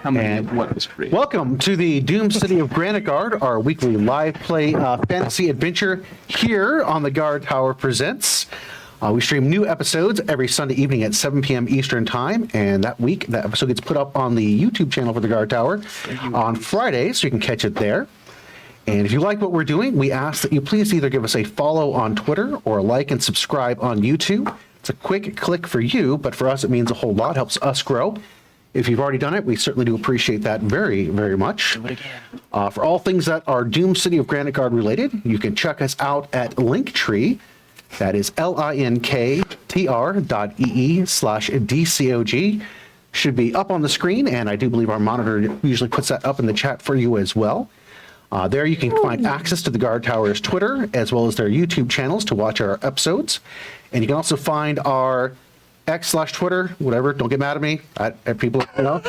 How many of what was free? Welcome to the Doom City of Granitegard, our weekly live play fantasy adventure here on the Guardtower Presents. We stream new episodes every Sunday evening at 7 p.m. Eastern Time, and that week, that episode gets put up on the YouTube channel for the Guardtower on Friday, so you can catch it there. And if you like what we're doing, we ask that you please either give us a follow on Twitter or a like and subscribe on YouTube. It's a quick click for you, but for us, it means a whole lot, helps us grow. If you've already done it, we certainly do appreciate that very, very much. Do it again. For all things that are Doom City of Granitegard related, you can check us out at Linktr.ee. That is linktr.ee/dcog. Should be up on the screen, and I do believe our monitor usually puts that up in the chat for you as well. There you can find access to the Guardtower's Twitter, as well as their YouTube channels to watch our episodes. And you can also find our X/Twitter, whatever, don't get mad at me, at people, you know.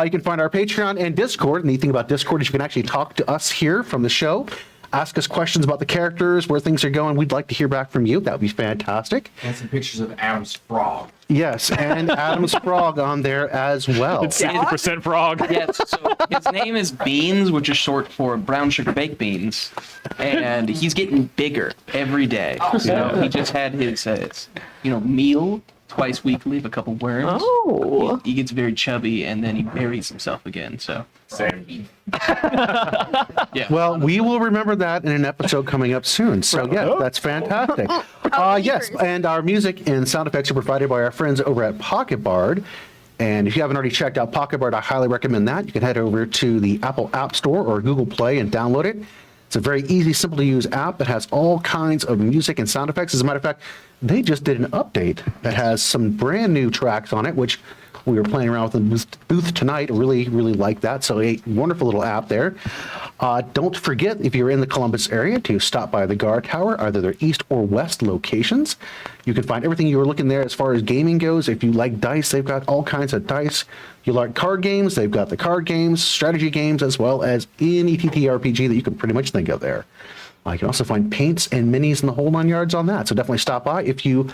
You can find our Patreon and Discord. And the thing about Discord is you can actually talk to us here from the show, ask us questions about the characters, where things are going. We'd like to hear back from you. That would be fantastic. And some pictures of Adam's frog. Yes, and Adam's frog on there as well. It's 80% frog. Yes, so his name is Beans, which is short for brown sugar baked beans, and he's getting bigger every day. You know, he just had his, meal twice weekly of a couple worms. Oh. He gets very chubby, and then he buries himself again. So Same. yeah. Well, we will remember that in an episode coming up soon. So, yeah, that's fantastic. Yes, and our music and sound effects are provided by our friends over at Pocket Bard. And if you haven't already checked out Pocket Bard, I highly recommend that. You can head over to the Apple App Store or Google Play and download it. It's a very easy, simple to use app that has all kinds of music and sound effects. As a matter of fact, they just did an update that has some brand new tracks on it, which we were playing around with in the booth tonight. Really, really like that. So a wonderful little app there. Don't forget, if you're in the Columbus area, to stop by the Guardtower, either their east or west locations. You can find everything you were looking there as far as gaming goes. If you like dice, they've got all kinds of dice. You like card games, they've got the card games, strategy games, as well as any TTRPG that you can pretty much think of there. You can also find paints and minis and the whole 9 yards on that. So definitely stop by. If you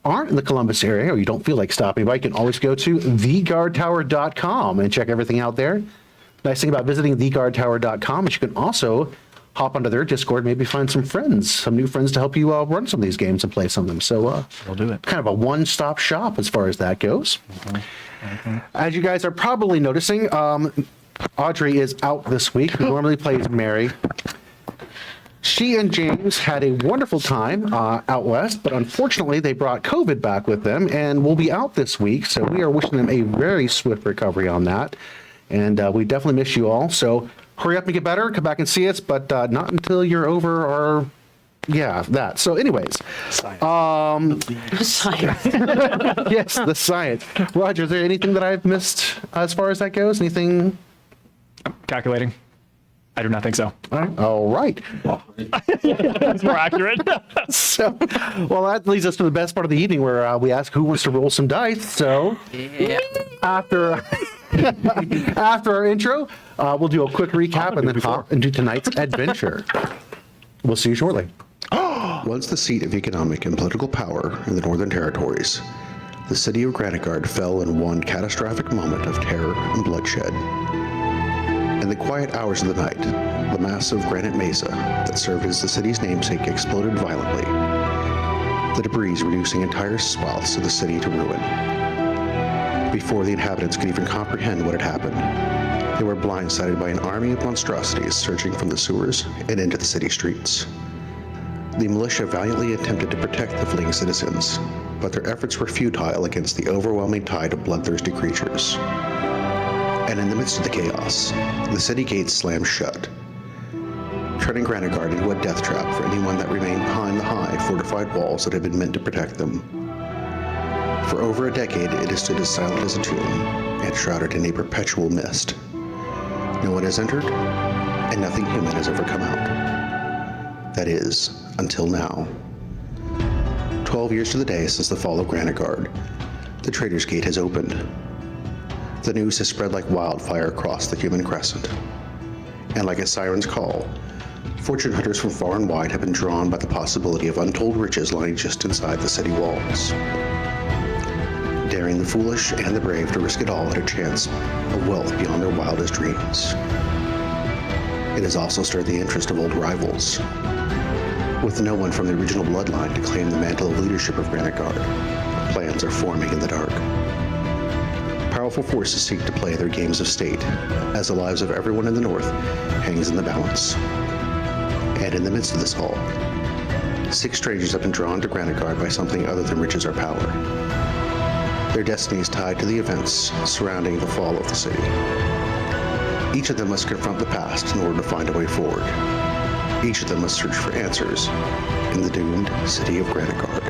aren't in the Columbus area or you don't feel like stopping by, you can always go to theguardtower.com and check everything out there. Nice thing about visiting theguardtower.com is you can also hop onto their Discord, maybe find some friends, some new friends to help you run some of these games and play some of them. So We'll do it. kind of a one-stop shop as far as that goes. As you guys are probably noticing, Audrey is out this week, who normally plays Mary. She and James had a wonderful time out west, but unfortunately they brought COVID back with them and will be out this week. So we are wishing them a very swift recovery on that. And we definitely miss you all. So hurry up and get better, come back and see us, but not until you're over our, that. So anyways. Science. Yes, the science. Roger, is there anything that I've missed as far as that goes? Anything? Calculating. I do not think so. All right. It's more accurate. So, well, that leads us to the best part of the evening where we ask who wants to roll some dice. So after our intro, we'll do a quick recap and then hop into tonight's adventure. We'll see you shortly. Once the seat of economic and political power in the Northern Territories, the city of Granitegard fell in one catastrophic moment of terror and bloodshed. In the quiet hours of the night, the massive granite mesa that served as the city's namesake exploded violently, the debris reducing entire swaths of the city to ruin. Before the inhabitants could even comprehend what had happened, they were blindsided by an army of monstrosities surging from the sewers and into the city streets. The militia valiantly attempted to protect the fleeing citizens, but their efforts were futile against the overwhelming tide of bloodthirsty creatures. And in the midst of the chaos, the city gates slammed shut, turning Granitegard into a death trap for anyone that remained behind the high, fortified walls that had been meant to protect them. For over a decade, it has stood as silent as a tomb and shrouded in a perpetual mist. No one has entered, and nothing human has ever come out. That is, until now. 12 years to the day since the fall of Granitegard, the Trader's Gate has opened. The news has spread like wildfire across the human crescent. And like a siren's call, fortune hunters from far and wide have been drawn by the possibility of untold riches lying just inside the city walls. daring the foolish and the brave to risk it all at a chance of wealth beyond their wildest dreams. It has also stirred the interest of old rivals, with no one from the original bloodline to claim the mantle of leadership of Granitegard. Plans are forming in the dark. Powerful forces seek to play their games of state, as the lives of everyone in the North hangs in the balance. And in the midst of this all, 6 strangers have been drawn to Granitegard by something other than riches or power. Their destiny is tied to the events surrounding the fall of the city. Each of them must confront the past in order to find a way forward. Each of them must search for answers in the doomed city of Granitegard.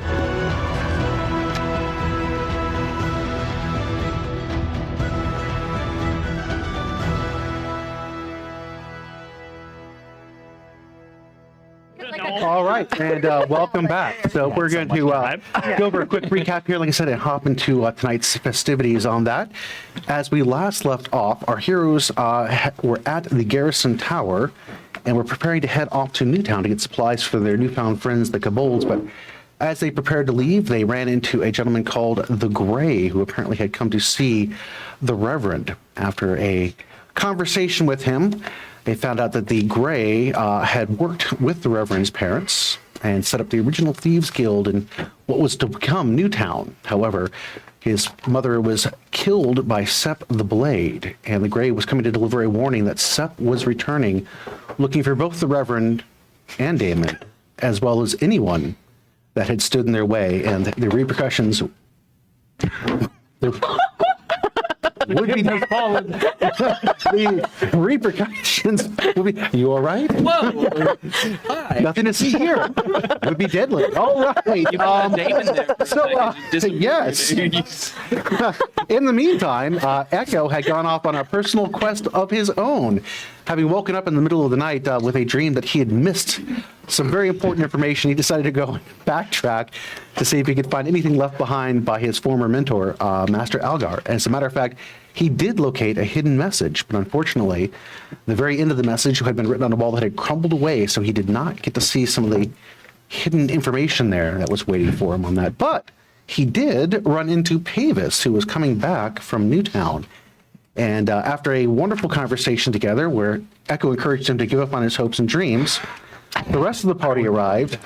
All right, and welcome back. So we're going to go over a quick recap here, like I said, and hop into tonight's festivities on that. As we last left off, our heroes were at the Garrison Tower, and were preparing to head off to Newtown to get supplies for their newfound friends, the Kobolds. But as they prepared to leave, they ran into a gentleman called the Gray, who apparently had come to see the Reverend. After a conversation with him, they found out that the Gray had worked with the Reverend's parents and set up the original Thieves Guild in what was to become Newtown. However, his mother was killed by Sepp the Blade, and the Gray was coming to deliver a warning that Sepp was returning, looking for both the Reverend and Damon, as well as anyone that had stood in their way, and the repercussions would be the repercussions would be. You all right? Whoa! Hi. Nothing to see here. Would be deadly. All right. You put Damon there. Yes. In the meantime, Echo had gone off on a personal quest of his own, having woken up in the middle of the night with a dream that he had missed some very important information. He decided to go backtrack to see if he could find anything left behind by his former mentor, Master Algar. As a matter of fact, he did locate a hidden message, but unfortunately, the very end of the message had been written on a wall that had crumbled away, so he did not get to see some of the hidden information there that was waiting for him on that. But he did run into Pavis, who was coming back from Newtown. And after a wonderful conversation together where Echo encouraged him to give up on his hopes and dreams, the rest of the party arrived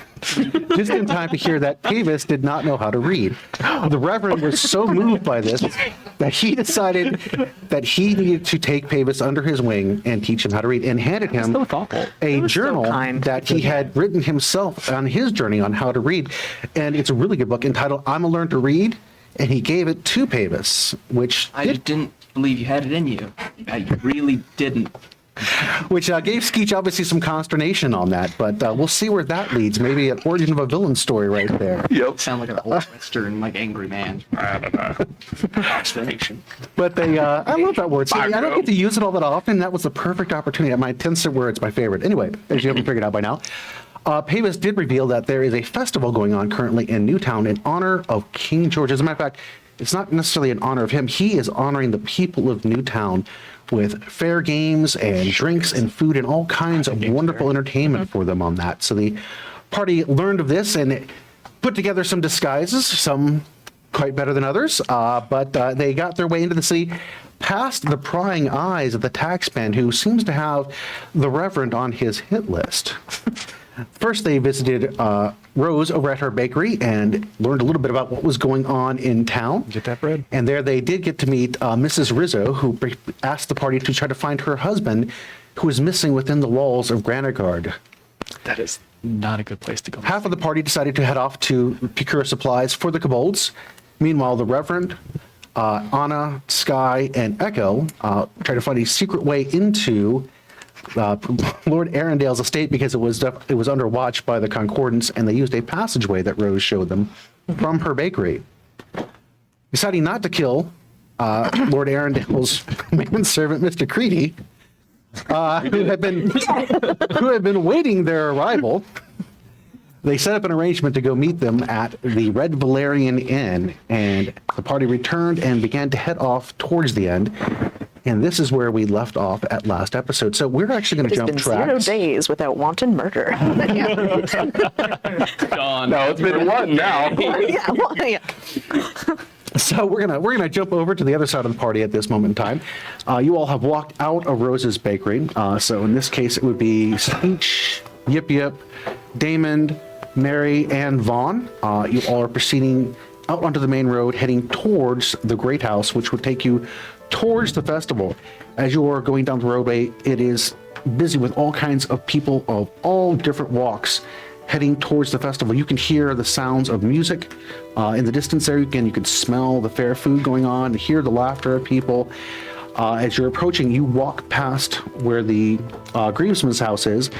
just in time to hear that Pavis did not know how to read. The Reverend was so moved by this that he decided that he needed to take Pavis under his wing and teach him how to read, and handed him a journal that he had written himself on his journey on how to read. And it's a really good book entitled I'm a Learn to Read, and he gave it to Pavis, which I just didn't believe you had it in you. I really didn't. Which gave Skeech obviously some consternation on that, but we'll see where that leads. Maybe an origin of a villain story right there. Yep. Sound like an old Western, like angry man. I don't know. Consternation. But they, I love that word. See, I don't get to use it all that often. That was the perfect opportunity. My 10-cent word's my favorite. Anyway, as you haven't figured out by now, Pavis did reveal that there is a festival going on currently in Newtown in honor of King George. As a matter of fact, it's not necessarily in honor of him. He is honoring the people of Newtown with fair games and drinks and food and all kinds of wonderful entertainment for them on that. So the party learned of this and put together some disguises, some quite better than others, but they got their way into the city past the prying eyes of the taxman, who seems to have the Reverend on his hit list. First, they visited Rose over at her bakery and learned a little bit about what was going on in town. Get that bread. And there they did get to meet Mrs. Rizzo, who asked the party to try to find her husband, who is missing within the walls of Granitegard. That is not a good place to go. Half of the party decided to head off to procure supplies for the Kobolds. Meanwhile, the Reverend, Anna, Sky, and Echo tried to find a secret way into Lord Arendale's estate, because it was under watch by the Concordance, and they used a passageway that Rose showed them from her bakery. Deciding not to kill Lord Arendale's manservant, Mr. Creedy, who had been waiting their arrival, they set up an arrangement to go meet them at the Red Valerian Inn, and the party returned and began to head off towards the end. And this is where we left off at last episode. So we're actually going to jump tracks. 0 days without wanton murder. Gone. No, it's been one now. Yeah, well, yeah. So we're gonna jump over to the other side of the party at this moment in time. You all have walked out of Rose's Bakery. So in this case, it would be Skeech, Yipyip, Damon, Mary, and Vaughn. You all are proceeding out onto the main road, heading towards the Great House, which would take you towards the festival. As you are going down the roadway, it is busy with all kinds of people of all different walks heading towards the festival. You can hear the sounds of music in the distance there. Again, you can smell the fair food going on, hear the laughter of people. As you're approaching, you walk past where the Greavesman's house is,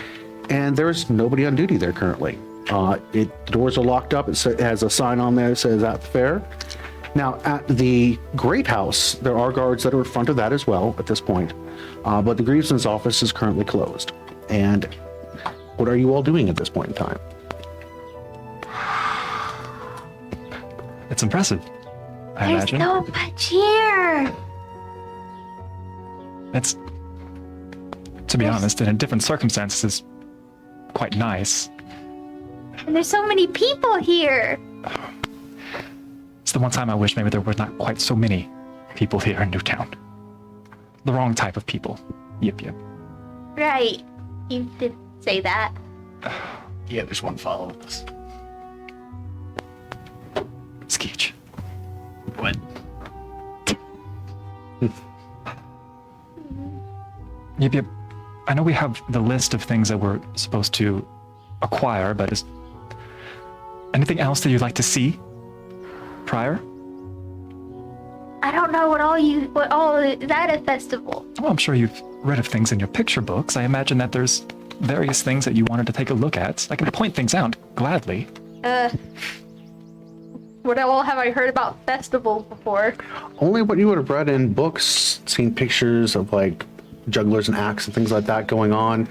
and there's nobody on duty there currently. The doors are locked up. It has a sign on there that says at the fair. Now, at the Great House, there are guards that are in front of that as well at this point, but the Greavesman's office is currently closed. And what are you all doing at this point in time? It's impressive, I There's imagine. so much here. It's, to be honest, in a different circumstances, is quite nice. And there's so many people here. It's the one time I wish maybe there were not quite so many people here in Newtown. The wrong type of people. Yip. Right. You did say that. Yeah, there's one following us. Skeech. What? Yip. I know we have the list of things that we're supposed to acquire, but is anything else that you'd like to see prior? I don't know what all is at a festival. Well, I'm sure you've read of things in your picture books. I imagine that there's various things that you wanted to take a look at. I can point things out gladly. What all have I heard about festivals before? Only what you would have read in books, seen pictures of like jugglers and acts and things like that going on.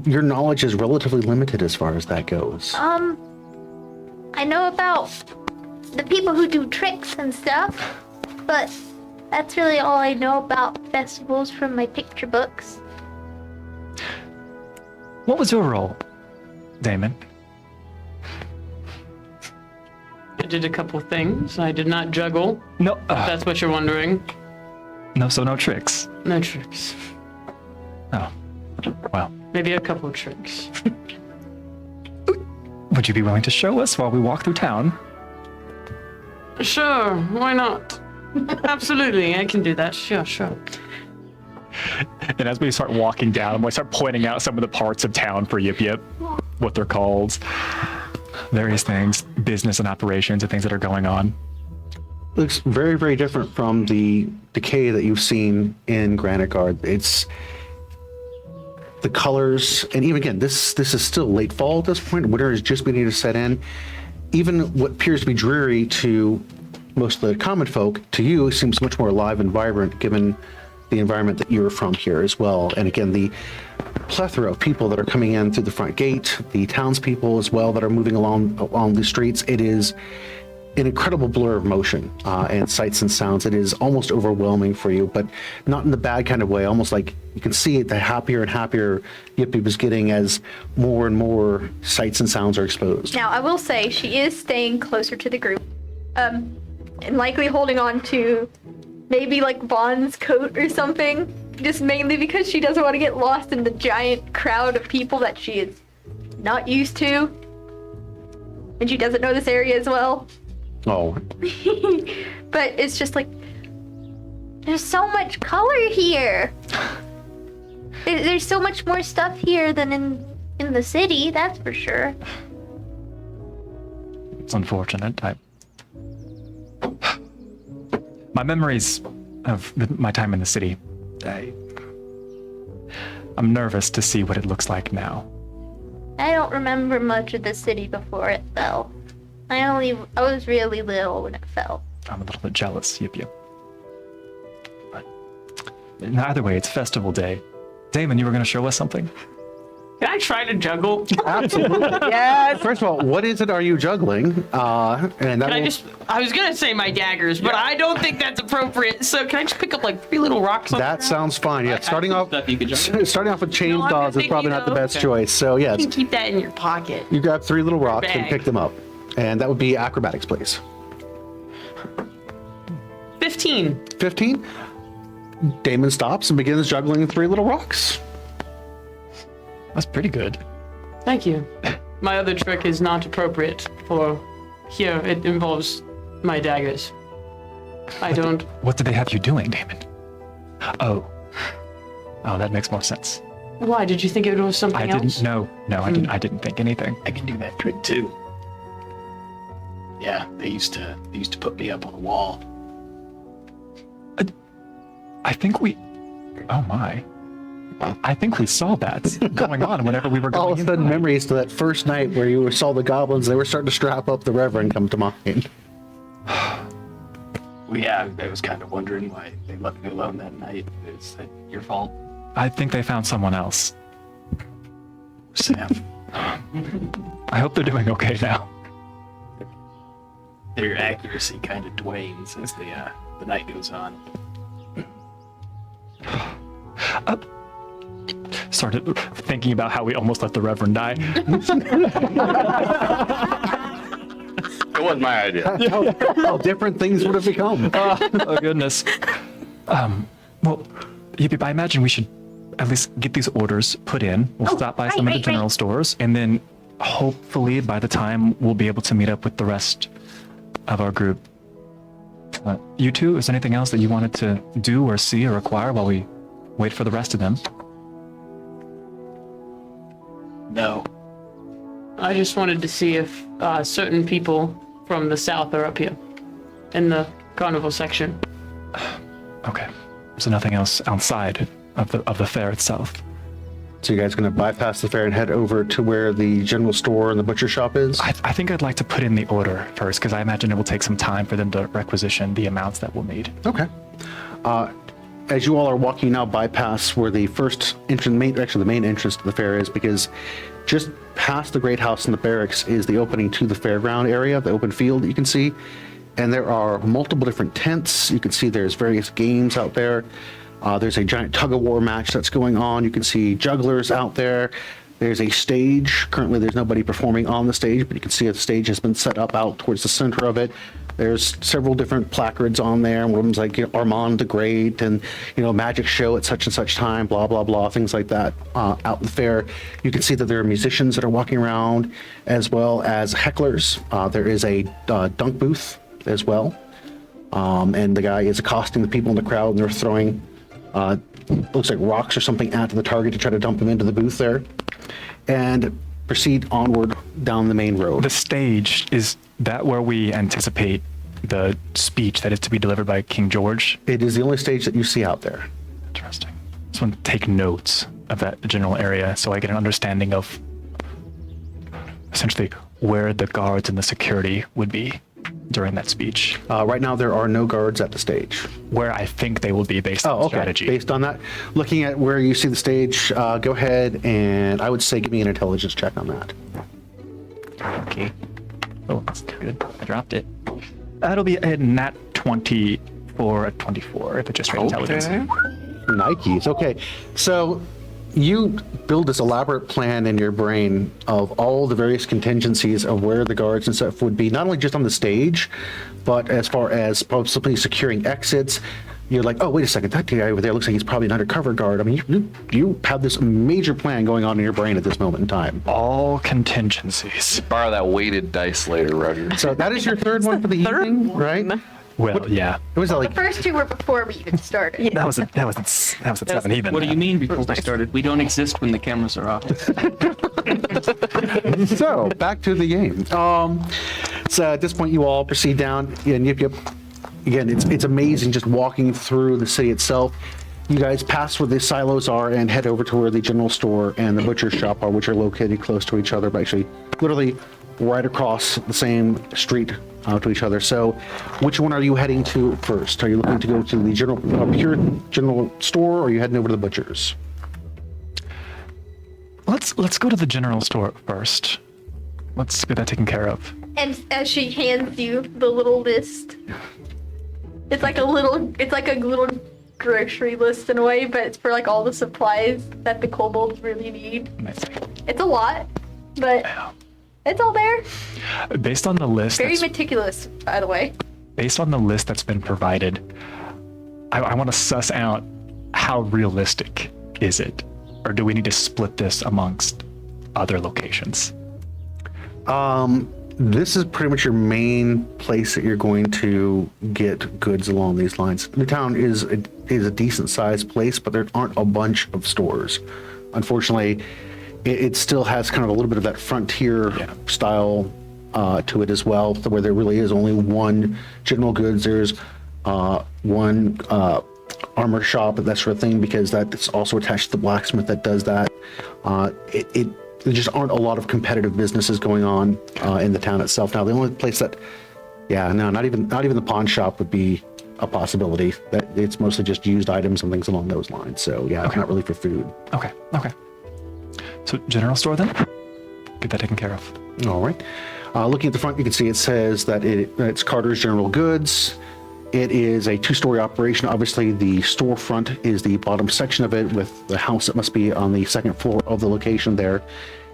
Your knowledge is relatively limited as far as that goes. I know about the people who do tricks and stuff, but that's really all I know about festivals from my picture books. What was your role, Damon? I did a couple things. I did not juggle. No, If that's what you're wondering. no tricks. No tricks. Oh, well. Maybe a couple of tricks. Would you be willing to show us while we walk through town? Sure, why not? Absolutely, I can do that. Sure. And as we start walking down, we start pointing out some of the parts of town for Yip, what they're called, various things, business and operations and things that are going on. Looks very, very different from the decay that you've seen in Granitegard. It's the colors, and even again, this is still late fall at this point. Winter is just beginning to set in. Even what appears to be dreary to most of the common folk, to you seems much more alive and vibrant given the environment that you're from here as well. And again, the plethora of people that are coming in through the front gate, the townspeople as well that are moving along the streets. It is an incredible blur of motion and sights and sounds. It is almost overwhelming for you, but not in the bad kind of way. Almost like you can see the happier and happier Yipyip is getting as more and more sights and sounds are exposed. Now, I will say she is staying closer to the group, and likely holding on to maybe like Vaughn's coat or something, just mainly because she doesn't want to get lost in the giant crowd of people that she is not used to, and she doesn't know this area as well. Oh, But it's just like, there's so much color here. There's so much more stuff here than in the city, that's for sure. It's unfortunate. My memories of my time in the city, I'm nervous to see what it looks like now. I don't remember much of the city before it fell. I was really little when it fell. I'm a little bit jealous, Yip. But in either way, it's festival day. Damon, you were going to show us something? Can I try to juggle? absolutely. Yes. First of all, what is it are you juggling? And that I was gonna say my daggers, but I don't think that's appropriate. So can I just pick up like 3 little rocks? that sounds fine. Yeah, starting off Stuff you could juggle. starting off with No, I'm chainsaws is thinking probably not the of- best Okay. choice. So You yes, can keep that in your pocket. you grab 3 little rocks and Bag. pick them up, and that would be acrobatics, please. 15. 15. Damon stops and begins juggling 3 little rocks. That's pretty good. Thank you. My other trick is not appropriate for here. It involves my daggers. I don't. What did they have you doing, Damon? Oh. Oh, that makes more sense. Why? Did you think it was something I else? didn't. No, I didn't think anything. I can do that trick too. Yeah, they used to put me up on a wall. I think we. Oh my. I think we saw that going on whenever we were going. All of a sudden, inside. memories to that first night where you saw the goblins. They were starting to strap up the Reverend come to mind. Well, yeah, I was kind of wondering why they left me alone that night. Is that your fault, I think they found someone else. Sam? I hope they're doing okay now. Their accuracy kind of dwanes as the night goes on. Started thinking about how we almost let the Reverend die. It wasn't my idea. How different things would have become. Oh goodness. Well, Yipyip, I imagine we should at least get these orders put in. We'll stop by some of the general stores, and then hopefully by the time we'll be able to meet up with the rest of our group. You two, is there anything else that you wanted to do or see or acquire while we wait for the rest of them? No. I just wanted to see if certain people from the south are up here in the carnival section. Okay. So nothing else outside of the fair itself. So you guys going to bypass the fair and head over to where the general store and the butcher shop is? I think I'd like to put in the order first, because I imagine it will take some time for them to requisition the amounts that we'll need. Okay. As you all are walking now, bypass where the first entrance, actually the main entrance to the fair is, because just past the Great House and the barracks is the opening to the fairground area, the open field that you can see. And there are multiple different tents. You can see there's various games out there. There's a giant tug-of-war match that's going on. You can see jugglers out there. There's a stage. Currently, there's nobody performing on the stage, but you can see that the stage has been set up out towards the center of it. There's several different placards on there. One's like, you know, Armand the Great and, you know, magic show at such and such time, blah, blah, blah, things like that out in the fair. You can see that there are musicians that are walking around as well as hecklers. There is a dunk booth as well. And the guy is accosting the people in the crowd, and they're throwing looks like rocks or something at the target to try to dump them into the booth there, and proceed onward down the main road. The stage, is that where we anticipate the speech that is to be delivered by King George? It is the only stage that you see out there. Interesting. Just want to take notes of that general area so I get an understanding of essentially where the guards and the security would be during that speech. Right now, there are no guards at the stage. Where I think they will be based on strategy. Based on that, looking at where you see the stage, go ahead and I would say give me an intelligence check on that. Okay. Oh, that's good. I dropped it. That'll be a nat 20 for a 24 if it's just straight intelligence. Nikes. Okay. So you build this elaborate plan in your brain of all the various contingencies of where the guards and stuff would be, not only just on the stage, but as far as possibly securing exits. You're like, oh, wait a second, that guy over there looks like he's probably an undercover guard. I mean, you have this major plan going on in your brain at this moment in time. All contingencies. Borrow that weighted dice later, Roger. So that is your third one for the evening, right? Well, yeah. It was The like, first two were before we even started. That was at 7 even. What do you mean before we started? We don't exist when the cameras are off. so back to the game. So at this point, you all proceed down, and Yipyip. Again, it's amazing just walking through the city itself. You guys pass where the silos are and head over to where the general store and the butcher shop are, which are located close to each other, but actually literally right across the same street to each other. So which one are you heading to first? Are you looking to go to the pure general store, or are you heading over to the butcher's? Let's go to the general store first. Let's get that taken care of. And as she hands you the little list, it's like a little grocery list in a way, but it's for like all the supplies that the kobolds really need. Nice. It's a lot, but it's all there. Based on the list, Very meticulous, by the way. based on the list that's been provided, I want to suss out how realistic is it, or do we need to split this amongst other locations? This is pretty much your main place that you're going to get goods along these lines. Newtown is a decent sized place, but there aren't a bunch of stores. Unfortunately, it still has kind of a little bit of that frontier style to it as well, where there really is only one general goods. There's one armor shop and that sort of thing, because that's also attached to the blacksmith that does that. There just aren't a lot of competitive businesses going on in the town itself. Now, the only place that, not even the pawn shop would be a possibility. That it's mostly just used items and things along those lines. So it's not really for food. Okay. So general store then? Get that taken care of. All right. Looking at the front, you can see it says that it's Carter's General Goods. It is a 2-story operation. Obviously, the storefront is the bottom section of it, with the house that must be on the second floor of the location there.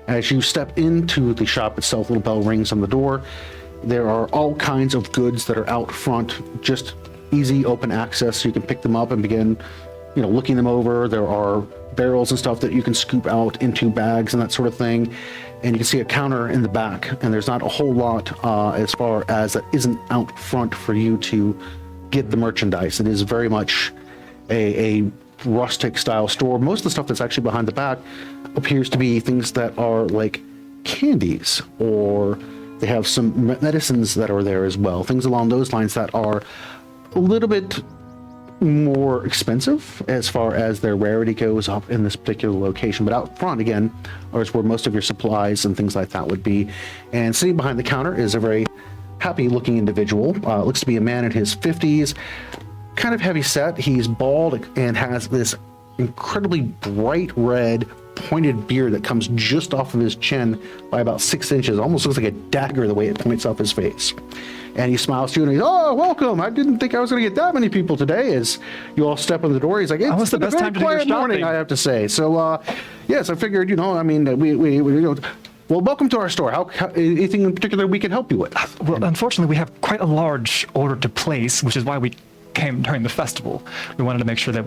As you step into the shop itself, a little bell rings on the door. There are all kinds of goods that are out front, just easy open access, so you can pick them up and begin, looking them over. There are barrels and stuff that you can scoop out into bags and that sort of thing. And you can see a counter in the back, and there's not a whole lot as far as that isn't out front for you to get the merchandise. It is very much a rustic style store. Most of the stuff that's actually behind the back appears to be things that are like candies, or they have some medicines that are there as well. Things along those lines that are a little bit more expensive as far as their rarity goes up in this particular location. But out front, again, is where most of your supplies and things like that would be. And sitting behind the counter is a very happy looking individual. Looks to be a man in his 50s, kind of heavy set. He's bald and has this incredibly bright red pointed beard that comes just off of his chin by about 6 inches. Almost looks like a dagger the way it points off his face. And he smiles to you and he's, "Oh, welcome. I didn't think I was going to get that many people today." As you all step in the door, he's like, "It's the best time to do your quiet morning, shopping." I have to say. So, yes, I figured, well, welcome to our store. How anything in particular we can help you with? Well, unfortunately, we have quite a large order to place, which is why we came during the festival. We wanted to make sure that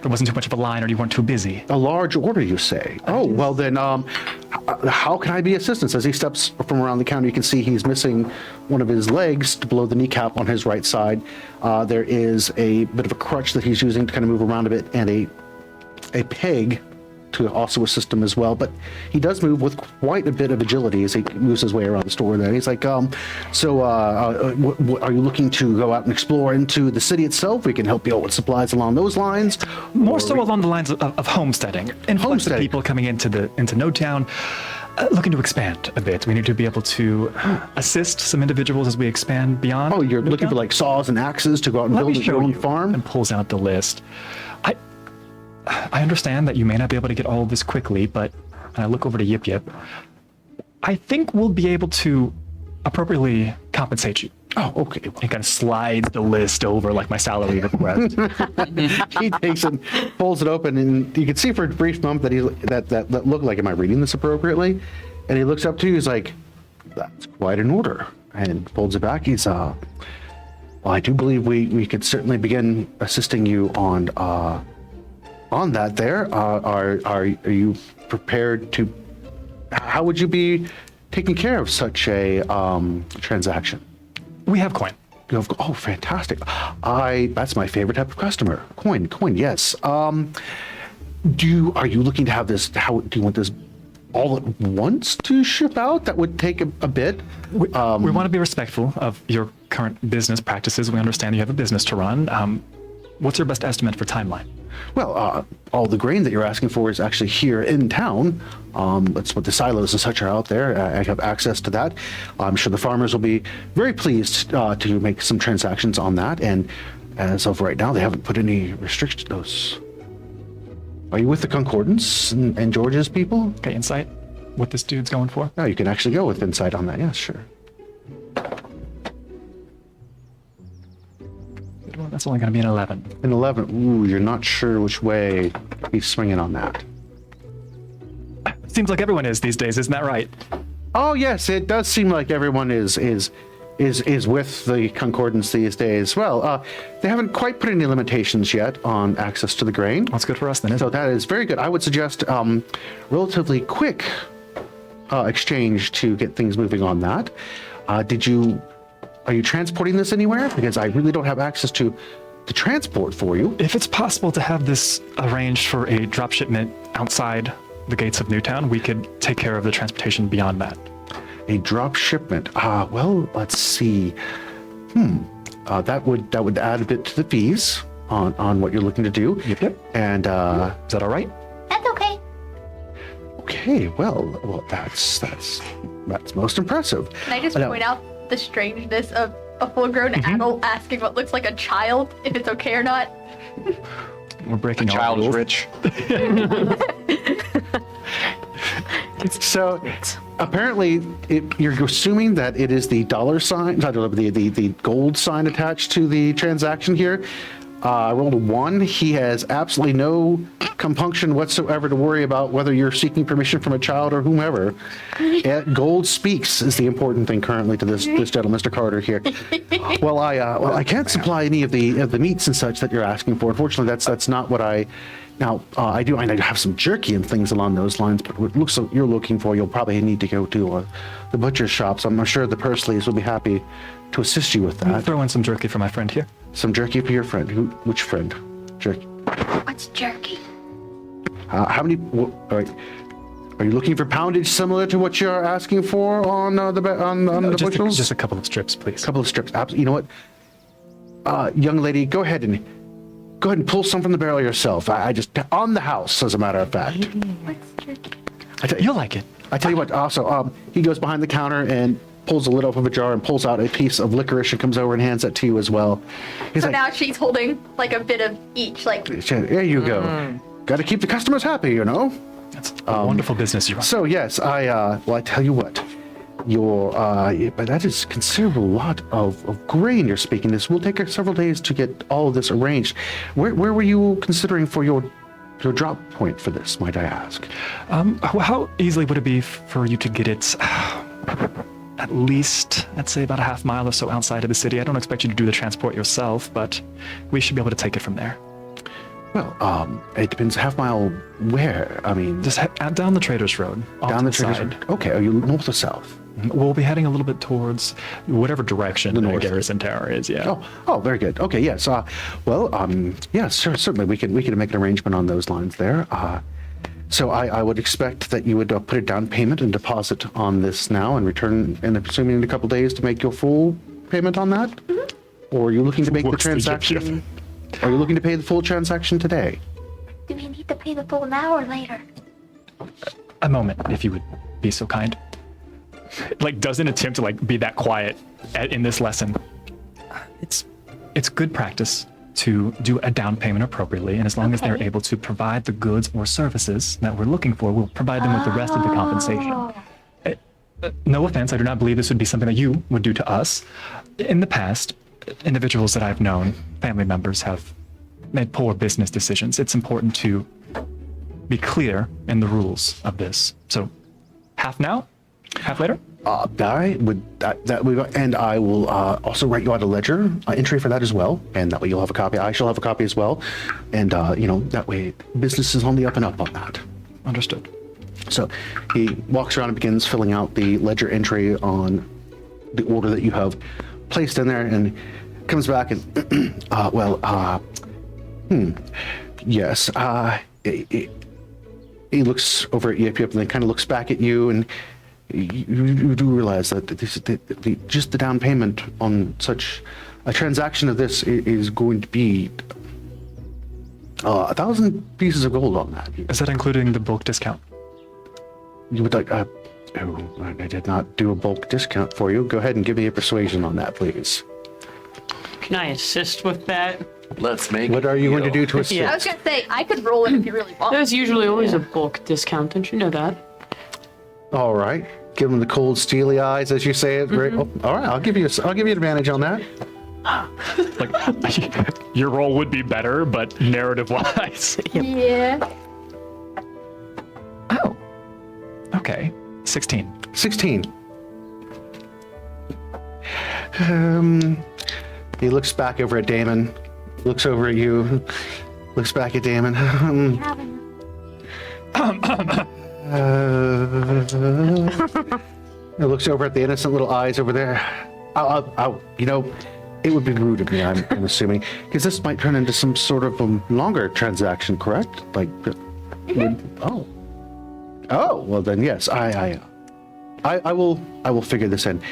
there wasn't too much of a line or you weren't too busy. A large order, you say? Oh, well then, how can I be assistance? As he steps from around the counter, you can see he's missing one of his legs below the kneecap on his right side. There is a bit of a crutch that he's using to kind of move around a bit, and a peg to also assist him as well. But he does move with quite a bit of agility as he moves his way around the store there. He's like, are you looking to go out and explore into the city itself? We can help you out with supplies along those lines. More so along the lines of homesteading. Influx of people coming into Newtown, looking to expand a bit. We need to be able to assist some individuals as we expand beyond. Oh, you're looking for like saws and axes to go out and build your own farm? And pulls out the list. I understand that you may not be able to get all of this quickly, but I look over to Yipyip. I think we'll be able to appropriately compensate you. Oh, okay. He kind of slides the list over like my salary request. He takes it, folds it open, and you can see for a brief moment that looked like, am I reading this appropriately? And he looks up to you, he's like, "That's quite an order," and folds it back. He's well, I do believe we could certainly begin assisting you on that there. Are you prepared to, how would you be taking care of such a transaction? We have coin. Oh, fantastic. That's my favorite type of customer. Coin, yes. Are you looking to have this, do you want this all at once to ship out? That would take a bit. We want to be respectful of your current business practices. We understand you have a business to run. What's your best estimate for timeline? Well, all the grain that you're asking for is actually here in town. That's what the silos and such are out there. I have access to that. I'm sure the farmers will be very pleased to make some transactions on that. And as of right now, they haven't put any restrictions. Are you with the Concordance and George's people? Okay, insight? What this dude's going for? No, you can actually go with insight on that. Yeah, sure. Well, that's only going to be an 11. An 11. Ooh, you're not sure which way he's swinging on that. Seems like everyone is these days, isn't that right? Oh yes, it does seem like everyone is is with the Concordance these days. Well, they haven't quite put any limitations yet on access to the grain. That's good for us then, isn't So it? that is very good. I would suggest relatively quick exchange to get things moving on that. Are you transporting this anywhere? Because I really don't have access to the transport for you. If it's possible to have this arranged for a drop shipment outside the gates of Newtown, we could take care of the transportation beyond that. A drop shipment. Well, let's see. That would add a bit to the fees on what you're looking to do. Yip. And Is that all right? That's okay. okay, well, that's most impressive. Can I just Now- point out the strangeness of a full-grown Mm-hmm. adult asking what looks like a child, if it's okay or not? We're breaking all Child is rules. rich. So apparently, you're assuming that it is the dollar sign, not the gold sign attached to the transaction here. I rolled a 1. He has absolutely no compunction whatsoever to worry about whether you're seeking permission from a child or whomever. Gold speaks is the important thing currently to this gentleman, Mr. Carter here. Well, I can't supply any of the meats and such that you're asking for. Unfortunately, that's not what I. Now, I do have some jerky and things along those lines, but what looks like you're looking for, you'll probably need to go to the butcher's shops. I'm sure the Pursleys will be happy to assist you with I'll that. throw in some jerky for my friend here. Some jerky for your friend. Which friend? Jerky. What's jerky? How many? All right. Are you looking for poundage similar to what you're asking for on the bushels? Just a couple of strips, please. couple of strips. You know what? Young lady, go ahead and pull some from the barrel yourself. I just on the house, as a matter of fact. What's jerky? You'll like it. I tell you what. Also, he goes behind the counter and pulls the lid off of a jar and pulls out a piece of licorice and comes over and hands that to you as well. He's So like, now she's holding like a bit of each, like there you go. Got to keep the customers happy, you know. That's a wonderful business you run. So yes, I tell you what, but that is considerable lot of grain you're speaking. This will take us several days to get all of this arranged. Where were you considering for your drop point for this, might I ask? How easily would it be for you to get it at least, I'd say about a half mile or so outside of the city? I don't expect you to do the transport yourself, but we should be able to take it from there. Well, it depends. Half mile where? I mean, Just down the Traders Road. off down to the Traders side. Road. Okay, are you north or south? We'll be heading a little bit towards whatever direction the north. Garrison Tower is, yeah. Oh, very good. Okay, yes. Yes, certainly we can make an arrangement on those lines there. So I would expect that you would put a down payment and deposit on this now and return, and assuming in a couple days to make your full payment on that? Or are you looking to make the What's the transaction? Are you looking to pay the full transaction today? do we need to pay the full now or later? A moment, if you would be so kind. Doesn't attempt to be that quiet in this lesson. It's good practice to do a down payment appropriately, and as long as they're Okay. able to provide the goods or services that we're looking for, we'll provide them with the rest of the compensation. No offense, I do not believe this would be something that you would do to us. In the past, individuals that I've known, family members, have made poor business decisions. It's important to be clear in the rules of this. So, half now, half later? I would and I will also write you out a ledger entry for that as well, and that way you'll have a copy. I shall have a copy as well, and that way business is on the up and up on that. Understood. So he walks around and begins filling out the ledger entry on the order that you have placed in there, and comes back and yes. He looks over at Yipyip and then kind of looks back at you, and you do realize that just the down payment on such a transaction of this is going to be 1,000 pieces of gold on that. Is that including the bulk discount? You would like? I did not do a bulk discount for you. Go ahead and give me a persuasion on that, please. Can I assist with that? Let's make What it are you going to real. do to assist? Yeah. I was gonna say I could roll it if you really want. There's usually always a bulk discount, don't you know that? All right. Give him the cold, steely eyes, as you say it. Very, all right. I'll give you an advantage on that. Your role would be better, but narrative-wise. Yeah. Oh. Okay. 16. 16. He looks back over at Damon, looks over at you, looks back at Damon. He looks over at the innocent little eyes over there. You know, it would be rude of me, I'm assuming, because this might turn into some sort of longer transaction, correct? Like, oh, well then, yes, I will figure this in.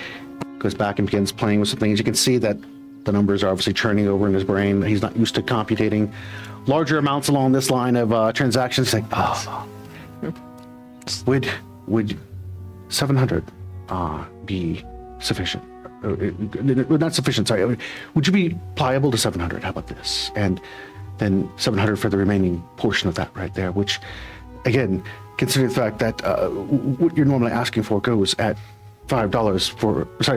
Goes back and begins playing with some things. You can see that the numbers are obviously churning over in his brain. He's not used to computing larger amounts along this line of transactions. He's like, would 700 be sufficient? Not sufficient, sorry. Would you be pliable to 700? How about this? And then 700 for the remaining portion of that right there, which, again, considering the fact that what you're normally asking for goes at $5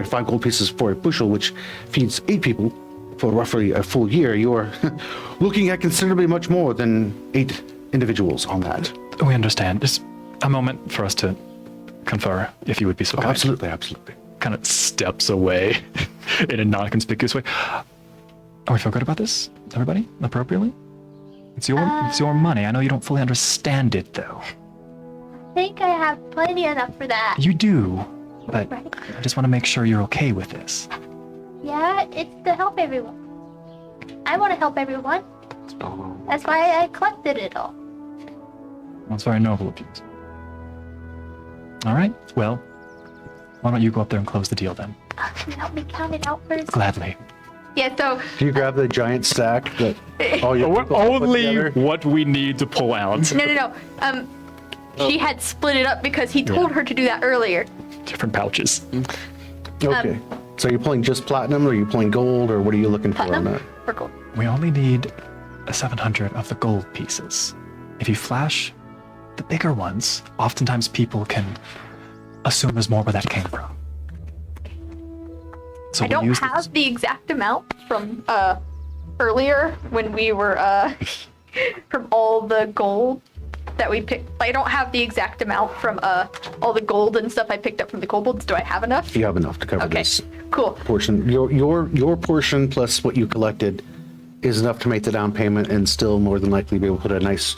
5 gold pieces for a bushel, which feeds 8 people for roughly a full year, you're looking at considerably much more than 8 individuals on that. We understand. Just a moment for us to confer, if you would be so kind. Absolutely. Kind of steps away in a non-conspicuous way. Are we feel good about this, everybody? Appropriately? It's your money. I know you don't fully understand it, though. I think I have plenty enough for that. You do, but Right. I just want to make sure you're okay with this. Yeah, it's to help everyone. I want to help everyone. That's why I collected it all. Well, it's very noble of you. All right. Well, why don't you go up there and close the deal then? Can you help me count it out first? Gladly. Yeah, so Do you grab the giant stack that all your people have put together? what we need to pull out. no. She had split it up because he told her to do that earlier. Different pouches. Okay. So you're pulling just platinum, or are you pulling gold, or what are you looking for on Platinum that? or gold? We only need 700 of the gold pieces. If you flash the bigger ones, oftentimes people can assume there's more where that came from. So I don't have the exact amount from earlier when we were from all the gold that we picked. I don't have the exact amount from all the gold and stuff I picked up from the kobolds. Do I have enough? You have enough to cover Okay, this cool. portion. Your portion plus what you collected is enough to make the down payment and still more than likely be able to put a nice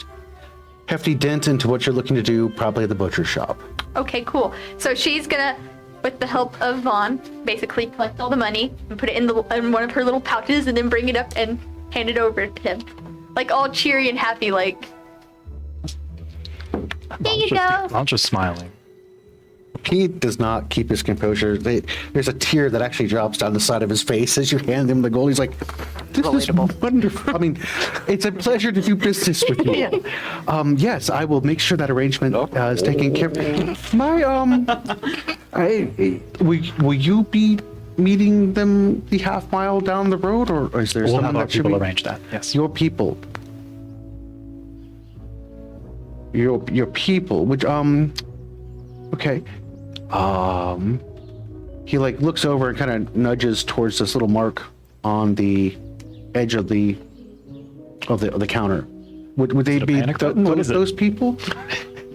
hefty dent into what you're looking to do, probably at the butcher shop. Okay, cool. So she's gonna, with the help of Vaughn, basically collect all the money and put it in one of her little pouches and then bring it up and hand it over to him. Like all cheery and happy, like, here you go. I'm just smiling. He does not keep his composure. There's a tear that actually drops down the side of his face as you hand him the gold. He's like, this is wonderful. I mean, it's a pleasure to do business with you. Yes, I will make sure that arrangement is taken care of. Will you be meeting them the half mile down the road, or is there We'll someone have our that should people be? arrange that. Yes. Your people. Your people, which okay. He like looks over and kind of nudges towards this little mark on the edge of the counter. Would they be What is it? those people?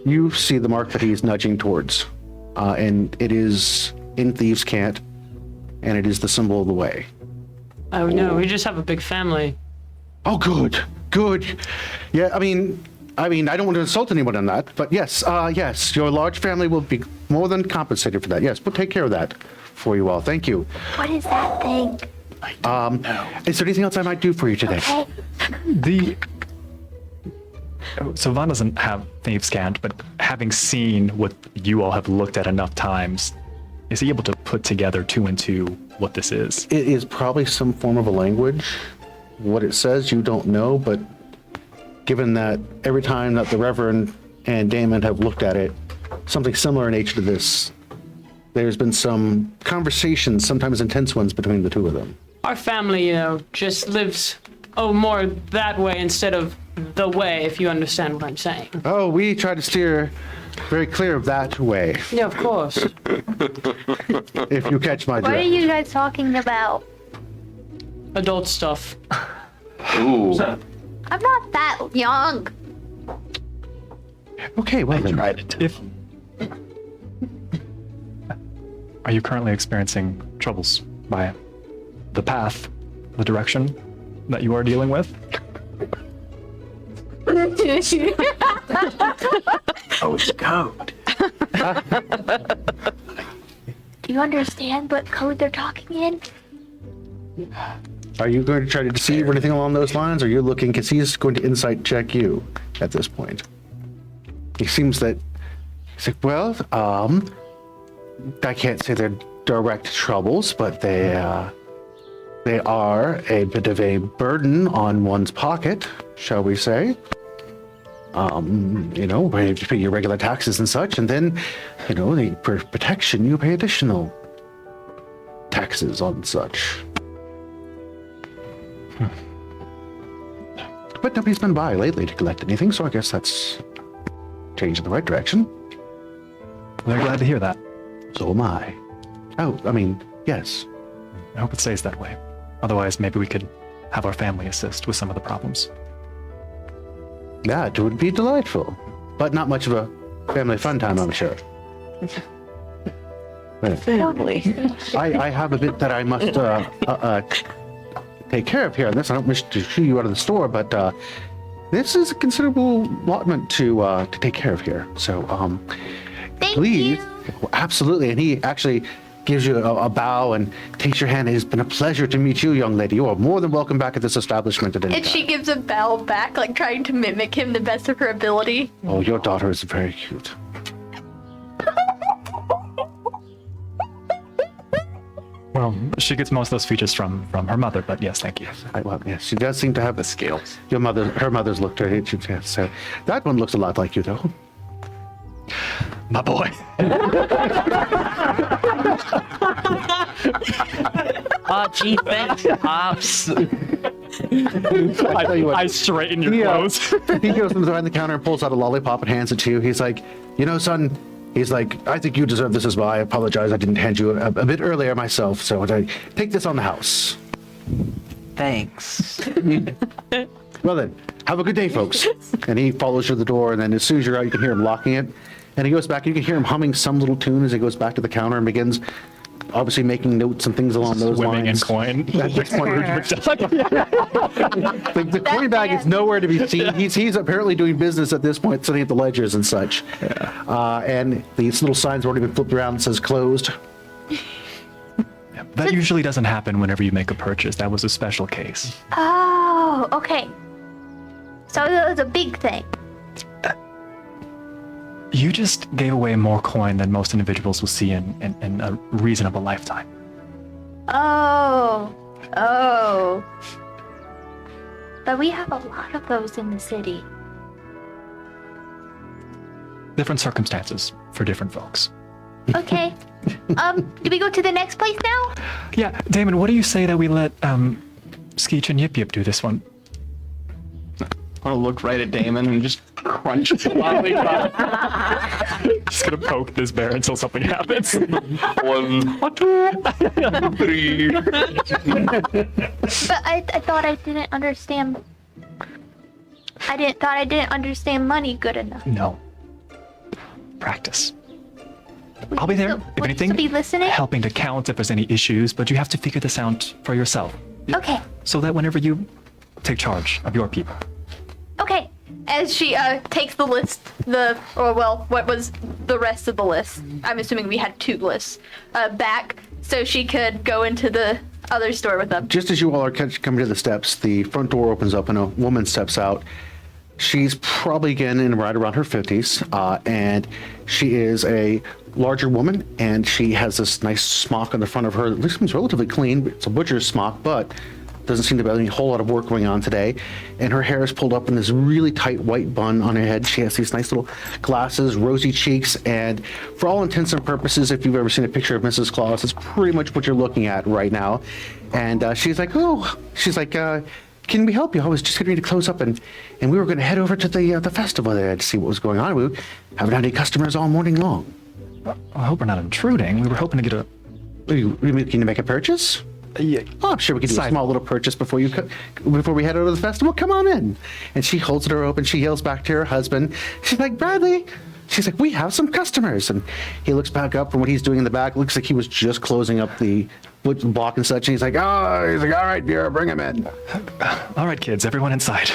You see the mark that he's nudging towards, and it is in Thieves' Cant, and it is the symbol of the way. Oh no, we just have a big family. Oh, good. Yeah, I mean, I don't want to insult anyone on that, but yes, your large family will be more than compensated for that. Yes, we'll take care of that for you all. Thank you. What is that thing? Is there anything else I might do for you today? Okay. So Vaughn doesn't have Thieves' Scant, but having seen what you all have looked at enough times, is he able to put together 2 and 2 what this is? It is probably some form of a language. What it says, you don't know, but given that every time that the Reverend and Damon have looked at it, something similar in nature to this, there's been some conversations, sometimes intense ones, between the two of them. Our family, just lives, more that way instead of the way, if you understand what I'm saying. Oh, we try to steer very clear of that way, Yeah, of course. if you catch my What are drift. you guys talking about? Adult stuff. Ooh. I'm not that young. Okay, well then. If are you currently experiencing troubles by the path, the direction that you are dealing with. Oh, it's code. Do you understand what code they're talking in? Are you going to try to deceive or anything along those lines? Or are you looking, because he's going to insight check you at this point. He seems that, he's like, well, I can't say they're direct troubles, but they are a bit of a burden on one's pocket, shall we say. You know, where you pay your regular taxes and such, and then, you know, for protection, you pay additional taxes on such. But nobody's been by lately to collect anything, so I guess that's change in the right direction. We're glad to hear that. So am I. Oh, I mean, yes. I hope it stays that way. Otherwise, maybe we could have our family assist with some of the problems. That would be delightful. But not much of a family fun time, I'm sure. Family. I have a bit that I must take care of here on this. I don't wish to shoo you out of the store, but this is a considerable allotment to take care of here. So, Thank please, you. absolutely. And he actually gives you a bow and takes your hand. It has been a pleasure to meet you, young lady. You are more than welcome back at this establishment at any And time. she gives a bow back, like trying to mimic him the best of her ability. Oh, your daughter is very cute. Well, she gets most of those features from her mother, but yes, thank you. Well, yes, she does seem to have The scales. her mother's looked at it. Yes, so that one looks a lot like you, though. My boy. Oh, gee, thanks, Pops. I tell you what, I straighten your he, clothes. he goes from behind the counter and pulls out a lollipop and hands it to you. He's like, you know, son, he's like, I think you deserve this as well. I apologize. I didn't hand you a bit earlier myself. So take this on the house. Thanks. Well then, have a good day, folks. And he follows you to the door, and then as soon as you're out, you can hear him locking it. And he goes back, you can hear him humming some little tune as he goes back to the counter and begins obviously making notes and things along those Swimming in lines. coin. At this point, the coin bag is nowhere to be seen. He's apparently doing business at this point, sitting at the ledgers and such. And these little signs have already been flipped around that says closed. That usually doesn't happen whenever you make a purchase. That was a special case. Oh, okay. So it was a big thing. You just gave away more coin than most individuals will see in a reasonable lifetime. Oh. But we have a lot of those in the city. Different circumstances for different folks. Okay. Do we go to the next place now? Yeah, Damon, what do you say that we let Skeech and Yipyip do this one? I want to look right at Damon and just crunch the lollipop. Just gonna poke this bear until something happens. 1, 2, 3. But I thought I didn't understand. I didn't understand money good enough. No. Practice. I'll be there, if Would anything, you be listening? helping to count if there's any issues, but you have to figure this out for yourself. Okay. So that whenever you take charge of your people. Okay. As she takes the list, what was the rest of the list? I'm assuming we had 2 lists back, so she could go into the other store with them. Just as you all are coming to the steps, the front door opens up and a woman steps out. She's probably again in right around her 50s, and she is a larger woman, and she has this nice smock on the front of her. It seems relatively clean. It's a butcher's smock, but doesn't seem to be any whole lot of work going on today. And her hair is pulled up in this really tight white bun on her head. She has these nice little glasses, rosy cheeks, and for all intents and purposes, if you've ever seen a picture of Mrs. Claus, it's pretty much what you're looking at right now. And she's like, can we help you? I was just getting ready to close up, and we were going to head over to the festival there to see what was going on. We haven't had any customers all morning long. I hope we're not intruding. We were hoping to get a... Are you looking to make a purchase? Yeah. Oh, I'm sure we could do a Side- small little purchase before we head over to the festival. Come on in. And she holds the door open. She yells back to her husband. She's like, Bradley. She's like, we have some customers. And he looks back up from what he's doing in the back. Looks like he was just closing up the block and such. And he's like, all right, Vera, bring him in. All right, kids, everyone inside.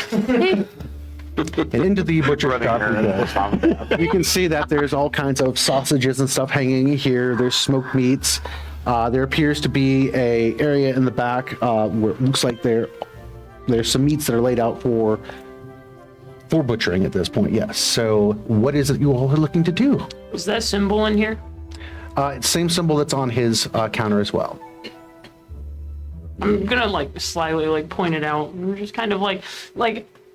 And into the butcher shop we go. You can see that there's all kinds of sausages and stuff hanging here. There's smoked meats. There appears to be a area in the back where it looks like there's some meats that are laid out for butchering at this point. Yes. So what is it you all are looking to do? Is that symbol in here? Same symbol that's on his counter as well. I'm gonna like slyly like point it out and just kind of like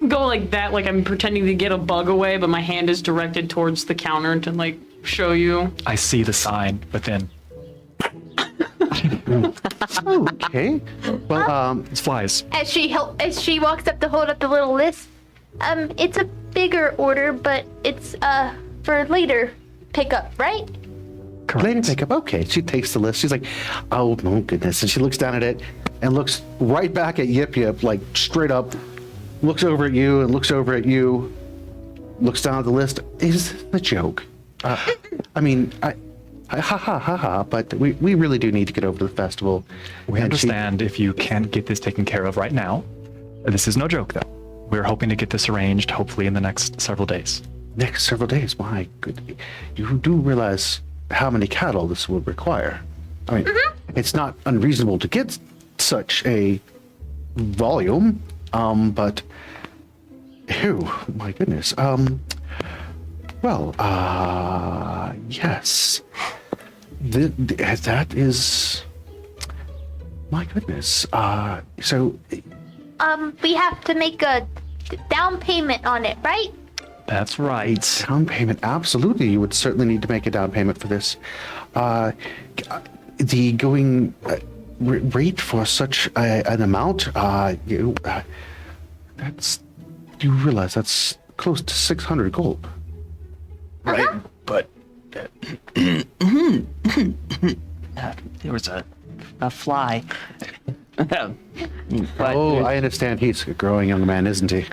go like that, like I'm pretending to get a bug away, but my hand is directed towards the counter to like show you. I see the sign, but then Okay. Well, it's flies. As she walks up to hold up the little list, it's a bigger order, but it's for later pickup, right? Correct. later pickup. Okay. She takes the list. She's like, oh, my goodness. And she looks down at it and looks right back at Yipyip, like straight up, looks over at you and looks over at you, looks down at the list. Is this a joke? I mean, but we really do need to get over to the festival. We And understand if you can't get this taken care of right now. This is no joke, though. We're hoping to get this arranged, hopefully in the next several days. Next several days, my goodness. You do realize how many cattle this will require. I mean, it's not unreasonable to get such a volume, but, my goodness. Yes. That is, my goodness. So, We have to make a down payment on it, right? That's right. down payment, absolutely. You would certainly need to make a down payment for this. The going rate for such an amount, you realize that's close to 600 gold. Right, but there was a fly. But Oh, I understand. He's a growing young man, isn't he?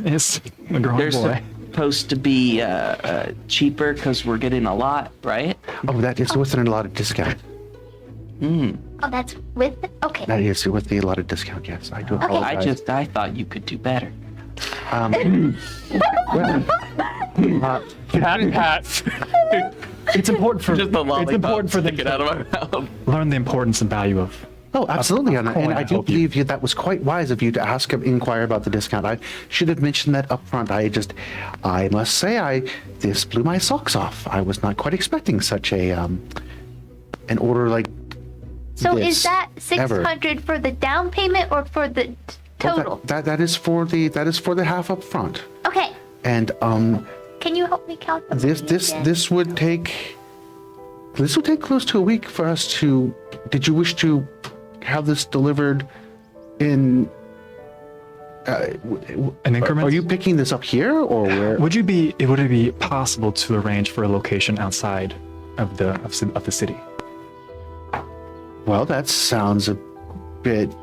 Yes, a growing there's boy. supposed to be cheaper because we're getting a lot, right? Oh, that is with an allotted discount. Oh, that's with it? Okay. That is with the allotted discount, yes. I do apologize. I thought you could do better. Pat. It's important for Just the it's important for them get out to of my mouth. learn the importance and value of. Oh, absolutely. And coin, I I do hope you- believe you that was quite wise of you to inquire about the discount. I should have mentioned that up front. I must say, this blew my socks off. I was not quite expecting such an order like So this, is that ever. 600 for the down payment or for the total? That is for the half up front. Okay. And Can you help me count them? this would take close to a week for us to. Did you wish to have this delivered in? An increment? Are you picking this up here or where? Would it be possible to arrange for a location outside of the city? Well, that sounds a bit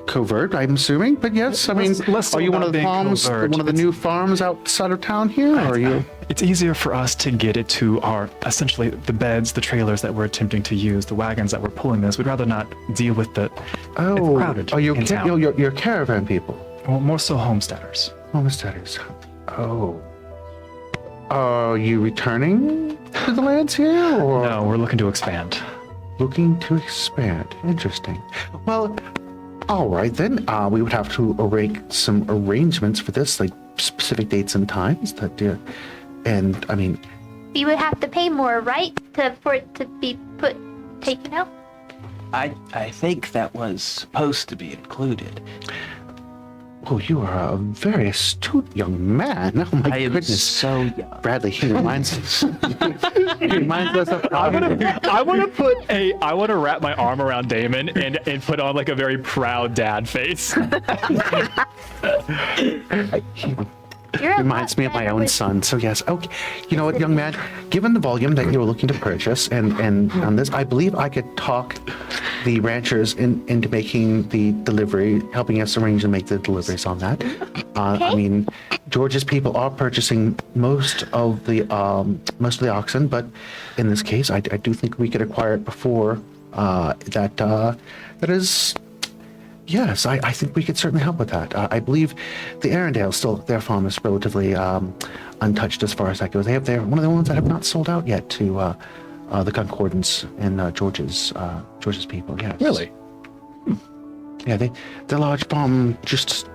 covert, I'm assuming. But yes, I mean, less are you one about of the being farms, covert. one of the new farms outside of town here, or are you? It's easier for us to get it to our, essentially, the beds, the trailers that we're attempting to use, the wagons that we're pulling this. We'd rather not deal with the it's crowded are you in town. you're caravan people? Well, more so homesteaders. Homesteaders. Oh. Are you returning to the lands here, or No, we're looking to expand. looking to expand? Interesting. Well, all right then. We would have to make some arrangements for this, like specific dates and times. And I mean, You would have to pay more, right? For it to be taken out? I think that was supposed to be included. oh, you are a very astute young man. Oh my I am goodness. so young. Bradley, he reminds us. He reminds us of. I want to wrap my arm around Damon and put on like a very proud dad face. You're a Reminds me of my lot own better son. So yes, okay. You know what, young man? Given the volume that you're looking to purchase, and on this, I believe I could talk the ranchers into making the delivery, helping us arrange and make the deliveries on that. I mean, George's people are purchasing most of the oxen, but in this case, I do think we could acquire it before that is. Yes, I think we could certainly help with that. I believe the Arendelle still their farm is relatively untouched as far as that goes. They're one of the ones that have not sold out yet to the Concordance and George's people. Yes. Really? Yeah, the large farm just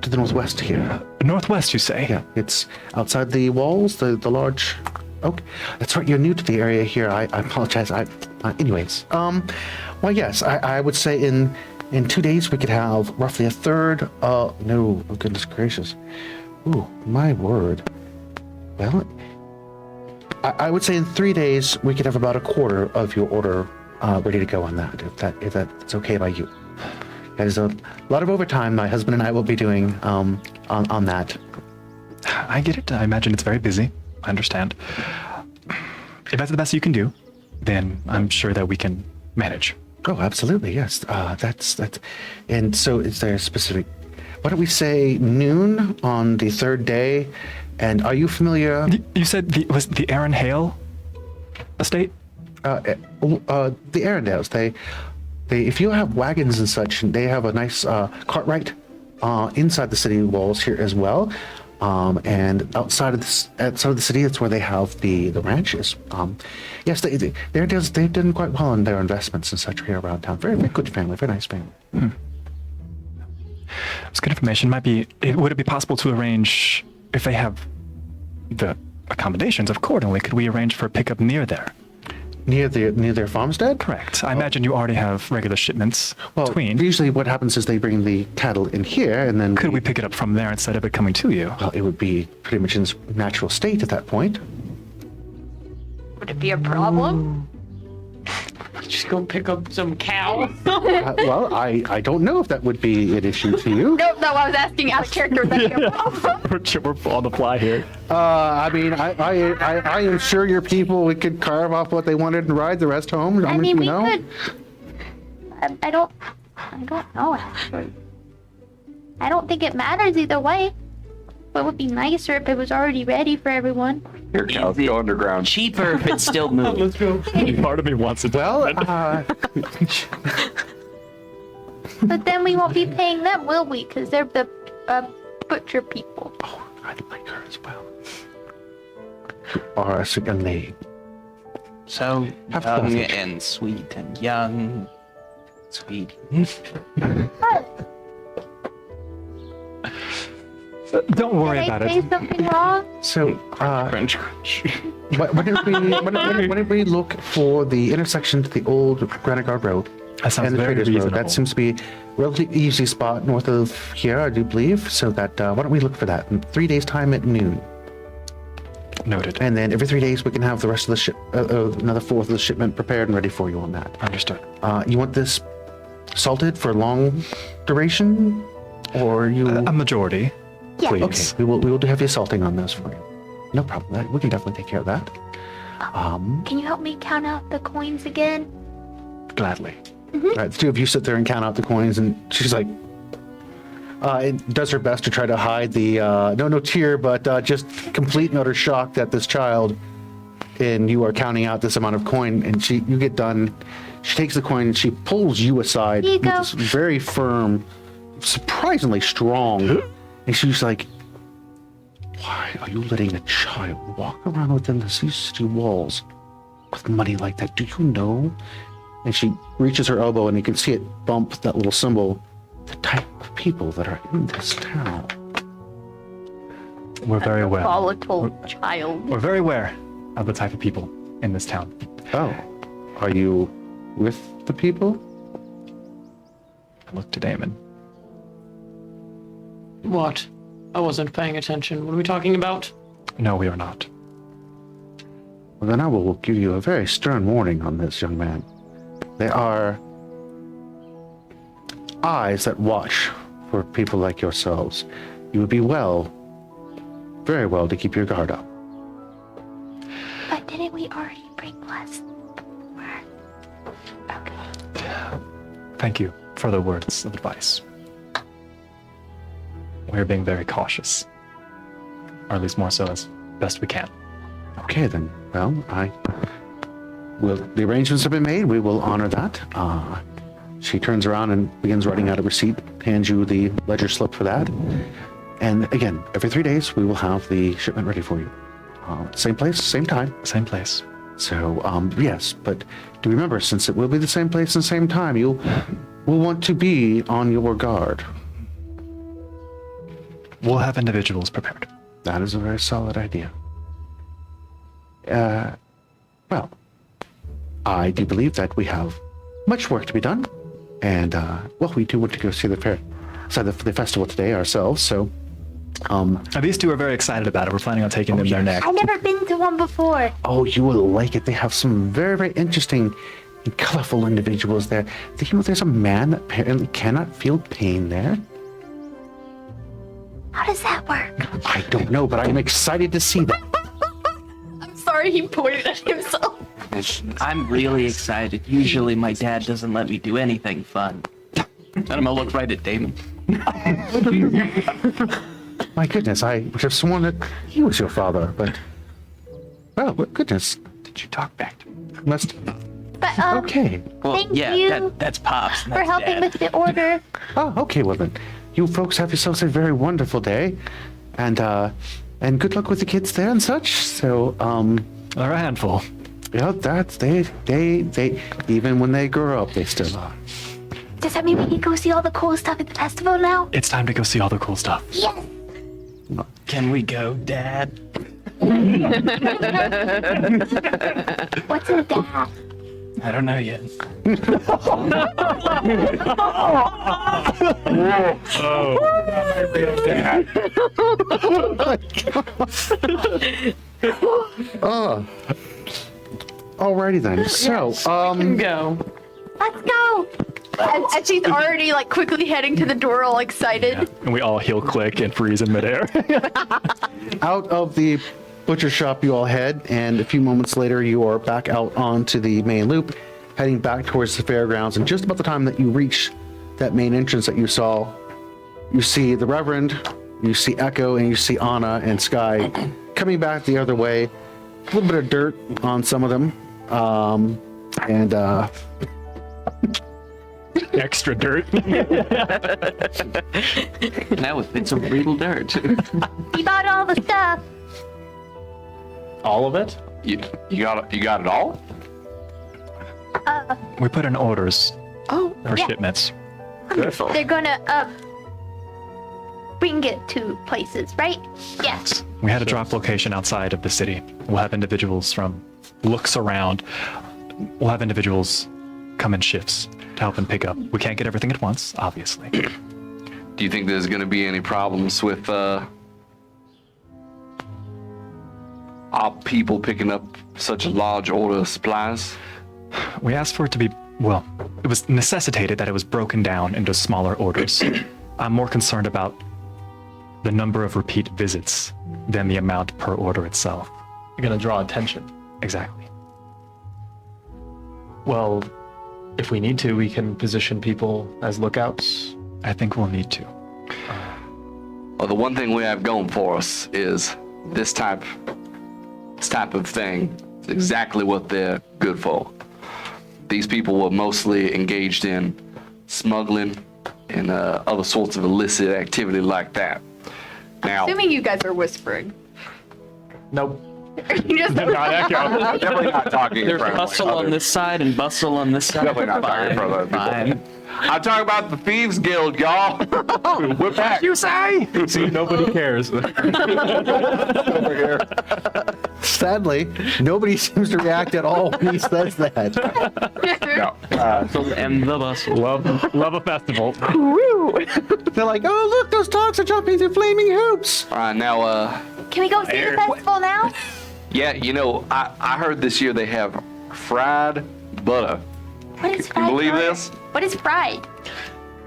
to the northwest here. Northwest, you say? Yeah, it's outside the walls. The large. Okay, that's right. You're new to the area here. I apologize. Anyways, well, yes, I would say in 2 days we could have roughly a third. No, oh, goodness gracious. Ooh, my word. Well, I would say in 3 days we could have about a quarter of your order ready to go on that. If that's okay by you. That is a lot of overtime my husband and I will be doing on that. I get it. I imagine it's very busy. I understand. If that's the best you can do, then I'm sure that we can manage. Oh, absolutely, yes. That's. And so is there a specific... Why don't we say noon on the third day? And are you familiar... You said was the Aaron Hale estate? The Arendelles, they, if you have wagons and such, they have a nice cartwright inside the city walls here as well. And outside of the city, that's where they have the ranches. Yes, they've done quite well in their investments and such here around town. Very, very good family, very nice family. It's good information. Would it be possible to arrange, if they have the accommodations accordingly, could we arrange for a pickup near there? Near their farmstead? Correct. I imagine you already have regular shipments between. Usually what happens is they bring the cattle in here and then... Could we pick it up from there instead of it coming to you? Well, it would be pretty much in its natural state at that point. Would it be a problem? Just go pick up some cow. Well, I don't know if that would be an issue to you. No, I was asking out of character. We're on the fly here. I mean, I am sure your people could carve off what they wanted and ride the rest home. I mean, we know. could. I don't know actually. I don't think it matters either way. But it would be nicer if it was already ready for everyone. Here, cows, go underground. Cheaper if it still moves. Let's go. Part of me wants it. Well, But then we won't be paying them, will we? Because they're the butcher people. oh, I like her as well. You are a young lady. So Have young coffee. and sweet and young, sweet. Don't worry Did about I say it. something wrong? So, Crunch. why don't we look for the intersection to the old Granitegard Road That sounds and the very Traders Road? reasonable. That seems to be a relatively easy spot north of here, I do believe. So that why don't we look for that in 3 days' time at noon? Noted. And then every 3 days we can have the rest of the another fourth of the shipment prepared and ready for you on that. Understood. You want this salted for long duration, or you? A majority, Yeah. please. Okay, we will have you salting on those for you. No problem. We can definitely take care of that. Can you help me count out the coins again? Gladly. All right, the two of you sit there and count out the coins, and she's like, does her best to try to hide the no tear, but just complete and utter shock that this child, and you are counting out this amount of coin, and you get done. She takes the coin and she pulls you aside Here you with go. this very firm, surprisingly strong, and she's like, "Why are you letting a child walk around within the city walls with money like that? Do you know?" And she reaches her elbow, and you can see it bump that little symbol. The type of people that are in this town. We're very aware. Volatile child. We're very aware of the type of people in this town. Oh, are you with the people? I look to Damon. What? I wasn't paying attention. What are we talking about? No, we are not. Well, then I will give you a very stern warning on this, young man. There are eyes that watch for people like yourselves. You would be very well to keep your guard up. But didn't we already bring less? Okay. Thank you for the words of advice. We're being very cautious. Or at least more so as best we can. Okay, then. Well, the arrangements have been made. We will honor that. She turns around and begins writing out a receipt, hands you the ledger slip for that. And again, every 3 days, we will have the shipment ready for you. Same place, same time. Same place. So, yes, but do remember, since it will be the same place and same time, you will want to be on your guard. We'll have individuals prepared. That is a very solid idea. Well, I do believe that we have much work to be done. And, well, we do want to go see the festival today ourselves, so... These two are very excited about it. We're planning on taking them there next. I've never been to one before. Oh, you will like it. They have some very, very interesting and colorful individuals there. You know, there's a man that apparently cannot feel pain there. How does that work? I don't know, but I'm excited to see that. I'm sorry he pointed at himself. I'm really excited. Usually my dad doesn't let me do anything fun. And I'm gonna look right at Damon. My goodness, I would have sworn that he was your father, but... Well, goodness. Did you talk back to me? Must... But, Okay. Well, Thank yeah, you that's Pops. And for that's helping Dad. with the order. Oh, okay, well then. You folks have yourselves a very wonderful day. And good luck with the kids there and such. So, They're a handful. yeah, that's... They... Even when they grow up, they still are. Does that mean we can go see all the cool stuff at the festival now? It's time to go see all the cool stuff. Yes. Can we go, Dad? What's a dad? I don't know yet. Alrighty then. So, Go. Let's go. And she's already like quickly heading to the door, all excited. And we all heel click and freeze in midair. out of the butcher shop you all head, and a few moments later you are back out onto the main loop, heading back towards the fairgrounds. And just about the time that you reach that main entrance that you saw, you see the Reverend, you see Echo, and you see Anna and Sky coming back the other way. A little bit of dirt on some of them, and Extra dirt. Now it's a real dirt. He bought all the stuff. All of it? You got it all? We put in orders for yeah. shipments. Wonderful. They're gonna bring it to places, right? Yes. We had a drop location outside of the city. We'll have individuals from looks around. We'll have individuals come in shifts to help and pick up. We can't get everything at once, obviously. Do you think there's going to be any problems with our people picking up such a large order of supplies? We asked for it to be, well, it was necessitated that it was broken down into smaller orders. I'm more concerned about the number of repeat visits than the amount per order itself. You're gonna draw attention. Exactly. Well, if we need to, we can position people as lookouts. I think we'll need to. Well, the one thing we have going for us is this type of thing is exactly what they're good for. These people were mostly engaged in smuggling and other sorts of illicit activity like that. Now, Assuming you guys are whispering. Nope. You just Not Echo. definitely not talking in There's front of bustle on this side and bustle on this side. Definitely not talking in front of other people. Fine. I'm talking about the Thieves Guild, y'all. We're back. You say? See, nobody cares. sadly, nobody seems to react at all when he says that. No. And the bustle. Love a festival. They're like, oh, look, those dogs are jumping through flaming hoops. All right, now, Can we go see the festival now? yeah, you know, I heard this year they have fried butter. What is Can fried? you believe butter? this? What is fried?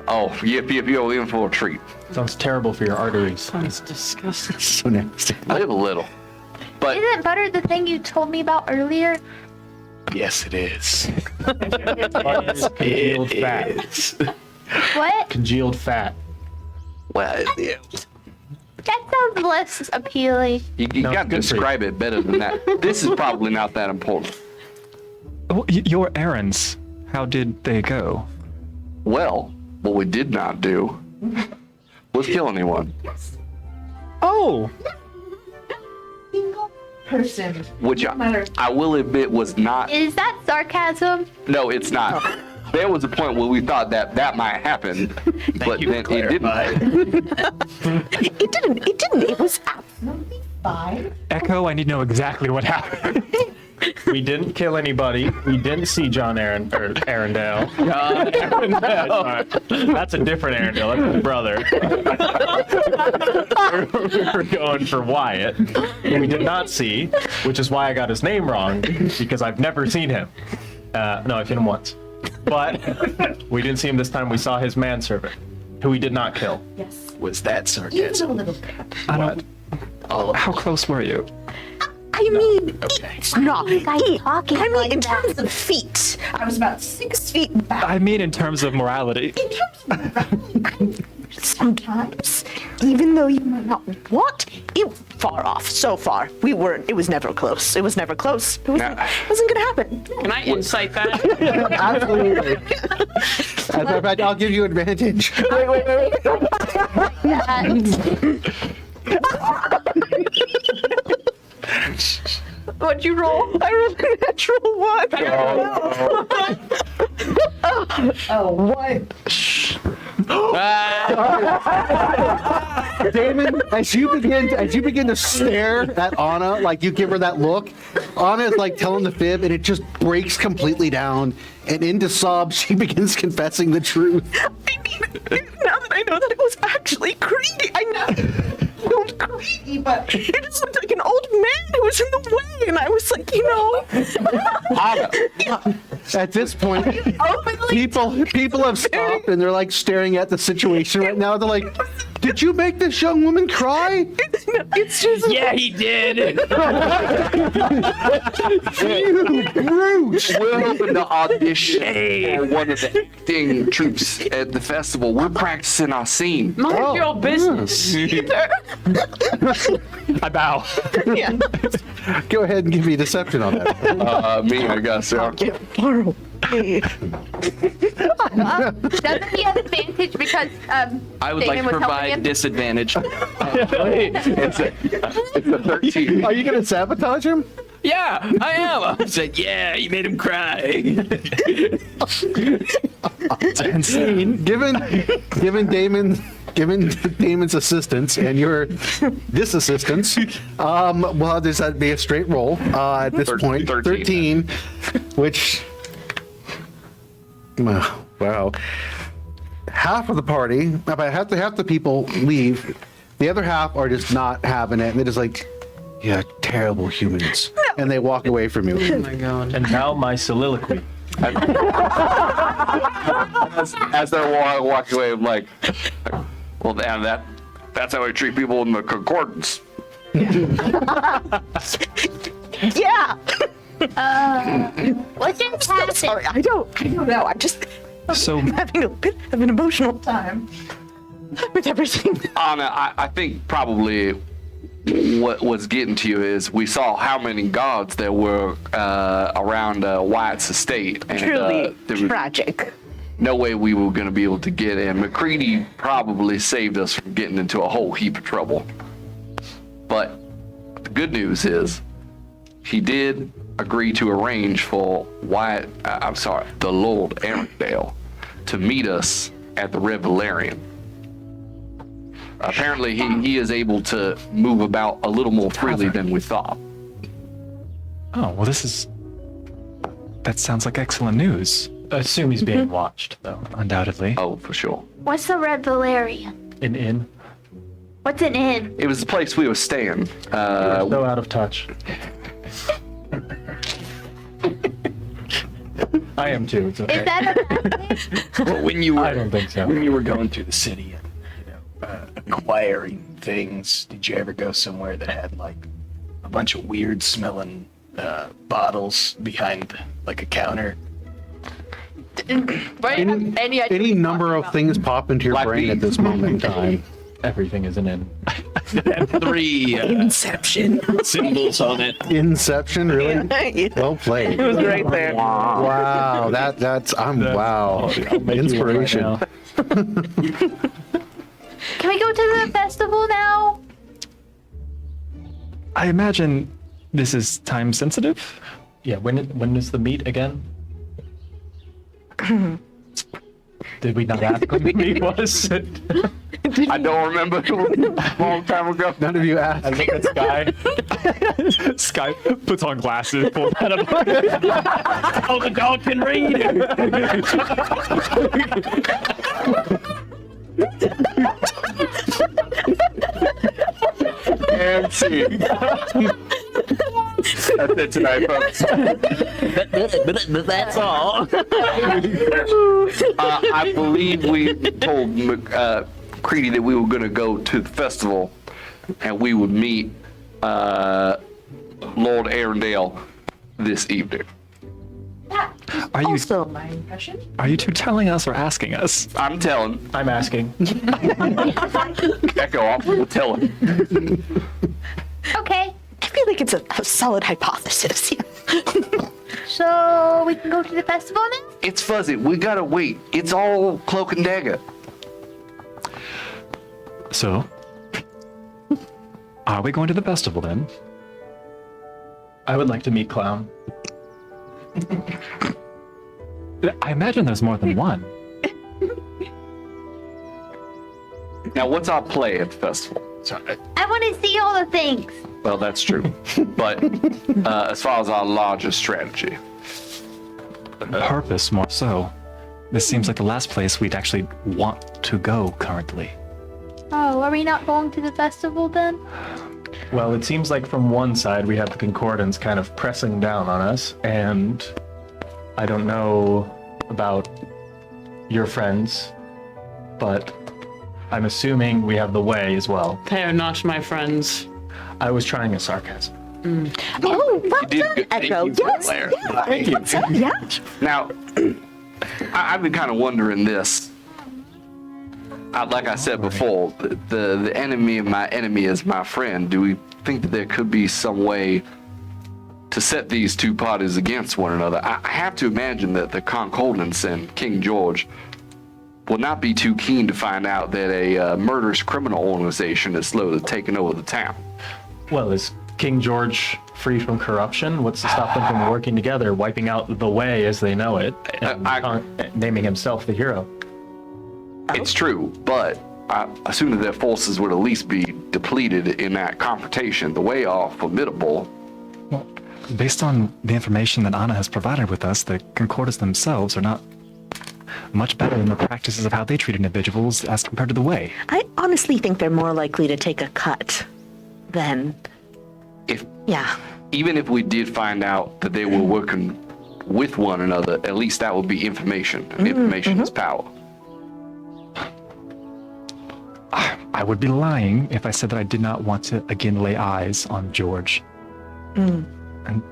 Oh, Yipyip, you're in for a treat. Sounds terrible for your arteries. That's disgusting. So nasty. Live a little. But Isn't butter the thing you told me about earlier? yes, it is. Congealed fat. What? Congealed fat. Well, yeah. That sounds less appealing. You No, got to good for you. describe it better than that. This is probably not that important. Your errands, how did they go? Well, what we did not do was kill anyone. Oh! Person. Which I will admit was not. Is that sarcasm? No, it's not. There was a point where we thought that might happen, but then it didn't. It didn't. It was absolutely fine. Echo, I need to know exactly what happened. We didn't kill anybody. We didn't see John Arundel. That's a different Arundel. That's his brother. We were going for Wyatt, who we did not see, which is why I got his name wrong, because I've never seen him. No, I've seen him once. But we didn't see him this time. We saw his manservant, who we did not kill. Yes. Was that Even a sarcasm? little bit. I don't. How close were you? I mean, Okay. it's not. talking I mean, like in that? terms of feet, I was about 6 feet back. I mean, in terms of morality. In terms of sometimes, even though you might not want, it far off. So far, we weren't. It was never close. It was never close. It wasn't gonna happen. Can I insight that? Absolutely. As a matter of fact, I'll give you advantage. Wait. What'd you roll? I rolled a natural one. Oh, what? Damon, as you begin to stare at Anna, like you give her that look, Anna is like telling the fib, and it just breaks completely down. And into sobs, she begins confessing the truth. I mean, now that I know that it was actually greedy, I know it was greedy, but it just looked like an old man who was in the way, and I was like, At this point, people have stopped and they're like staring at the situation right now. They're like, "Did you make this young woman cry?" it's just Yeah, he did. You brute! We're hoping to audition for one of the acting troops at the festival. We're practicing our scene. Mind your business. I bow. yeah. Go ahead and give me deception on that. Me, I guess. Yeah. Borrow. Hey. Doesn't he have advantage because I would like Damon to was helping provide him? disadvantage. It's a 13. Are you gonna sabotage him? Yeah, I am. I said, yeah, you made him cry. Insane. Given Damon's assistance and your disassistance, well, does that be a straight roll at this point? 13, which, wow. Half of the party, about half the people leave. The other half are just not having it, and they're just like, yeah, terrible humans. And they walk away from you. Oh my god. And now my soliloquy. As they're walking away, I'm like, well, damn, that's how we treat people in the concordance. Yeah. What just happened? Sorry, I don't know. I'm just So, having a bit of an emotional time with everything. Anna, I think probably what was getting to you is we saw how many gods there were around Wyatt's estate. And, Truly there was tragic. no way we were going to be able to get in. McCready probably saved us from getting into a whole heap of trouble. But the good news is he did agree to arrange for the Lord Arundel to meet us at the Red Valerian. Apparently, he is able to move about a little more freely than we thought. oh, well, that sounds like excellent news. I assume he's being watched, though. Undoubtedly. Oh, for sure. What's the Red Valerian? An inn. What's an inn? It was the place we were staying. So out of touch. I am too. It's okay. Is that a bad thing? Well, when you I don't think so. When you were going through the city and acquiring things, did you ever go somewhere that had like a bunch of weird smelling bottles behind like a counter? Right? Any idea Any what number you're of talking things pop into your Black brain at beans. this moment in time. Everything is an inn. 3 Inception. symbols on it. Inception, really? Yeah. Well played. It was right there. Wow, wow. I'll make you one right Inspiration. now. Can we go to the festival now? I imagine this is time sensitive. Yeah, when is the meet again? Did we not ask when the meet was? I don't remember. It was a long time ago. None of you asked. I look at Sky. Sky puts on glasses, pulls that up. Oh, the dog can read. And see. That's it tonight, folks. That's all. I believe we told Creedy that we were going to go to the festival and we would meet Lord Arendelle this evening. Are you Also, my impression. are you two telling us or asking us? I'm telling. I'm asking. Echo off. We'll tell him. Okay. I feel like it's a solid hypothesis. So we can go to the festival now? It's fuzzy. We gotta wait. It's all cloak and dagger. So, are we going to the festival then? I would like to meet Clown. I imagine there's more than one. Now, what's our play at the festival? I want to see all the things. Well, that's true. But as far as our larger strategy, Purpose more so. This seems like the last place we'd actually want to go currently. Oh, are we not going to the festival then? Well, it seems like from one side we have the Concordance kind of pressing down on us, and I don't know about your friends, but I'm assuming we have the Way as well. They are not my friends. I was trying a sarcasm. Oh, well did done, good. Echo. Thank you, Yes, Blair. yeah. Thank you. What's up? Yeah. Now, I've been kind of wondering this. Like I said before, the enemy of my enemy is my friend. Do we think that there could be some way to set these two parties against one another? I have to imagine that the Concordance and King George will not be too keen to find out that a murderous criminal organization is slowly taking over the town. Well, is King George free from corruption? What's to stop them from working together, wiping out the Way as they know it, and naming himself the hero? It's true, but I assume that their forces would at least be depleted in that confrontation. The Way are formidable. Well, based on the information that Anna has provided with us, the Concordance themselves are not much better in the practices of how they treat individuals as compared to the Way. I honestly think they're more likely to take a cut than, yeah. Even if we did find out that they were working with one another, at least that would be information, and information is power. I would be lying if I said that I did not want to again lay eyes on George and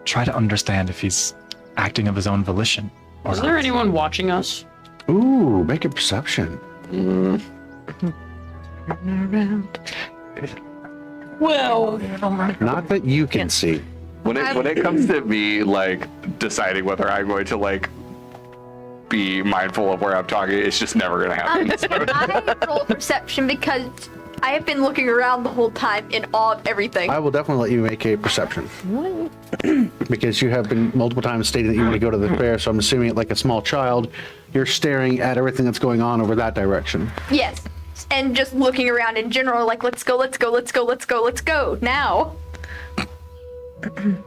try to understand if he's acting of his own volition. Or Is there anyone watching us? Ooh, make a perception. Well, Not that you can see. When it comes to me, like, deciding whether I'm going to, like, be mindful of where I'm talking, it's just never going to happen. I roll perception because I have been looking around the whole time in awe of everything. I will definitely let you make a perception. Because you have been multiple times stating that you want to go to the fair, so I'm assuming like a small child, you're staring at everything that's going on over that direction. Yes. And just looking around in general, like, let's go, let's go, let's go, let's go, let's go, now.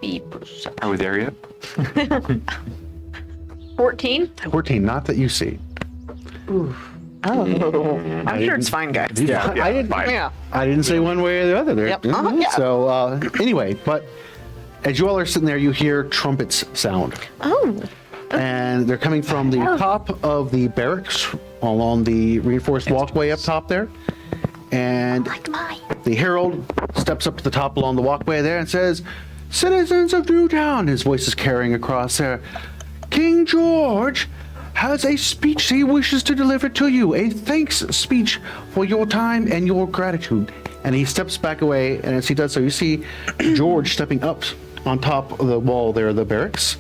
Be perception. Are we there yet? 14? 14, not that you see. Oh, I'm sure it's fine, guys. Yeah, I didn't say one way or the other there. Yep, yeah. So anyway, but as you all are sitting there, you hear trumpets sound. Oh. And they're coming from the top of the barracks along the reinforced walkway up top there. And the herald steps up to the top along the walkway there and says, "Citizens of Newtown," his voice is carrying across there, "King George has a speech he wishes to deliver to you, a thanks speech for your time and your gratitude. And he steps back away, and as he does so, you see George stepping up on top of the wall there, the barracks,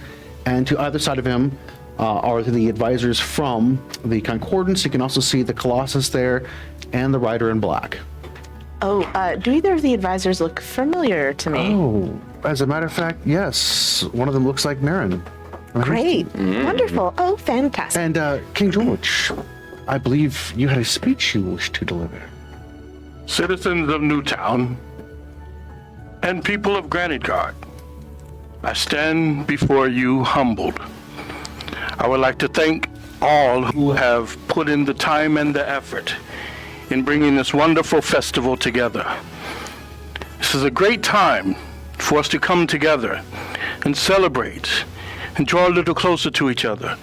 and to either side of him are the advisors from the Concordance. You can also see the Colossus there and the Rider in Black. Oh, do either of the advisors look familiar to me? Oh, as a matter of fact, yes. One of them looks like Marin. Great. Wonderful. Oh, fantastic. And King George, I believe you had a speech you wished to deliver. Citizens of Newtown and people of Granitegard, I stand before you humbled. I would like to thank all who have put in the time and the effort in bringing this wonderful festival together. This is a great time for us to come together and celebrate and draw a little closer to each other.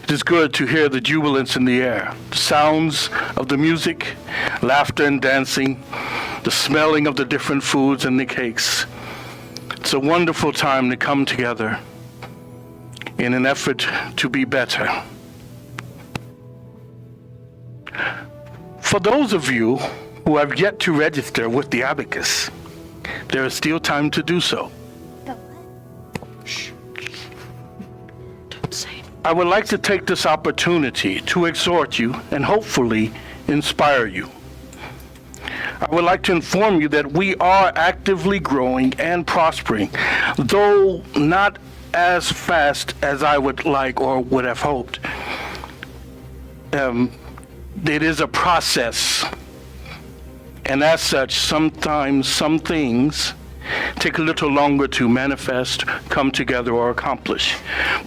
It is good to hear the jubilance in the air, the sounds of the music, laughter and dancing, the smelling of the different foods and the cakes. It's a wonderful time to come together in an effort to be better. For those of you who have yet to register with the abacus, there is still time to do so. I would like to take this opportunity to exhort you and hopefully inspire you. I would like to inform you that we are actively growing and prospering, though not as fast as I would like or would have hoped. It is a process, and as such, sometimes some things take a little longer to manifest, come together, or accomplish.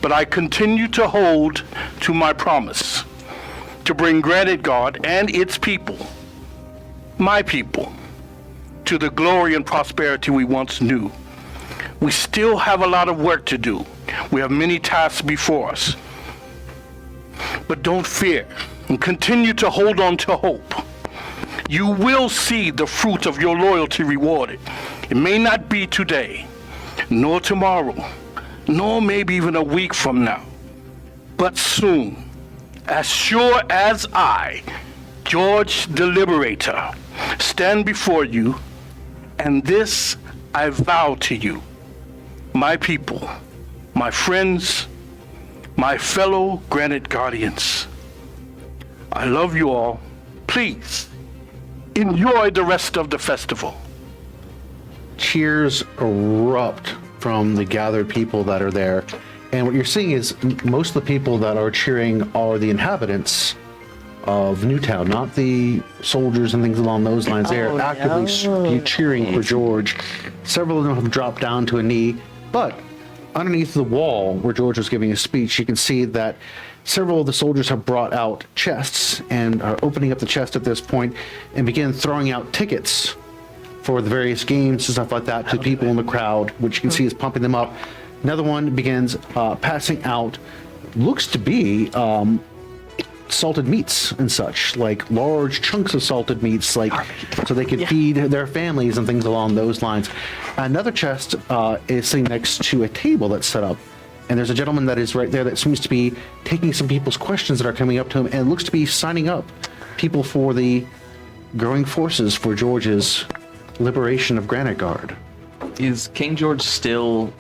But I continue to hold to my promise to bring Granitegard and its people, my people, to the glory and prosperity we once knew. We still have a lot of work to do. We have many tasks before us. But don't fear and continue to hold on to hope. You will see the fruit of your loyalty rewarded. It may not be today, nor tomorrow, nor maybe even a week from now, but soon, as sure as I, George the Liberator, stand before you, and this I vow to you, my people, my friends, my fellow Granite Guardians. I love you all. Please, enjoy the rest of the festival. Cheers erupt from the gathered people that are there. And what you're seeing is most of the people that are cheering are the inhabitants of Newtown, not the soldiers and things along those lines. They are actively cheering for George. Several of them have dropped down to a knee, but underneath the wall where George was giving his speech, you can see that several of the soldiers have brought out chests and are opening up the chest at this point and begin throwing out tickets for the various games and stuff like that to people in the crowd, which you can see is pumping them up. Another one begins passing out, looks to be salted meats and such, like large chunks of salted meats, like so they could feed their families and things along those lines. Another chest is sitting next to a table that's set up, and there's a gentleman that is right there that seems to be taking some people's questions that are coming up to him and looks to be signing up people for the growing forces for George's liberation of Granitegard. Is King George still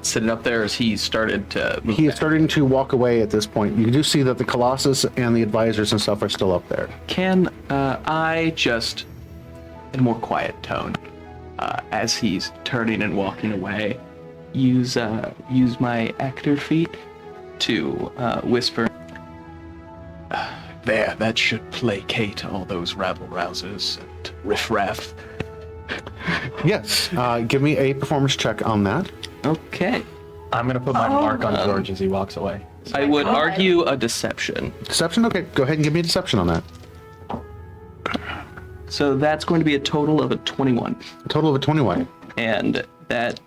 sitting up there, or has he started to move He is back? starting to walk away at this point. You do see that the Colossus and the advisors and stuff are still up there. Can I just, in a more quiet tone, as he's turning and walking away, use my actor feat to whisper, "There, that should placate all those rabble-rousers and riff-raff." Yes, give me a performance check on that. Okay. I'm gonna put my mark on George as he walks away. I would argue a deception. Deception? Okay, go ahead and give me a deception on that. So that's going to be a total of a 21. A total of a 21. And that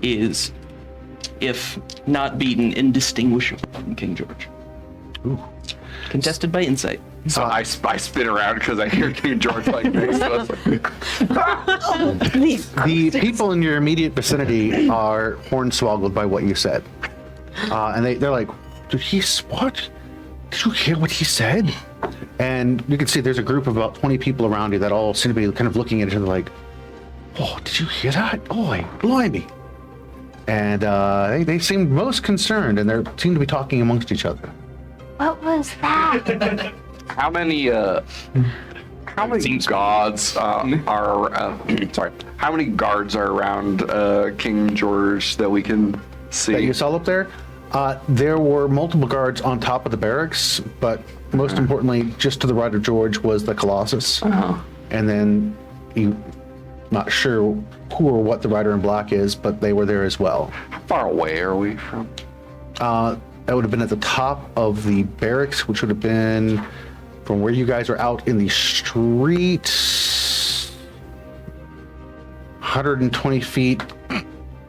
is, if not beaten, indistinguishable from King George. Ooh. Contested by insight. So I spin around because I hear King George like this. So it's like, The people in your immediate vicinity are hornswoggled by what you said. And they're like, did he what? Did you hear what he said? And you can see there's a group of about 20 people around you that all seem to be kind of looking at each other like, oh, did you hear that? Oh, blimey. And they seem most concerned, and they seem to be talking amongst each other. What was that? How many guards sorry? How many guards are around King George that we can see? That you saw up there? There were multiple guards on top of the barracks, but most importantly, just to the right of George was the Colossus. And then not sure who or what the Rider in Black is, but they were there as well. How far away are we from? That would have been at the top of the barracks, which would have been from where you guys are out in the street, 120 feet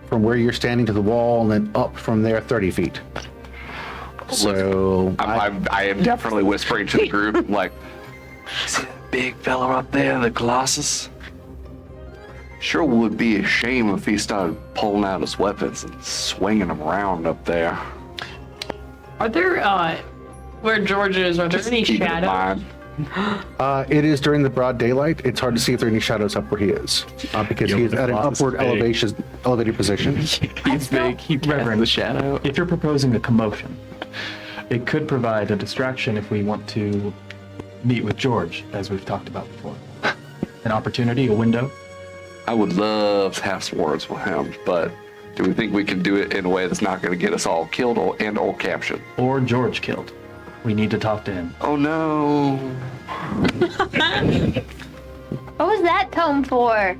from where you're standing to the wall, and then up from there 30 feet. So I am definitely whispering to the group, like, see that big fella up there, the Colossus? Sure would be a shame if he started pulling out his weapons and swinging them around up there. Are there, where George is, are there any Keep it in shadows? mind. it is during the broad daylight. It's hard to see if there are any shadows up where he is, because he is at an upward elevated position. He's big. He Reverend the shadow. If you're proposing a commotion, it could provide a distraction if we want to meet with George, as we've talked about before. An opportunity, a window. I would love to have some words with him, but do we think we can do it in a way that's not going to get us all killed or captured? Or George killed. We need to talk to him. Oh no. What was that tone for?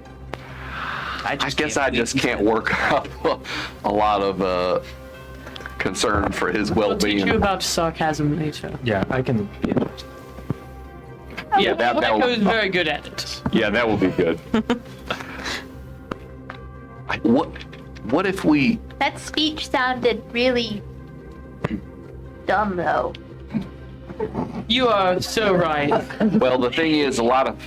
I guess I just can't work up a lot of concern for his I'll teach well-being. you about sarcasm later. Yeah, I can. Yeah, that Michael would, is very good at it. yeah, that would be good. What if we? That speech sounded really dumb, though. You are so right. Well, the thing is, a lot of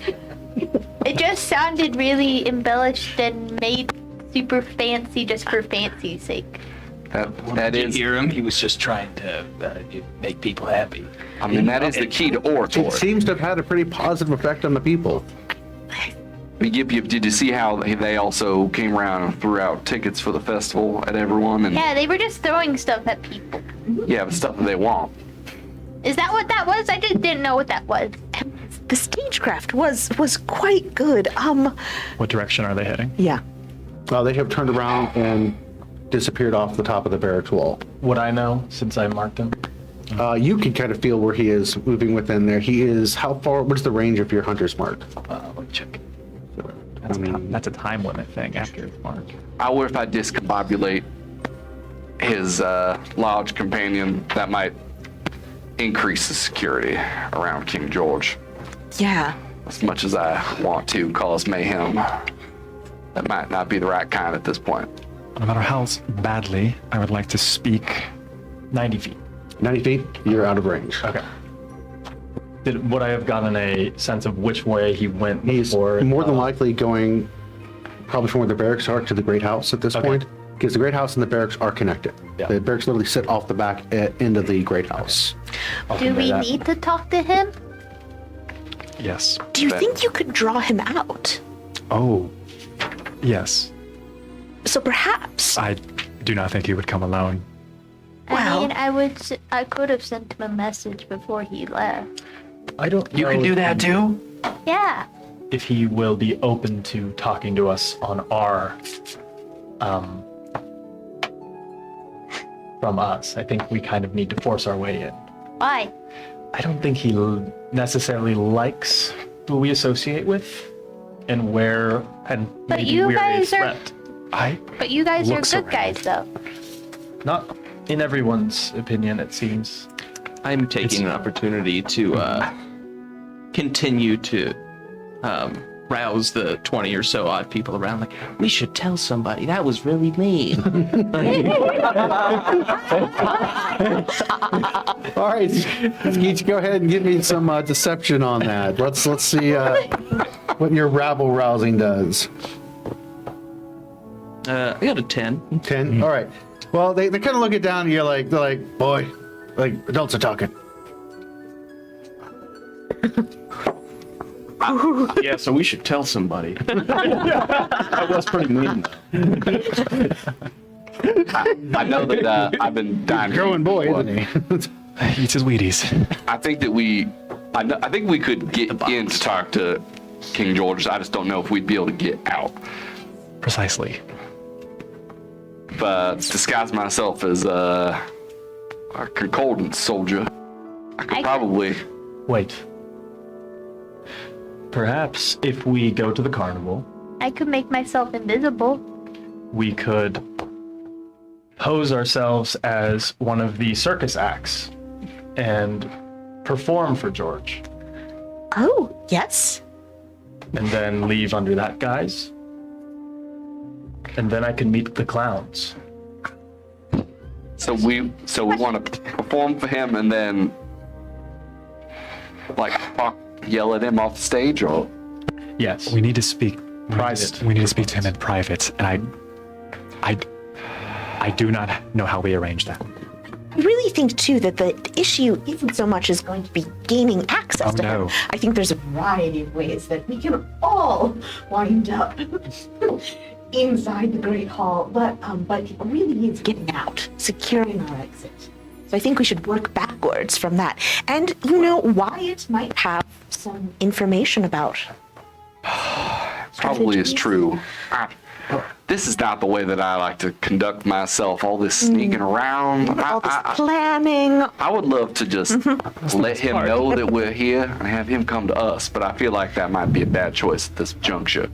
It just sounded really embellished and made super fancy just for fancy's sake. that Did is. you hear him? He was just trying to make people happy. I mean, that is the key to oratory. It seems to have had a pretty positive effect on the people. Yipyip, did you see how they also came around and threw out tickets for the festival at everyone? And Yeah, they were just throwing stuff at people. yeah, the stuff that they want. Is that what that was? I just didn't know what that was. The stagecraft was quite good. What direction are they heading? Yeah. They have turned around and disappeared off the top of the barracks wall. Would I know since I marked him? You can kind of feel where he is moving within there. He is, how far, what's the range of your hunter's mark? Let me check. That's a time limit thing after it's marked. I wonder if I discombobulate his lodge companion, that might increase the security around King George. Yeah. As much as I want to cause mayhem, that might not be the right kind at this point. No matter how badly, I would like to speak 90 feet. 90 feet, you're out of range. Okay. Would I have gotten a sense of which way he went He's before? more than likely going probably from where the barracks are to the Great House at this point, because the Great House and the barracks are connected. Yeah. The barracks literally sit off the back end of the Great House. Do we need to talk to him? Yes. Do you think you could draw him out? Oh, yes. So perhaps. I do not think he would come alone. I mean, I could have sent him a message before he left. I don't You know can do that too? Yeah. if he will be open to talking to us on our from us. I think we kind of need to force our way in. Why? I don't think he necessarily likes who we associate with and where, and But maybe you we're a guys are- threat. But you guys are Looks good around. guys, though. Not in everyone's opinion, it seems. I'm taking an opportunity to continue to rouse the 20 or so odd people around. Like, we should tell somebody. That was really mean. All right, Skeech, go ahead and give me some deception on that. Let's see what your rabble rousing does. I got a 10. 10. All right. Well, they kind of look it down, and they're like, boy, Like, adults are talking. Yeah, so we should tell somebody. That was pretty mean, though. I know that I've been dying. Growing boy, isn't he? Eats his Wheaties. I think that I think we could get in to talk to King George. I just don't know if we'd be able to get out. Precisely. But disguise myself as a concordance soldier. I could probably. Wait. Perhaps if we go to the carnival, I could make myself invisible. we could pose ourselves as one of the circus acts and perform for George, Oh, yes. and then leave under that guise. And then I can meet the clowns. So we want to perform for him and then like yell at him off the stage, or Yes. We need to speak private. We need to speak to him in private, and I do not know how we arrange that. I really think, too, that the issue isn't so much as going to be gaining access to him. I think there's a variety of ways that we can all wind up inside the Great Hall, but it really needs getting out, securing our exit. So I think we should work backwards from that. And, Wyatt might have some information about. probably is true. This is not the way that I like to conduct myself. All this sneaking around. All this planning. I would love to just let him know that we're here and have him come to us, but I feel like that might be a bad choice at this juncture.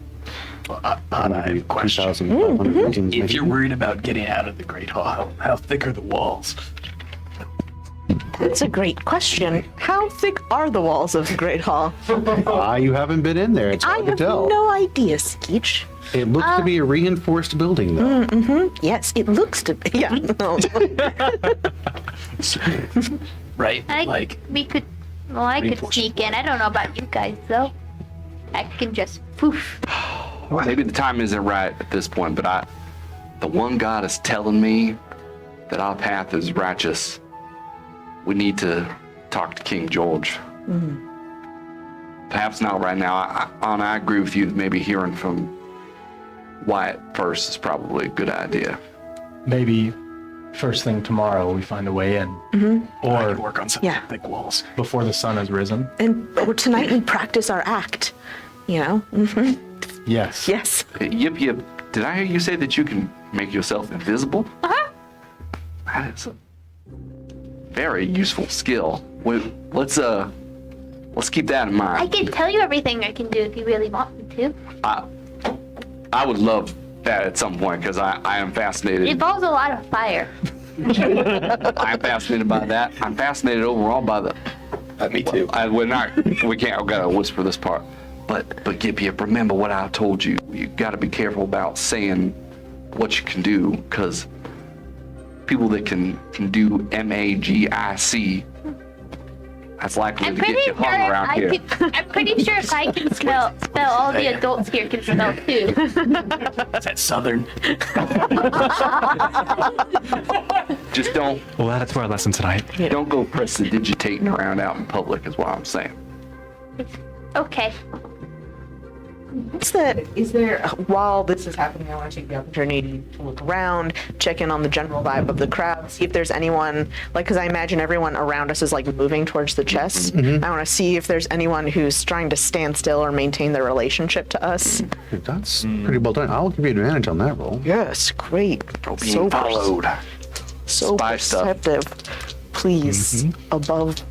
I have a question. 2,500 meetings, If maybe. you're worried about getting out of the Great Hall, how thick are the walls? That's a great question. How thick are the walls of the Great Hall? You haven't been in there. It's I hard to have tell. no idea, Skeech. It looks to be a reinforced building, though. Yes, it looks to be. Yeah. Right? I could sneak in. I don't know about you guys, though. I can just poof. Maybe the time isn't right at this point, but the one God is telling me that our path is righteous. We need to talk to King George. Perhaps not right now. I agree with you. Maybe hearing from Wyatt first is probably a good idea. Maybe first thing tomorrow we find a way in. I Or can work on some thick walls. before the sun has risen. Or tonight we practice our act. Yes. Yes. Yipyip, did I hear you say that you can make yourself invisible? That is a very useful skill. Let's keep that in mind. I can tell you everything I can do if you really want me to. I would love that at some point because I am fascinated. It involves a lot of fire. I'm fascinated by that. I'm fascinated overall by the. Me too. We can't. I've got to whisper this part. But Yipyip, remember what I told you. You got to be careful about saying what you can do because people that can do MAGIC, that's likely to get you hung around here. I'm pretty sure if I can spell all the adults here can spell too. Is that Southern? Just don't. We'll add it to our lesson tonight. Don't go prestidigitating around out in public, is what I'm saying. Okay. Is there, while this is happening, I want to take the opportunity to look around, check in on the general vibe of the crowd, see if there's anyone, because I imagine everyone around us is moving towards the chest. I want to see if there's anyone who's trying to stand still or maintain their relationship to us. That's pretty well done. I'll give you advantage on that roll. Yes, great. Being followed. So Spy stuff. perceptive. Please, above.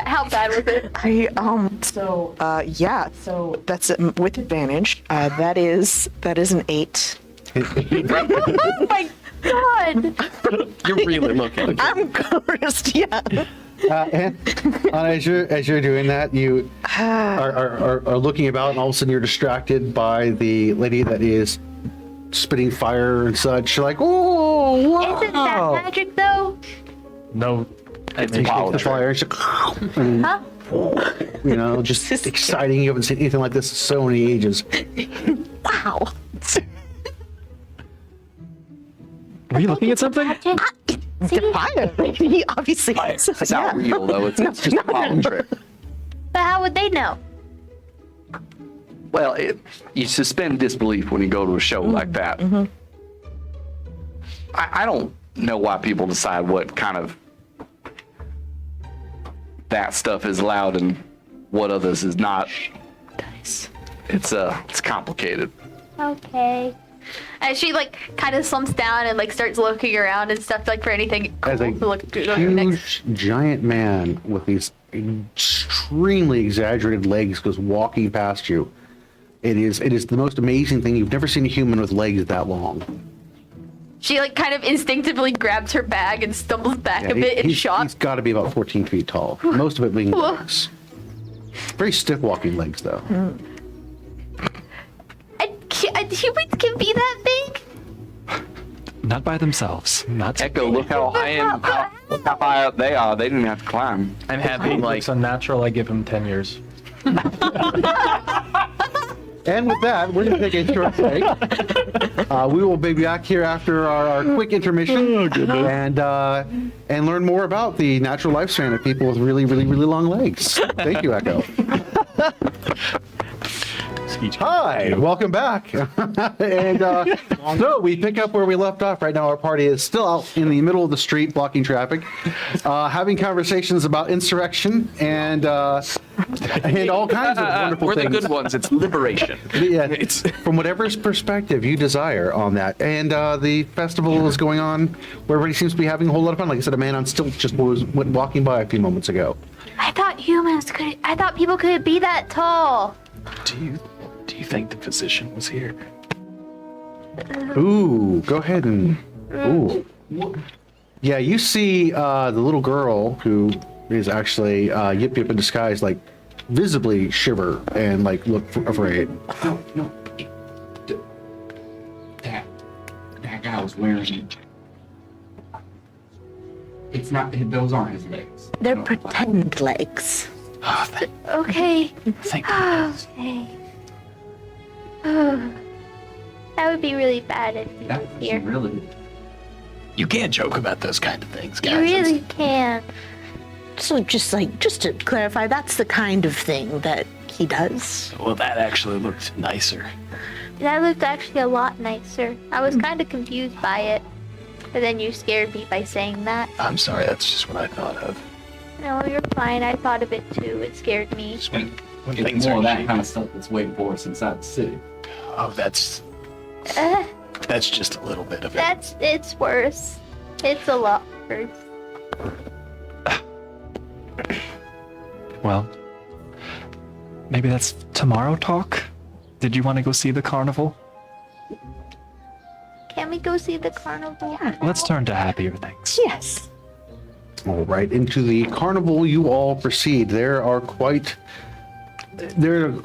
How bad was it? So that's with advantage. That is an 8. Oh my god! You're really looking. I'm cursed, yeah. And as you're doing that, you are looking about, and all of a sudden you're distracted by the lady that is spitting fire and such. You're like, oh, wow. Isn't that magic though? No. And she takes the fire and just exciting. You haven't seen anything like this in so many ages. Wow. Were you looking at something? Defiant. He obviously is. It's not real, though. It's just a bottle trick. But how would they know? Well, you suspend disbelief when you go to a show like that. I don't know why people decide what kind of that stuff is allowed and what others is not. It's complicated. Okay. And she like kind of slumps down and like starts looking around and stuff like for anything cool As a to look next. huge, giant man with these extremely exaggerated legs goes walking past you. It is the most amazing thing. You've never seen a human with legs that long. She like kind of instinctively grabs her bag and stumbles back a bit in shock. He's got to be about 14 feet tall. Most of it being legs. Very stiff walking legs, though. Humans can be that big? Not by themselves. Not Echo, look how high look how high up they are. They didn't have to climb. I'm having like It's unnatural. I give him 10 years. And with that, we're going to take a short break. We will be back here after our quick intermission and learn more about the natural lifespan of people with really, really, really long legs. Thank you, Echo. Skeech. Hi, welcome back. And so we pick up where we left off. Right now, our party is still out in the middle of the street, blocking traffic, having conversations about insurrection and all kinds of wonderful we're things. the good ones. It's liberation. Yeah, it's from whatever perspective you desire on that. And the festival is going on where everybody seems to be having a whole lot of fun. Like I said, a man on stilts just went walking by a few moments ago. I thought people could be that tall. Do you think the physician was here? Ooh, go ahead and ooh. Yeah, you see the little girl who is actually Yipyip in disguise, like visibly shiver and like look afraid. No. That guy was wearing. It's not. Those aren't his legs. They're pretend legs. Okay. Thank Okay. That would be really bad if he was That's here. really. You can't joke about those kind of things, guys. You really can. So just to clarify, that's the kind of thing that he does. Well, that actually looked nicer. That looked actually a lot nicer. I was kind of confused by it. But then you scared me by saying that. I'm sorry, that's just what I thought of. No, you're fine. I thought of it too. It scared me. When It's things more are of that cheap. kind of stuff that's waiting for us inside the city. Oh, that's Uh, just a little bit of it. it's worse. It's a lot worse. Well, maybe that's tomorrow talk? Did you want to go see the carnival? Can we go see the carnival? Let's turn to happier things. Yes. All right, into the carnival you all proceed. There are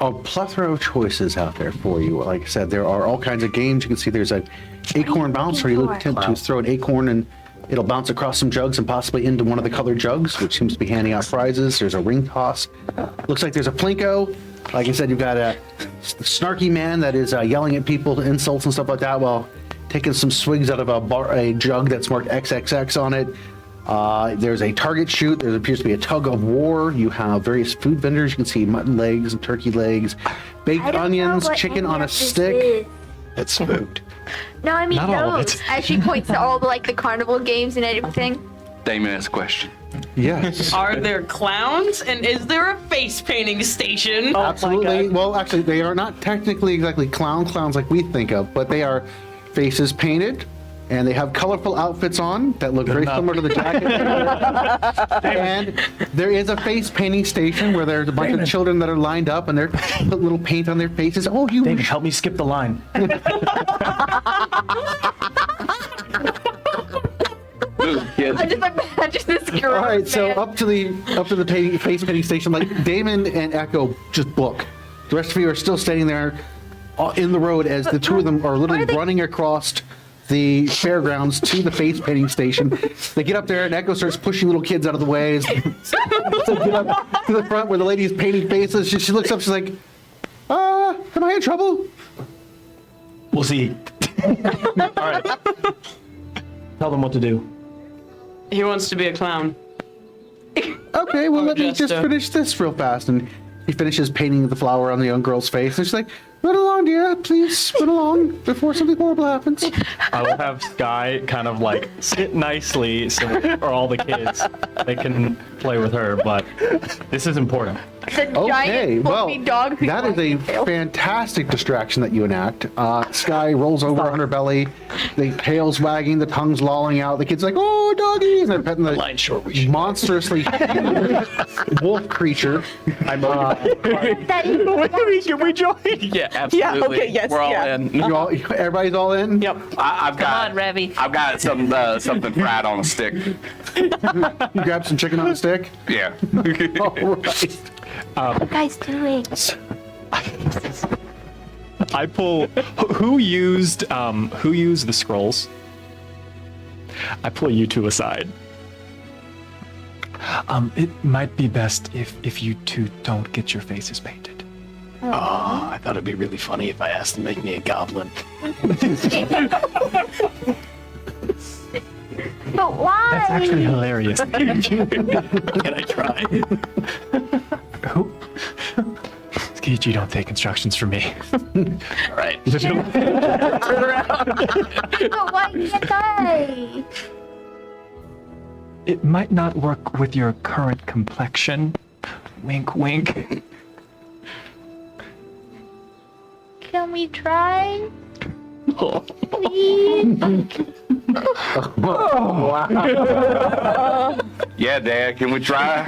a plethora of choices out there for you. Like I said, there are all kinds of games. You can see there's an acorn bounce where you attempt to throw an acorn and it'll bounce across some jugs and possibly into one of the colored jugs, which seems to be handing out prizes. There's a ring toss. Looks like there's a Plinko. Like I said, you've got a snarky man that is yelling at people, insults and stuff like that while taking some swigs out of a jug that's marked XXX on it. There's a target shoot. There appears to be a tug of war. You have various food vendors. You can see mutton legs and turkey legs, baked onions, chicken on a stick. It's food. No, I mean Not all of those. it. As she points to all the the carnival games and everything. Damon has a question. Yes. Are there clowns? And is there a face painting station? Absolutely. Well, actually, they are not technically exactly clowns like we think of, but they are faces painted, and they have colorful outfits on that look very similar to the jacket. And there is a face painting station where there's a bunch of children that are lined up, and they're put little paint on their faces. Oh, you David, help me skip the line. I just imagine this girl. All right, so up to the face painting station, like Damon and Echo just book. The rest of you are still standing there in the road as the two of them are literally running across the fairgrounds to the face painting station. They get up there and Echo starts pushing little kids out of the way. So get up to the front where the lady is painting faces. She looks up, she's like, am I in trouble? We'll see. All right. Tell them what to do. He wants to be a clown. Okay, well, Or let me just just, finish this real fast. And he finishes painting the flower on the young girl's face. And she's like, run along, dear. Please run along before something horrible happens. I will have Sky kind of like sit nicely for all the kids. They can play with her, but this is important. The Okay, giant well, fluffy dog who's that is a wagging his tail. fantastic distraction that you enact. Sky rolls over on her belly, the tail's wagging, the tongue's lolling out. The kid's like, "Oh, doggy!" and they're petting the monstrously huge wolf creature. I'm Can we join? Yeah, absolutely. okay, yes, We're all yeah. in. Everybody's all in. Yep. I've got on, Revy. I've got something fried on a stick. You grab some chicken on a stick. Yeah. All right. What you guys doing? I pull. Who used the scrolls? I pull you two aside. It might be best if you two don't get your faces painted. Oh, I thought it'd be really funny if I asked to make me a goblin. But why? That's actually hilarious. Can I try? Who? Skeech, you don't take instructions from me. All right. But why can't I? It might not work with your current complexion. Wink, wink. Can we try? Please? Yeah, Dad. Can we try?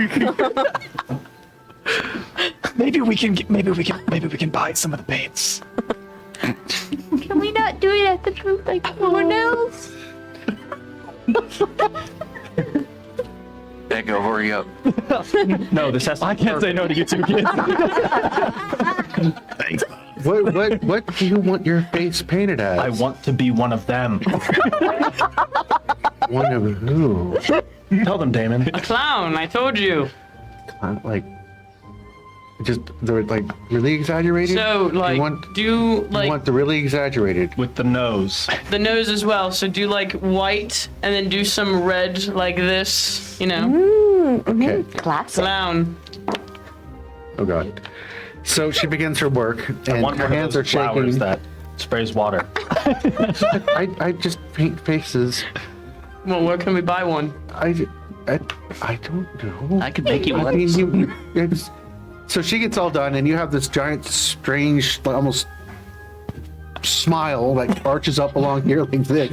Maybe we can buy some of the paints. Can we not do it at the booth like everyone else? Echo, hurry up. No, this has to. I can't say no to you two kids. Thanks. What do you want your face painted as? I want to be one of them. One of who? Tell them, Damon. A clown, I told you. Like, just they're like really exaggerated. So, like, you want, do, you like, want the really exaggerated. With the nose. the nose as well. So do, like, white, and then do some red like this, you know. Okay. Classic. Clown. Oh god. So she begins her work, I and want her one of hands are those flowers shaking. that sprays water. I just paint faces. Well, where can we buy one? I don't know. I could make you I one. mean, so she gets all done, and you have this giant, strange, almost smile that arches up along here like this,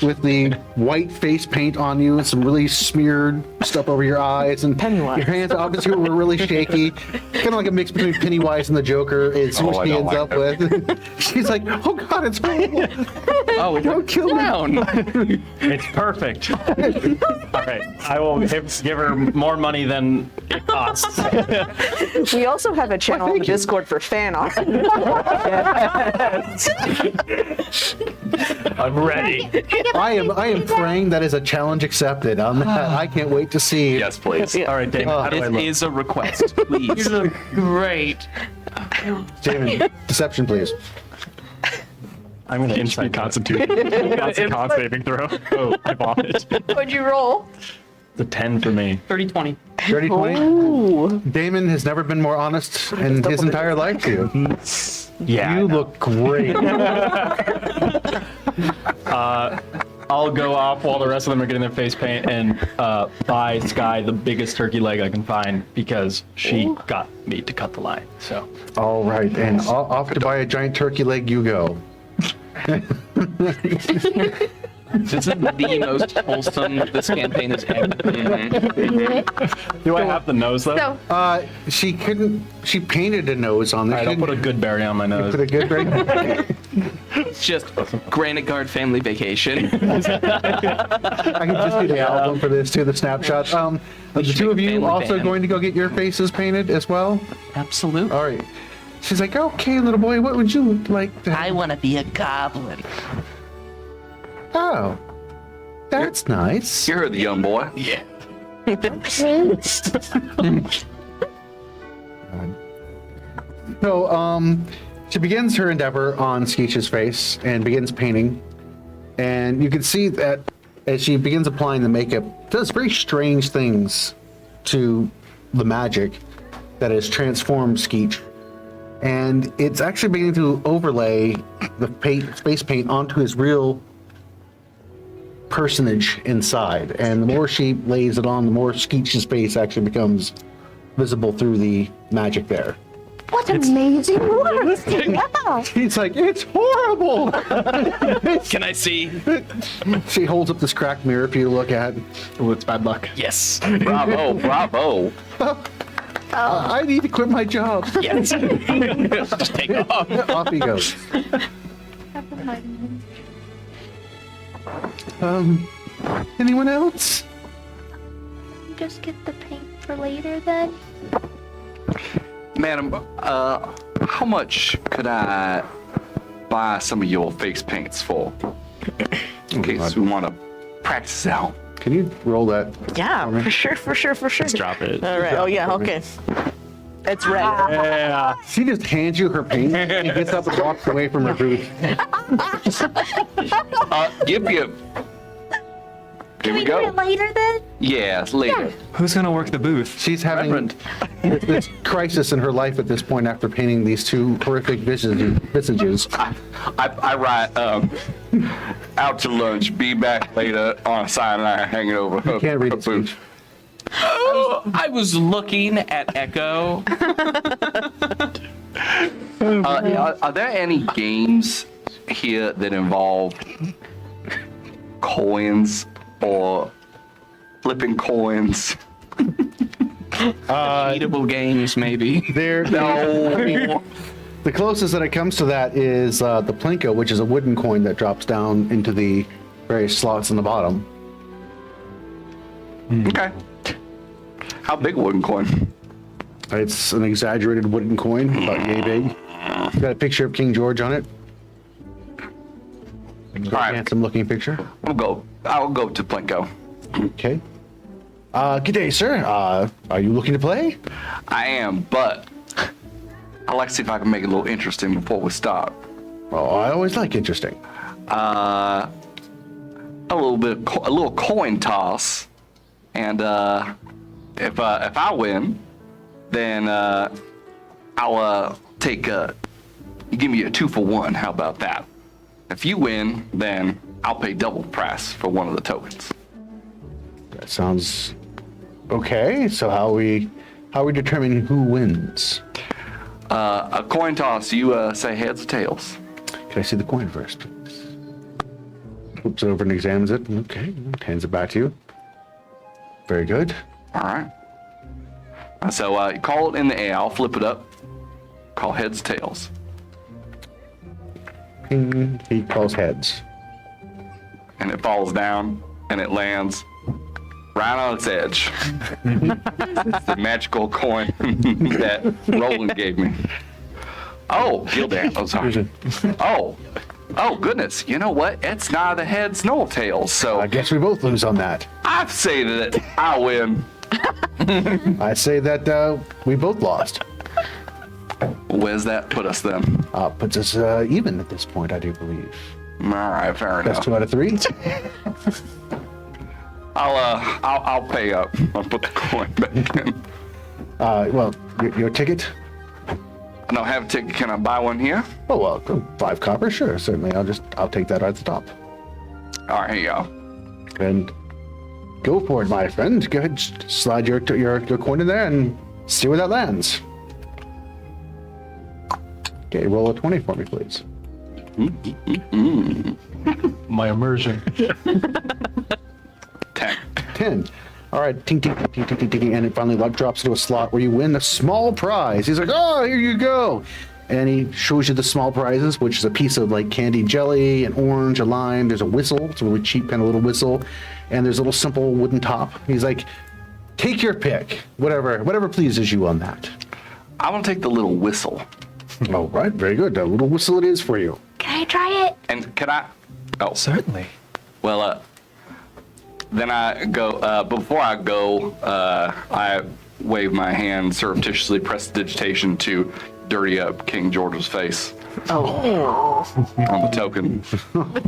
with the white face paint on you and some really smeared stuff over your eyes, and Pennywise. your hands obviously were really shaky, kind of like a mix between Pennywise and the Joker. Is Oh, what I she don't ends like up with. She's like, "Oh God, it's horrible! Oh, Don't kill me!" It's perfect. All right, I will give her more money than it costs. We also have a channel on the Discord for fan art. I'm ready. I am praying that is a challenge accepted. On that, I can't wait to see. Yes, please. All right, Damon. How do I This look? is a request, please. You look great. Damon, deception, please. I'm gonna insight Constitution. That's a con saving throw. Oh, I bought it. What'd you roll? the 10 for me. 30-20. 30-20? Damon has never been more honest in his entire life to you. Yeah. You look great. I'll go off while the rest of them are getting their face paint and buy Sky the biggest turkey leg I can find because she got me to cut the line. So All right, and off to buy a giant turkey leg you go. This is the most wholesome this campaign has ever been. do I have the nose though? So, She couldn't. She painted a nose on there. All right, I'll put a good berry on my nose. Put a good break. Just Granitegard family vacation. I can just do the album for this too, the snapshots. The should two of make a you family also band. going to go get your faces painted as well? Absolutely. All right. She's like, okay, little boy, what would you like to I want to be a goblin. Oh, that's nice. You're the young boy. Yeah. So, she begins her endeavor on Skeech's face and begins painting. And you can see that as she begins applying the makeup, does very strange things to the magic that has transformed Skeech. And it's actually beginning to overlay the face paint onto his real personage inside. And the more she lays it on, the more Skeech's face actually becomes visible through the magic there. What amazing work! Yeah. He's like, it's horrible! Can I see? She holds up this cracked mirror for you to look at. Oh, it's bad luck. Yes. Bravo, bravo. I need to quit my job. Yes. Just take off. Off he goes. Anyone else? Just get the paint for later then. Madam, how much could I buy some of your face paints for? In case we want to practice out. Can you roll that? Yeah, for sure. Drop it. All right. Oh yeah. Okay. It's right. Yeah. She just hands you her paint and gets up and walks away from her booth. Yipyip. Here we Do go. it later then? Yeah, it's later. Who's gonna work the booth? She's having this crisis in her life at this point after painting these two horrific visages. I write, out to lunch, be back later on a sign hanging over her, Can't read her it, booth. Skeech. I was looking at Echo. Are there any games here that involve coins or flipping coins? Eatable games, maybe. No. The closest that it comes to that is the plinko, which is a wooden coin that drops down into the various slots in the bottom. Okay. How big a wooden coin? It's an exaggerated wooden coin, about yay big. It's got a picture of King George on it. All right, Handsome looking picture. I'll go to Plinko. Okay. Good day, sir. Are you looking to play? I am, but I'd like to see if I can make it a little interesting before we start. Oh, I always like interesting. A little coin toss, and if I win, then I'll take you give me a 2-for-1. How about that? If you win, then I'll pay double price for one of the tokens. That sounds okay. So how we determine who wins? A coin toss. You say heads or tails. Can I see the coin first, please? Flips it over and examines it. Okay. Hands it back to you. Very good. All right. So you call it in the air. I'll flip it up. Call heads, tails. Ping. He calls heads. And it falls down and it lands right on its edge. It's the magical coin that Roland gave me. Oh, Gildan. Oh, sorry. Oh, goodness. You know what? It's neither heads nor tails. So I guess we both lose on that. I say that I win. I say that we both lost. Where's that put us then? Puts us even at this point, I do believe. All right, fair That's enough. 2 out of 3. I'll pay up. I'll put the coin back in. Well, your ticket? I don't have a ticket. Can I buy one here? Oh, well, 5 copper, sure, certainly. I'll take that right at the top. All right, here you go. And go for it, my friend. Go ahead, slide your coin in there and see where that lands. Okay, roll a 20 for me, please. My immersion. 10. 10. All right, ting, ting, ting, ting, ting, ting, and it finally drops into a slot where you win a small prize. He's like, oh, here you go. And he shows you the small prizes, which is a piece of like candied jelly, an orange, a lime. There's a whistle. It's a really cheap kind of little whistle. And there's a little simple wooden top. He's like, take your pick. Whatever pleases you on that. I want to take the little whistle. All right, very good. A little whistle it is for you. Can I try it? And can I? Oh, Certainly. well, then I go, before I go, I wave my hand, surreptitiously press digitation to dirty up King George's face. Oh. On the token.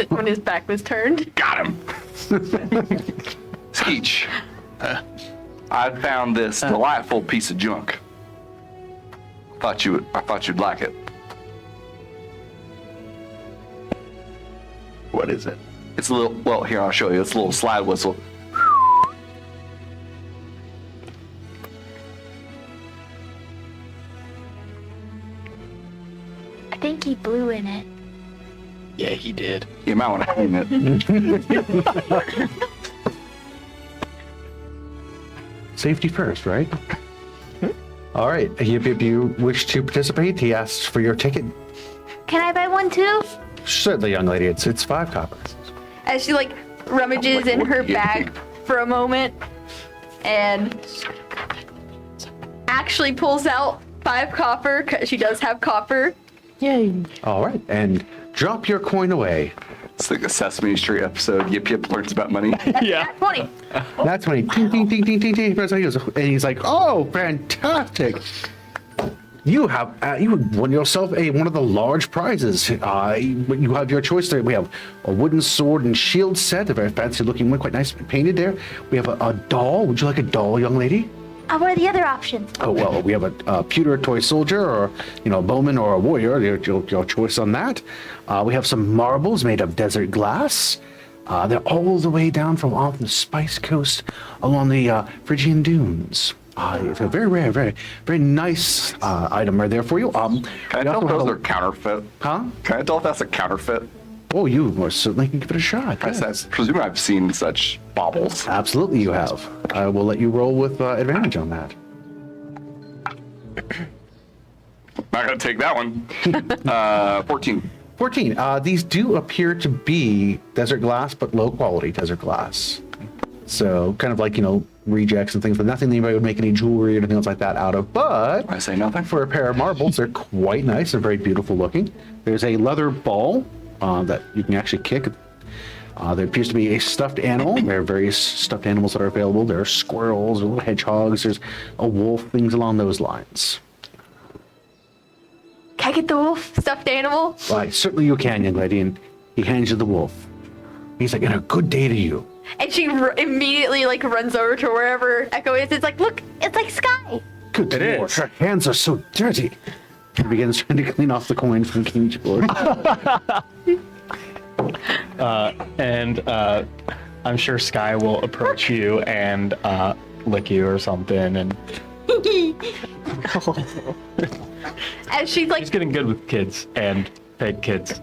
When his back was turned. Got him. Skeech. I found this delightful piece of junk. I thought you'd like it. What is it? It's a little, well, here, I'll show you. It's a little slide whistle. I think he blew in it. Yeah, he did. You might want to clean it. Safety first, right? All right. If you wish to participate, he asks for your ticket. Can I buy one too? Certainly, young lady. It's 5 copper. As she like rummages in her bag for a moment and actually pulls out 5 copper because she does have copper. Yay. All right. And drop your coin away. It's like a Sesame Street episode. Yipyip learns about money. Yeah. 20. That's when he ding, ding, ding, ding, ding, ding. That's how he goes. And he's like, oh, fantastic. You have won yourself one of the large prizes. You have your choice there. We have a wooden sword and shield set, a very fancy looking one, quite nice painted there. We have a doll. Would you like a doll, young lady? What are the other options? Oh, well, we have a pewter toy soldier or, a bowman or a warrior, your choice on that. We have some marbles made of desert glass. They're all the way down from off the Spice Coast along the Phrygian dunes. It's a very rare, very, very nice item right there for you. Can I tell if those are counterfeit? Huh? Can I tell if that's a counterfeit? Oh, you most certainly can give it a shot. Yes. Yes. I presume I've seen such baubles. Absolutely you have. I will let you roll with advantage on that. Not gonna take that one. 14. 14. These do appear to be desert glass, but low quality desert glass. So kind of like, rejects and things, but nothing anybody would make any jewelry or anything else like that out of. But I say nothing. For a pair of marbles, they're quite nice and very beautiful looking. There's a leather ball that you can actually kick. There appears to be a stuffed animal. There are various stuffed animals that are available. There are squirrels, little hedgehogs, there's a wolf, things along those lines. Can I get the wolf stuffed animal? Why, certainly you can, young lady. And he hands you the wolf. He's like, and a good day to you. And she immediately runs over to wherever Echo is. It's like, look, it's like Sky. Good Lord, her hands are so dirty. He begins trying to clean off the coin from King's board. I'm sure Sky will approach you and lick you or something. And as she's she's getting good with kids and fake kids.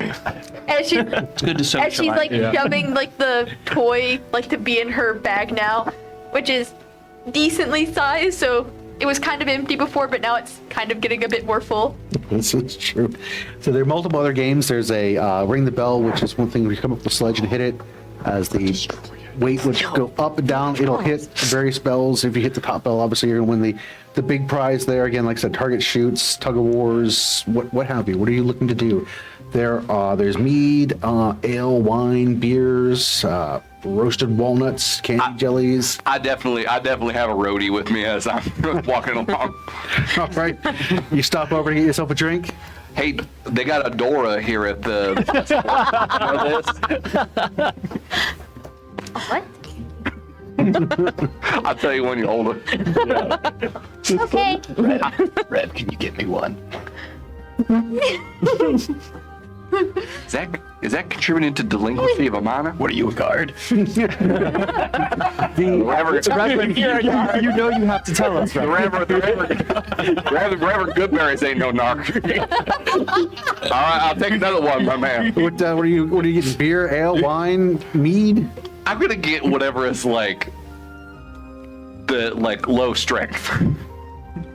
As she's It's good to as she's socialize. shoving the toy to be in her bag now, which is decently sized, so it was kind of empty before, but now it's kind of getting a bit more full. This is true. So there are multiple other games. There's a ring the bell, which is one thing where you come up with a sledge and hit it. As the weight would go up and down, it'll hit various bells. If you hit the top bell, obviously you're going to win the big prize there. Again, like I said, target shoots, tug of wars, what have you. What are you looking to do? There's mead, ale, wine, beers, roasted walnuts, candy jellies. I definitely have a roadie with me as I'm walking along. All right. You stop over to get yourself a drink? Hey, they got a Dora here at the. What? I'll tell you when you hold it. Okay. Red, can you get me one? Is that contributing to delinquency of a minor? What are you, a guard? Reverend, you know you have to tell us, The right? Reverend Goodberries ain't no narc. All right, I'll take another one, my man. What are you getting? Beer, ale, wine, mead? I'm gonna get whatever is the low strength.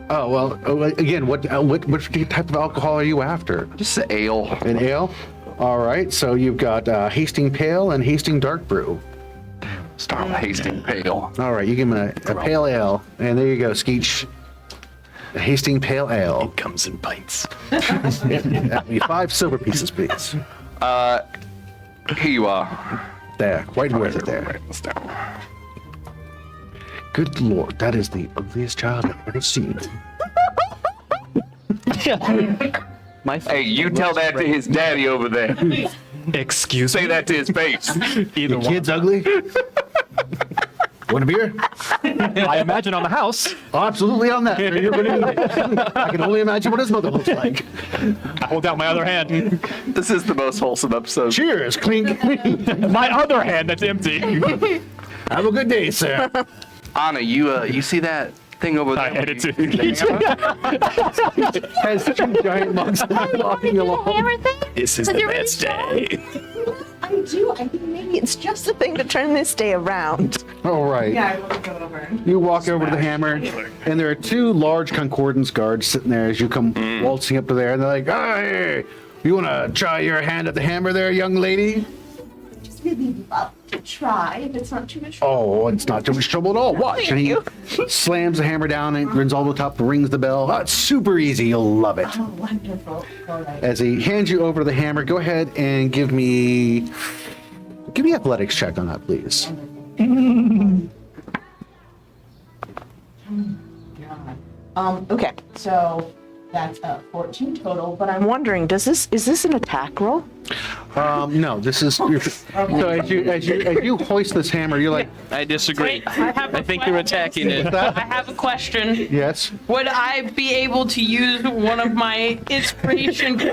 Oh, well, again, what type of alcohol are you after? Just an ale. An ale? All right, so you've got Hasting Pale and Hasting Dark Brew. Start with Hasting Pale. All right, you give him a pale ale, and there you go, Skeech. A Hasting Pale Ale. It comes in pints. 5 silver pieces, please. Here you are. There, quite worth it there. Write this down. Good Lord, that is the ugliest child I've ever seen. Hey, you tell that to his daddy over there. Excuse Say me. that to his face. Either one. Kids ugly? Want a beer? I imagine on the house. Absolutely on that. I can only imagine what his mother looks like. I hold out my other hand. This is the most wholesome episode. Cheers, clink. My other hand that's empty. Have a good day, sir. Anna, you see that thing over there? I headed to. Has two giant mugs walking along. Hammer thing? This is Has the it really best day. I do. I think maybe it's just a thing to turn this day around. All right. I will go over. You walk over to the hammer, and there are two large concordance guards sitting there as you come waltzing up to there, and they're like, "Hey, you want to try your hand at the hammer there, young lady?" Just really love to try if it's not too much. Oh, it's not too much trouble at all. Watch. And he slams the hammer down and runs all the way top, rings the bell. Oh, it's super easy. You'll love it. Oh, wonderful. All right. As he hands you over the hammer, go ahead and give me athletics check on that, please. Okay, so that's 14 total, but I'm wondering, is this an attack roll? No, this is. So as you hoist this hammer, you're like, I disagree. Wait, I think you're attacking it. I have a question. yes. Would I be able to use one of my inspiration for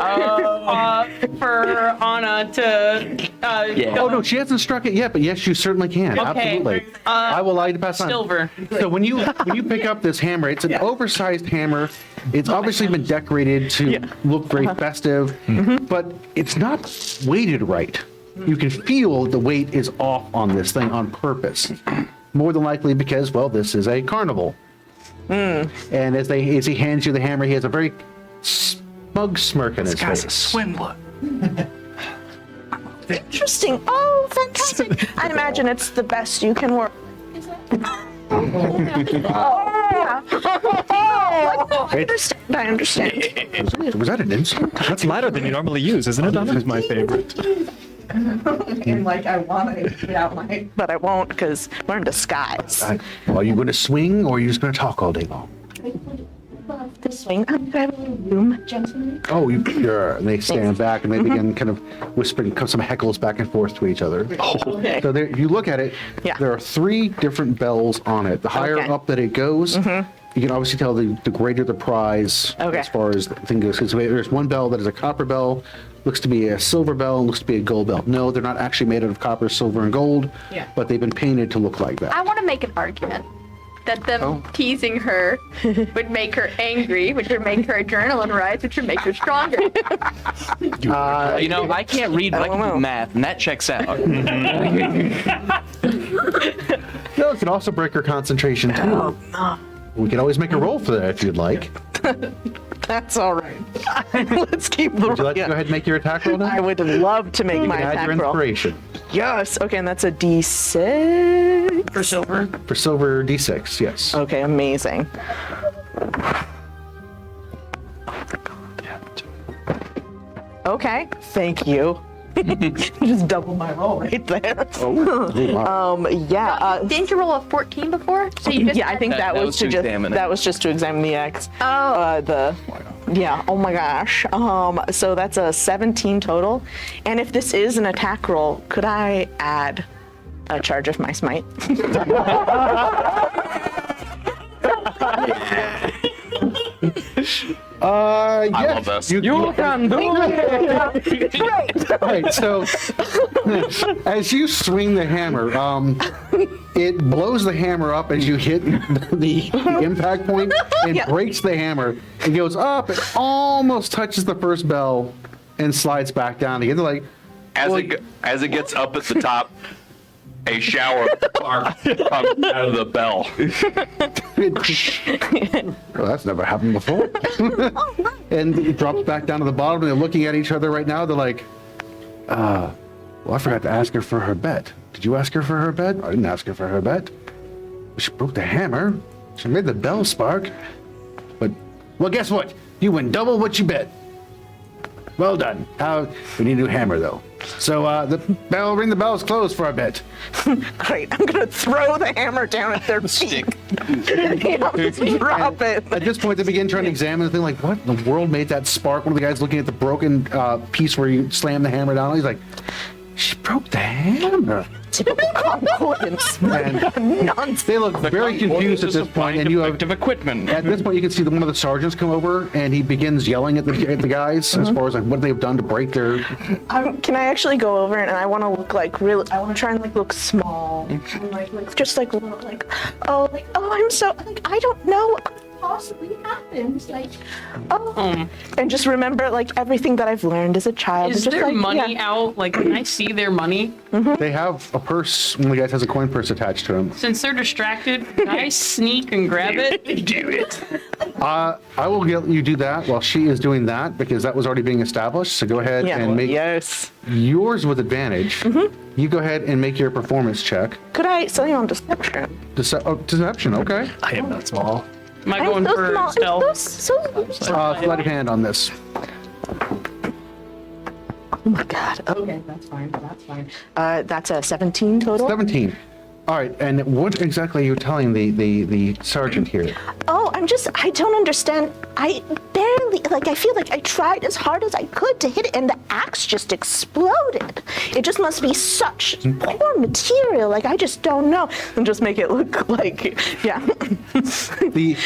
Anna to? Oh no, she hasn't struck it yet, but yes, you certainly can. Okay. Absolutely. I will allow you to pass on. Silver. So when you pick up this hammer, it's an oversized hammer. It's obviously been decorated to look very festive, but it's not weighted right. You can feel the weight is off on this thing on purpose. More than likely because, well, this is a carnival. And as he hands you the hammer, he has a very smug smirk on his Guy's a face. swindler. Interesting. Oh, fantastic. I imagine it's the best you can work. I understand. Was that an insult? That's lighter than you normally use, isn't it, Donna? This is my favorite. And like I want to get out my, but I won't because we're in disguise. Are you going to swing or are you just going to talk all day long? To swing. Do I have a little room, gentlemen? Oh, sure. And they stand back and they begin kind of whispering some heckles back and forth to each other. Okay. So there, if you look at it, Yeah. there are 3 different bells on it. The higher Okay. up that it goes, you can obviously tell the greater the prize Okay. as far as the thing goes. 'Cause there's one bell that is a copper bell, looks to be a silver bell, and looks to be a gold bell. No, they're not actually made out of copper, silver, and gold, but they've been painted to look like that. I want to make an argument that them teasing her would make her angry, which would make her adrenaline rise, which would make her stronger. You know, I can't read, but I can do math, and that checks out. No, it can also break her concentration too. We can always make a roll for that if you'd like. That's all right. Let's keep the. Would you like to go ahead and make your attack roll now? I would love to make my Add attack your roll. inspiration. Yes. Okay, and that's a D6 For silver. For silver D6, yes. Okay, amazing. Okay, thank you. Just double my roll right there. Yeah. Didn't you roll a 14 before? So you just Yeah, I think that was to just examine it. that was just to examine the X. Oh. Yeah. Oh my gosh. So that's a 17 total. And if this is an attack roll, could I add a charge of my smite? Yes. I love this. You can do it. Right, so as you swing the hammer, it blows the hammer up as you hit the impact point and breaks the hammer. It goes up, it almost touches the first bell and slides back down again. They're like, As it gets up at the top, a shower of sparks comes out of the bell. well, that's never happened before. And it drops back down to the bottom, and they're looking at each other right now. They're like, well, I forgot to ask her for her bet. Did you ask her for her bet? I didn't ask her for her bet. She broke the hammer. She made the bell spark. But, well, guess what? You win double what you bet. Well done. We need a new hammer, though. So ring the bell's closed for a bit. Great. I'm gonna throw the hammer down at their feet. Just drop it. At this point, they begin trying to examine the thing, like, what in the world made that spark? One of the guys looking at the broken piece where you slam the hammer down. He's like, she broke the hammer. Typical concordance. And Nonsense. they look very confused at this point, and you have equipment. At this point, you can see one of the sergeants come over, and he begins yelling at the guys as far as like what they've done to break their. Can I actually go over and I want to look like really? I want to try and like look small, and like just like look like, oh I'm so like I don't know what could possibly happens like and just remember like everything that I've learned as a child. Is just, there like, money yeah. out? Like, can I see their money? They have a purse. One of the guys has a coin purse attached to him. Since they're distracted, can I sneak and grab it? Do it. I will let you do that while she is doing that because that was already being established. So go ahead and make yours with advantage. You go ahead and make your performance check. Could I sell you on deception? Deception. Okay. I am not small. Am I going for stealth? Sleight of hand on this. Oh my god. Okay, that's fine. That's fine. That's a 17 total. 17. All right, and what exactly are you telling the sergeant here? Oh, I don't understand. I barely, I feel like I tried as hard as I could to hit it and the axe just exploded. It just must be such poor material. I just don't know. And just make it look like, yeah. The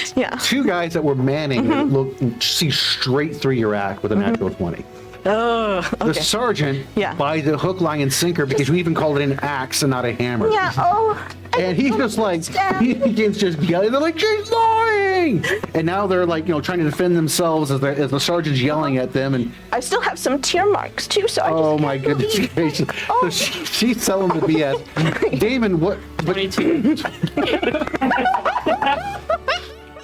two guys that were manning it see straight through your act with a natural 20. Oh, okay. The sergeant buys a hook, line, and sinker because you even called it an axe and not a hammer. Yeah, and he's just like, he begins just yelling. They're like, she's lying! And now they're like, trying to defend themselves as the sergeant's yelling at them. And I still have some tear marks too, so I just oh my goodness gracious. So she's selling the BS. Damon, what? 22.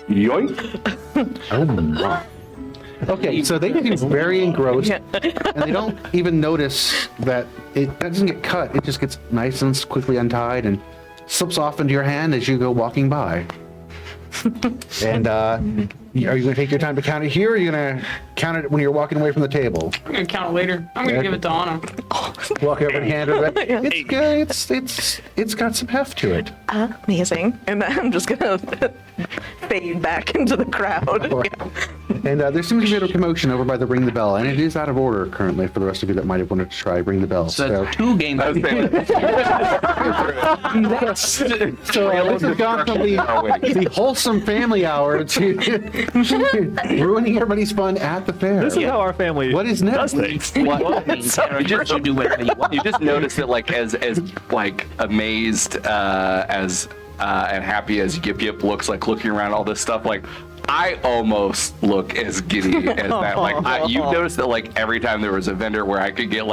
Yoink. Oh my. Okay, so they seem very engrossed, and they don't even notice that it doesn't get cut. It just gets nice and quickly untied and slips off into your hand as you go walking by. And are you going to take your time to count it here, or are you going to count it when you're walking away from the table? I'm going to count it later. I'm going to give it to Anna. Walk over and hand it. It's good. It's got some heft to it. Amazing. And then I'm just going to fade back into the crowd. And there seems to be a commotion over by the ring the bell, and it is out of order currently for the rest of you that might have wanted to try ring the bell. So 2 games. Yes. So this has gone from the wholesome family hour to ruining everybody's fun at the fair. This is how our family What is next? does things. You just do whatever you want. You just notice that, as amazed and happy as Yipyip looks, looking around all this stuff, I almost look as giddy as that. You notice that every time there was a vendor where I could get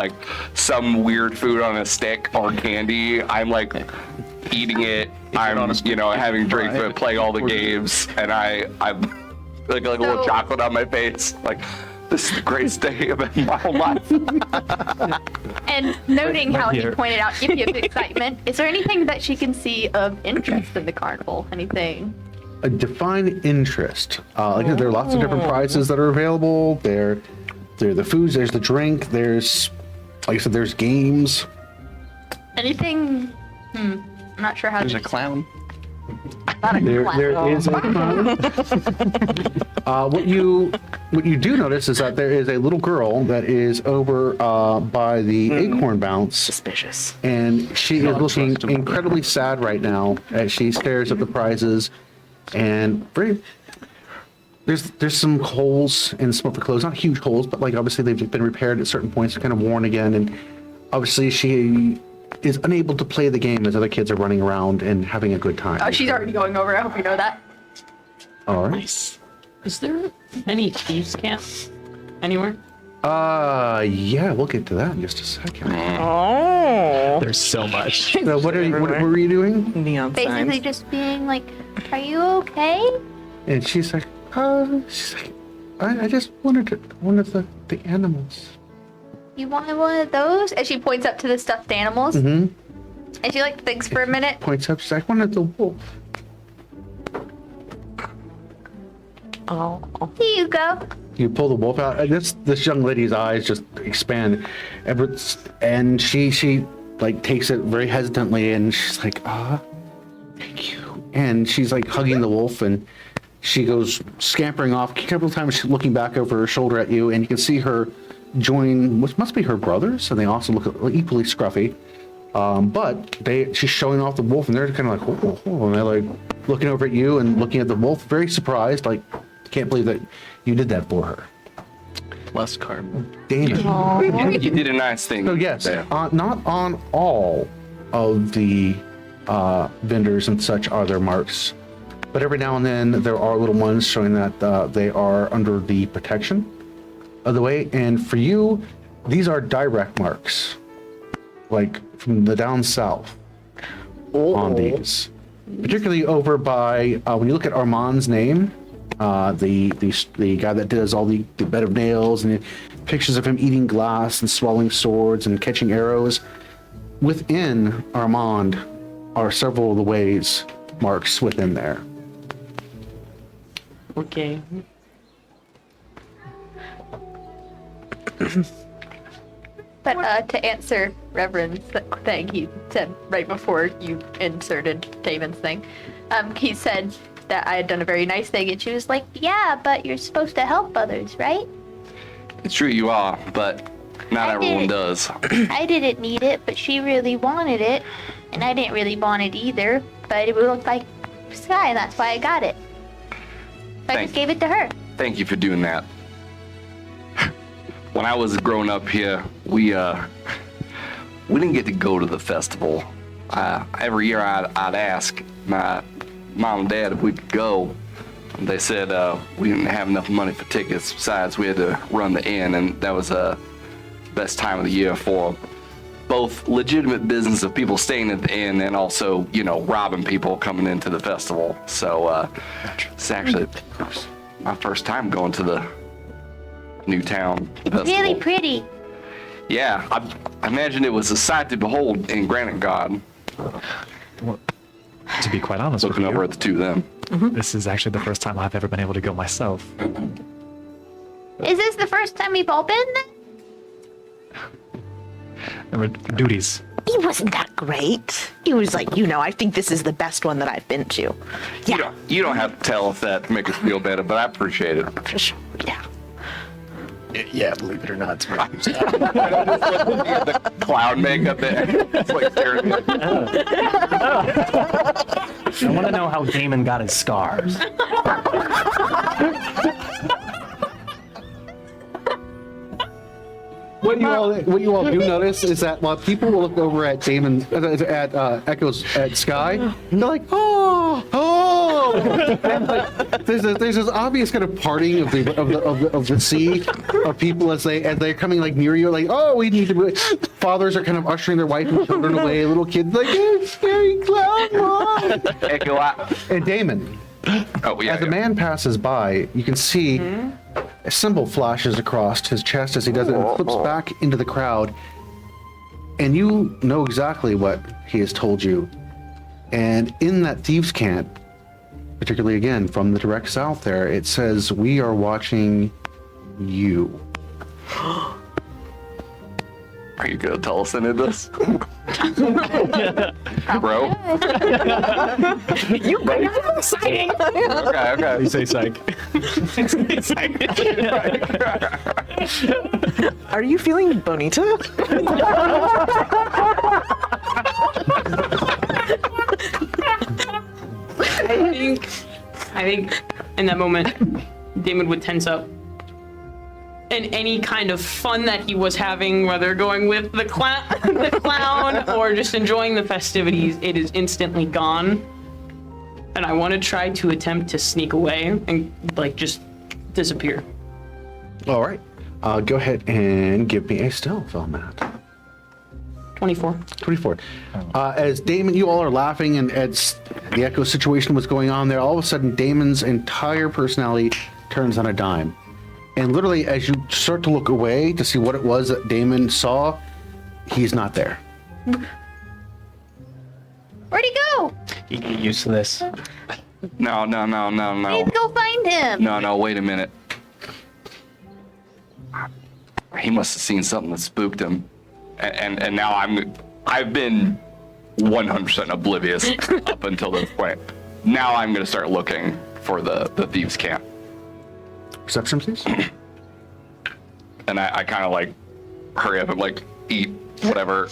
some weird food on a stick or candy, I'm eating it. I'm having drinks, but playing all the games, and I'm like a little chocolate on my face. This is the greatest day of my whole life. And noting how he here. pointed out Yipyip's excitement, is there anything that she can see of interest in the carnival? Anything? A defined interest. Like I said, there are lots of different prizes that are available. There are the foods, there's the drink, there's, like I said, there's games. Anything? I'm not sure how There's to. a clown. Not a clown. There is a clown. What you do notice is that there is a little girl that is over by the acorn bounce. Suspicious. And she is looking incredibly sad right now as she stares at the prizes. And there's some holes in some of the clothes, not huge holes, but obviously they've been repaired at certain points, kind of worn again. And obviously she is unable to play the game as other kids are running around and having a good time. Oh, she's already going over. I hope you know that. All right. Nice. Is there any thieves' camp anywhere? Yeah, we'll get to that in just a second. Oh. There's so much. So what were you doing? Neon Basically signs. just being like, are you okay? And she's like, I just wanted one of the animals. You wanted one of those? And she points up to the stuffed animals. Mm-hmm. And she thinks for a minute. Points up, she's like, one of the wolf. Oh. Here you go. You pull the wolf out, and this young lady's eyes just expand, and she like takes it very hesitantly, and she's like, thank you. And she's like hugging the wolf, and she goes scampering off. A couple of times, she's looking back over her shoulder at you, and you can see her join what must be her brothers, and they also look equally scruffy. But she's showing off the wolf, and they're kind of like, oh, and they're like looking over at you and looking at the wolf, very surprised, like, can't believe that you did that for her. Less karma. Damon. You did a nice thing. So yes, there. not on all of the vendors and such are there marks, but every now and then there are little ones showing that they are under the protection of the way. And for you, these are direct marks, like from the down south on these. Particularly over by when you look at Armand's name, the guy that does all the bed of nails and pictures of him eating glass and swallowing swords and catching arrows. Within Armand are several of the ways marks within there. Okay. But to answer Reverend's thing he said right before you inserted Damon's thing, he said that I had done a very nice thing, and she was like, yeah, but you're supposed to help others, right? It's true you are, but not everyone does. I didn't need it, but she really wanted it, and I didn't really want it either, but it looked like Sky, and that's why I got it. I just gave it to her. Thank you for doing that. When I was growing up here, we didn't get to go to the festival. Every year I'd ask my mom and dad if we could go. They said we didn't have enough money for tickets. Besides, we had to run the inn, and that was the best time of the year for both legitimate business of people staying at the inn and also, robbing people coming into the festival. So it's actually my first time going to the Newtown festival. Really pretty. Yeah, I imagine it was a sight to behold in Granitegard. Well, to be quite honest with Looking you, over at the two of them. this is actually the first time I've ever been able to go myself. Is this the first time we've all been then? There were duties. He wasn't that great. He was like, I think this is the best one that I've been to. Yeah, You don't have to tell us that to make us feel better, but I appreciate it. for sure. Yeah. Yeah, believe it or not, it's pretty The cloud makeup there. It's like staring at me. I want to know how Damon got his scars. What you all do notice is that while people will look over at Damon, at Echoes, at Sky, they're like, oh. And like, there's this obvious kind of parting of the sea of people as they're coming like near you, like, oh, we need to. Fathers are kind of ushering their wife and children away. Little kids like, oh, scary clown, Mom. Echo out. And Damon, Oh, yeah. as the man passes by, you can see a symbol flashes across his chest as he does it and flips back into the crowd. And you know exactly what he has told you. And in that thieves' camp, particularly again from the direct south there, it says, we are watching you. Are you going to tell us any of this? Bro? You bring it exciting. Okay. You say psych. Are you feeling bonita? I think in that moment, Damon would tense up. And any kind of fun that he was having, whether going with the clown or just enjoying the festivities, it is instantly gone. And I want to try to attempt to sneak away and just disappear. All right. Go ahead and give me a stealth on that. 24. 24. As Damon, you all are laughing, and as the Echo situation was going on there, all of a sudden Damon's entire personality turns on a dime. And literally, as you start to look away to see what it was that Damon saw, he's not there. Where'd he go? You get used to this. No. Please go find him. No, wait a minute. he must have seen something that spooked him, and now I've been 100% oblivious up until this point. Now I'm gonna start looking for the thieves' camp. Perception, please. And I kind of like hurry up and like eat whatever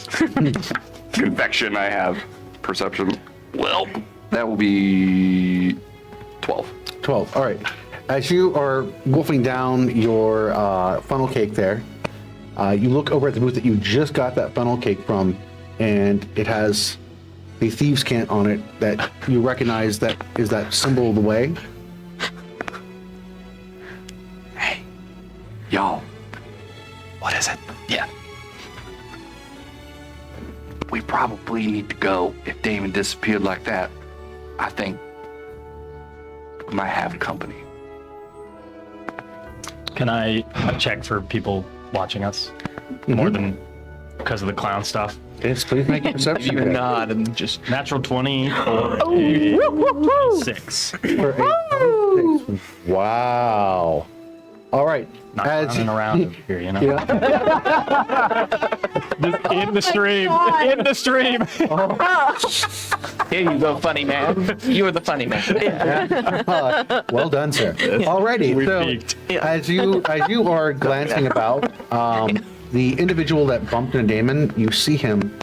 confection I have. Perception. Well, that will be 12. 12. All right. As you are wolfing down your funnel cake there, you look over at the booth that you just got that funnel cake from, and it has the thieves' cant on it that you recognize that is that symbol of the way. Hey, y'all. What is it? Yeah. We probably need to go. If Damon disappeared like that, I think we might have company. Can I check for people watching us? More than because of the clown stuff? Yes, please make a perception. You nod and just Natural 20 or a 6. For a 6. Wow. All right. Not running around over here, you know? In the stream. In the stream. here you go, funny man. You are the funny man. Well done, sir. Alrighty. We So peaked. as you are glancing about, the individual that bumped into Damon, you see him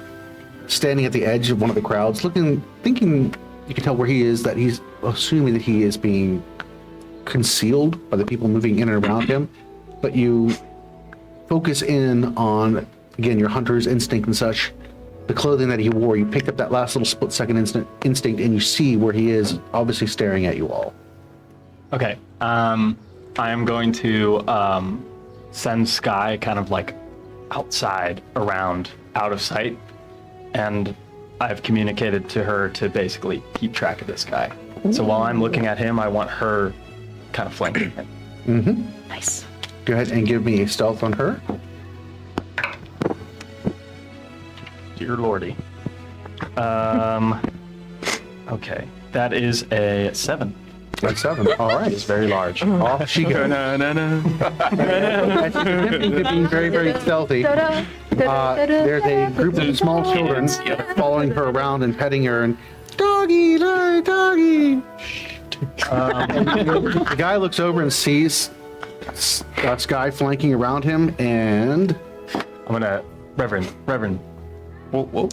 standing at the edge of one of the crowds, thinking you can tell where he is, that he's assuming that he is being concealed by the people moving in and around him. But you focus in on, again, your hunter's instinct and such, the clothing that he wore. You picked up that last little split-second instinct, and you see where he is, obviously staring at you all. Okay. I am going to send Sky kind of like outside, around, out of sight. And I've communicated to her to basically keep track of this guy. So while I'm looking at him, I want her kind of flanking him. Mm-hmm. Nice. Go ahead and give me a stealth on her. Dear Lordy. Okay. That is a 7. That's 7. All right. It's very large. Off she goes. As she's attempting to be very, very stealthy, there's a group of small children following her around and petting her and doggy, doggy. The guy looks over and sees Sky flanking around him, and I'm gonna Reverend. Whoa.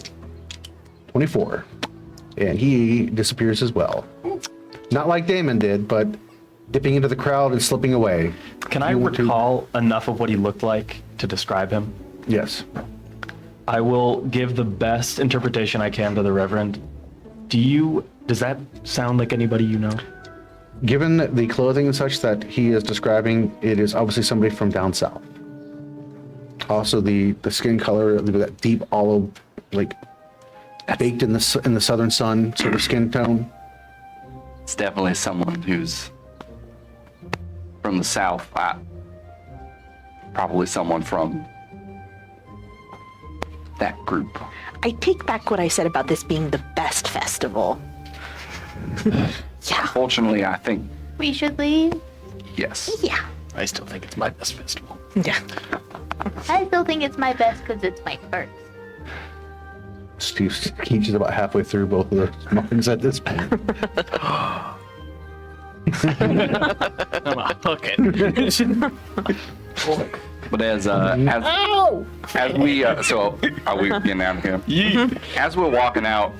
24, and he disappears as well. Not like Damon did, but dipping into the crowd and slipping away. Can I recall enough of what he looked like to describe him? Yes. I will give the best interpretation I can to the Reverend. Does that sound like anybody you know? Given the clothing and such that he is describing, it is obviously somebody from down south. Also, the skin color, that deep olive, like baked in the southern sun sort of skin tone. It's definitely someone who's from the south. Probably someone from that group. I take back what I said about this being the best festival. Yeah. Fortunately, I think We should leave. yes. Yeah. I still think it's my best festival. Yeah. I still think it's my best because it's my first. Steve Skeech is about halfway through both of the muffins at this point. I'm a hooking. But as we so are we getting out of here? As we're walking out,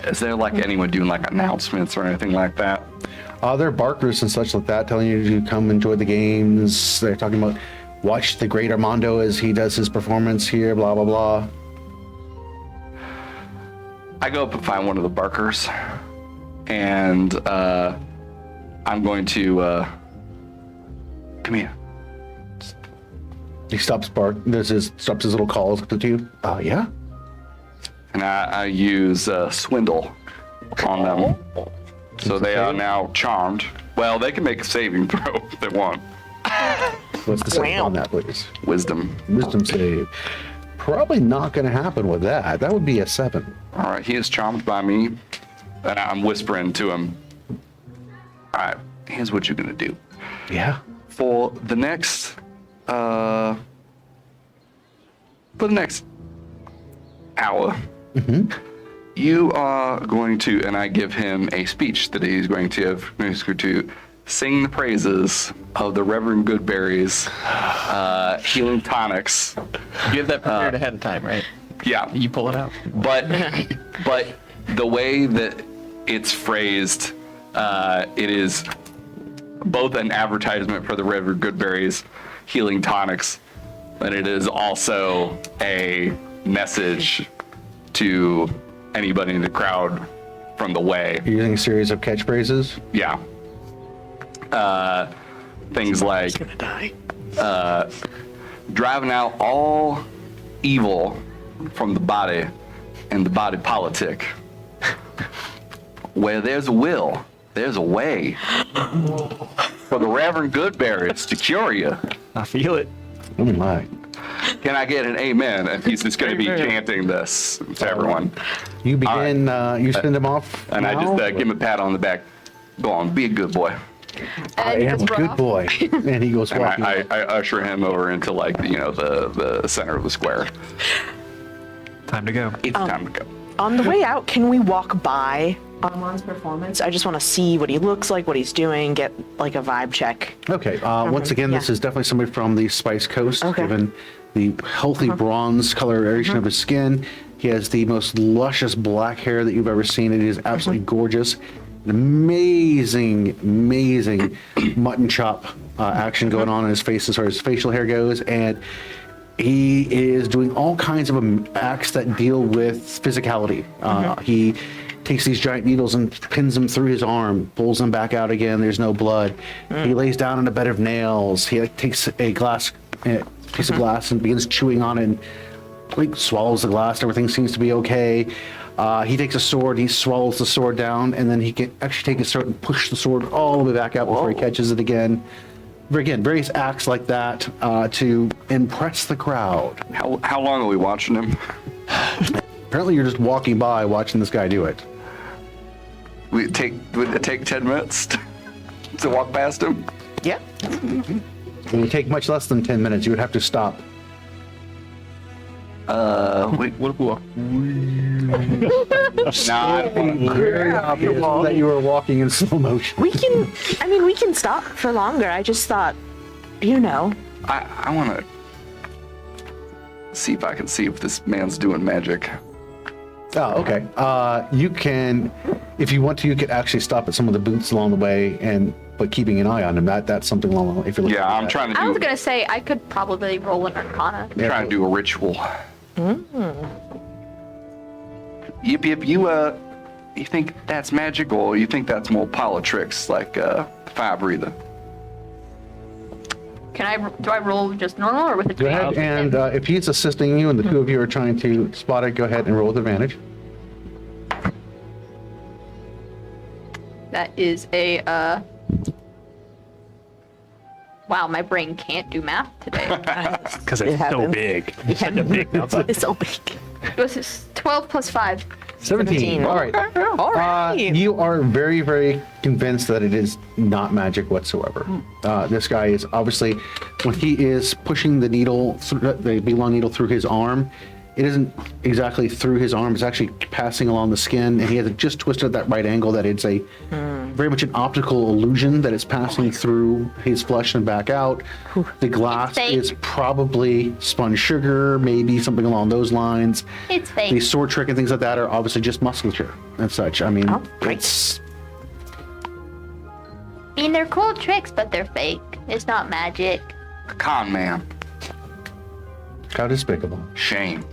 is there like anyone doing like announcements or anything like that? There are barkers and such like that telling you to come enjoy the games. They're talking about watch the great Armando as he does his performance here, blah, blah, blah. I go up and find one of the barkers, and I'm going to come here. He stops stops his little calls to you. Oh, yeah? And I use swindle on them. So they are now charmed. Well, they can make a saving throw if they want. What's the save on that, please? Wisdom. Wisdom save. Probably not going to happen with that. That would be a 7. All right, he is charmed by me, and I'm whispering to him. All right, here's what you're gonna do. Yeah. For the next for the next hour, you are going to, and I give him a speech that he's going to sing the praises of the Reverend Goodberry's healing tonics. You have that prepared ahead of time, right? Yeah. You pull it out. But the way that it's phrased, it is both an advertisement for the Reverend Goodberry's healing tonics, but it is also a message to anybody in the crowd from the way. You're using a series of catchphrases? Yeah. Things like driving out all evil from the body and the body politic. Where there's a will, there's a way for the Reverend Goodberries to cure you. I feel it. Oh my. Can I get an amen? And he's just going to be chanting this to everyone. You begin, you send him off. And I just give him a pat on the back. Go on, be a good boy. I am a good boy. And he goes And walking. I usher him over into like, the center of the square. Time to go. It's time to go. On the way out, can we walk by Armand's performance? I just want to see what he looks like, what he's doing, get like a vibe check. Okay. Once again, this is definitely somebody from the Spice Coast, given the healthy bronze coloration of his skin. He has the most luscious black hair that you've ever seen. It is absolutely gorgeous. An amazing mutton chop action going on in his face as far as facial hair goes. And he is doing all kinds of acts that deal with physicality. He takes these giant needles and pins them through his arm, pulls them back out again. There's no blood. He lays down in a bed of nails. He takes a piece of glass and begins chewing on it and swallows the glass. Everything seems to be okay. He takes a sword, he swallows the sword down, and then he can actually take his sword and push the sword all the way back out before he catches it again. Again, various acts like that to impress the crowd. How long are we watching him? Apparently you're just walking by watching this guy do it. Would it take 10 minutes to walk past him? Yeah. It would take much less than 10 minutes. You would have to stop. What if we walk? Very obvious that you were walking in slow motion. We can stop for longer. I just thought, I want to see if I can see if this man's doing magic. Oh, okay. You can, if you want to, you could actually stop at some of the booths along the way, but keeping an eye on them. That's something along the way. If you're looking Yeah, I'm trying to I was do. gonna say I could probably roll an Arcana. I'm trying to do a ritual. Yipyip, you think that's magic, or you think that's more politics, like fire breather? Do I roll just normal or with Go ahead, and if he's assisting you and the two of you are trying to spot it, go ahead and roll with advantage. That is a wow, my brain can't do math today. Because it's so big. It's such a big outside. it's so big. This is 12 plus 5. 17. All right. All right. You are very, very convinced that it is not magic whatsoever. This guy is obviously, when he is pushing the needle, the big long needle through his arm, it isn't exactly through his arm. It's actually passing along the skin, and he has it just twisted at that right angle that it's a very much an optical illusion that it's passing through his flesh and back out. The glass is probably spun sugar, maybe something along those lines. It's fake. The sword trick and things like that are obviously just musculature and such. I mean, it's... They're cool tricks, but they're fake. It's not magic. A con man. How despicable. Shame.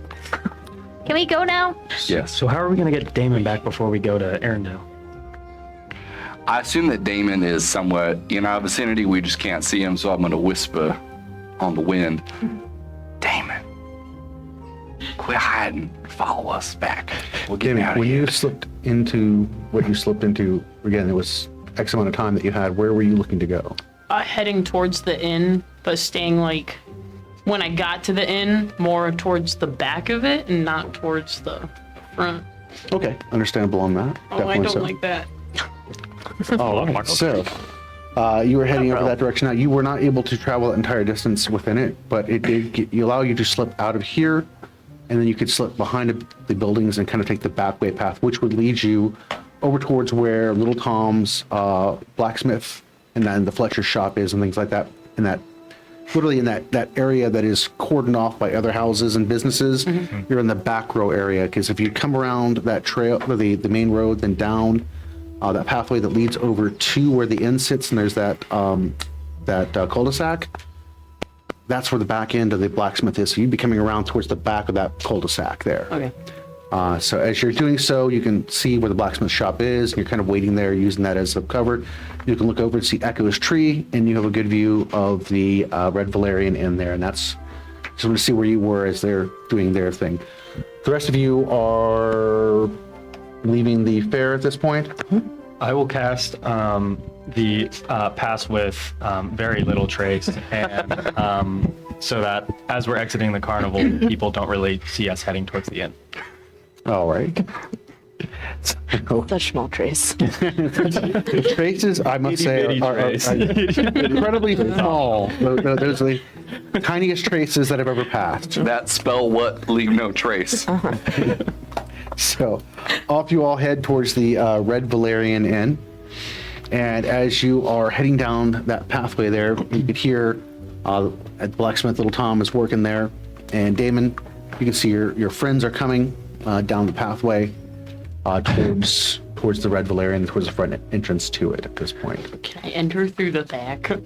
Can we go now? Yes. So how are we going to get Damon back before we go to Arendelle? I assume that Damon is somewhat in our vicinity. We just can't see him, so I'm going to whisper on the wind. Damon, quit hiding. Follow us back. We'll get Damien, out of when here. you slipped into what you slipped into, again, it was X amount of time that you had. Where were you looking to go? Heading towards the inn, but staying like when I got to the inn, more towards the back of it and not towards the front. Okay, understandable on that. Oh, I don't like that. Oh, so You were heading over that direction. Now, you were not able to travel that entire distance within it, but it did allow you to slip out of here, and then you could slip behind the buildings and kind of take the back way path, which would lead you over towards where Little Tom's blacksmith and then the Fletcher shop is and things like that. In that, literally in that area that is cordoned off by other houses and businesses, you're in the back row area. Because if you come around that trail, the main road, then down that pathway that leads over to where the inn sits, and there's that cul-de-sac. That's where the back end of the blacksmith is. So you'd be coming around towards the back of that cul-de-sac there. Okay. So as you're doing so, you can see where the blacksmith shop is, and you're kind of waiting there, using that as a cover. You can look over and see Echo's tree, and you have a good view of the Red Valerian Inn there, and that's just want to see where you were as they're doing their thing. The rest of you are leaving the fair at this point. I will cast the pass with very little trace, and so that as we're exiting the carnival, people don't really see us heading towards the inn. All right. Such small trace. The traces, I must say, are incredibly small. Those are the tiniest traces that have ever passed. That spell what? Leave no trace. So off you all head towards the Red Valerian Inn. And as you are heading down that pathway there, you could hear at the blacksmith, Little Tom is working there. And Damon, you can see your friends are coming down the pathway towards the Red Valerian, towards the front entrance to it at this point. Can I enter through the back? You're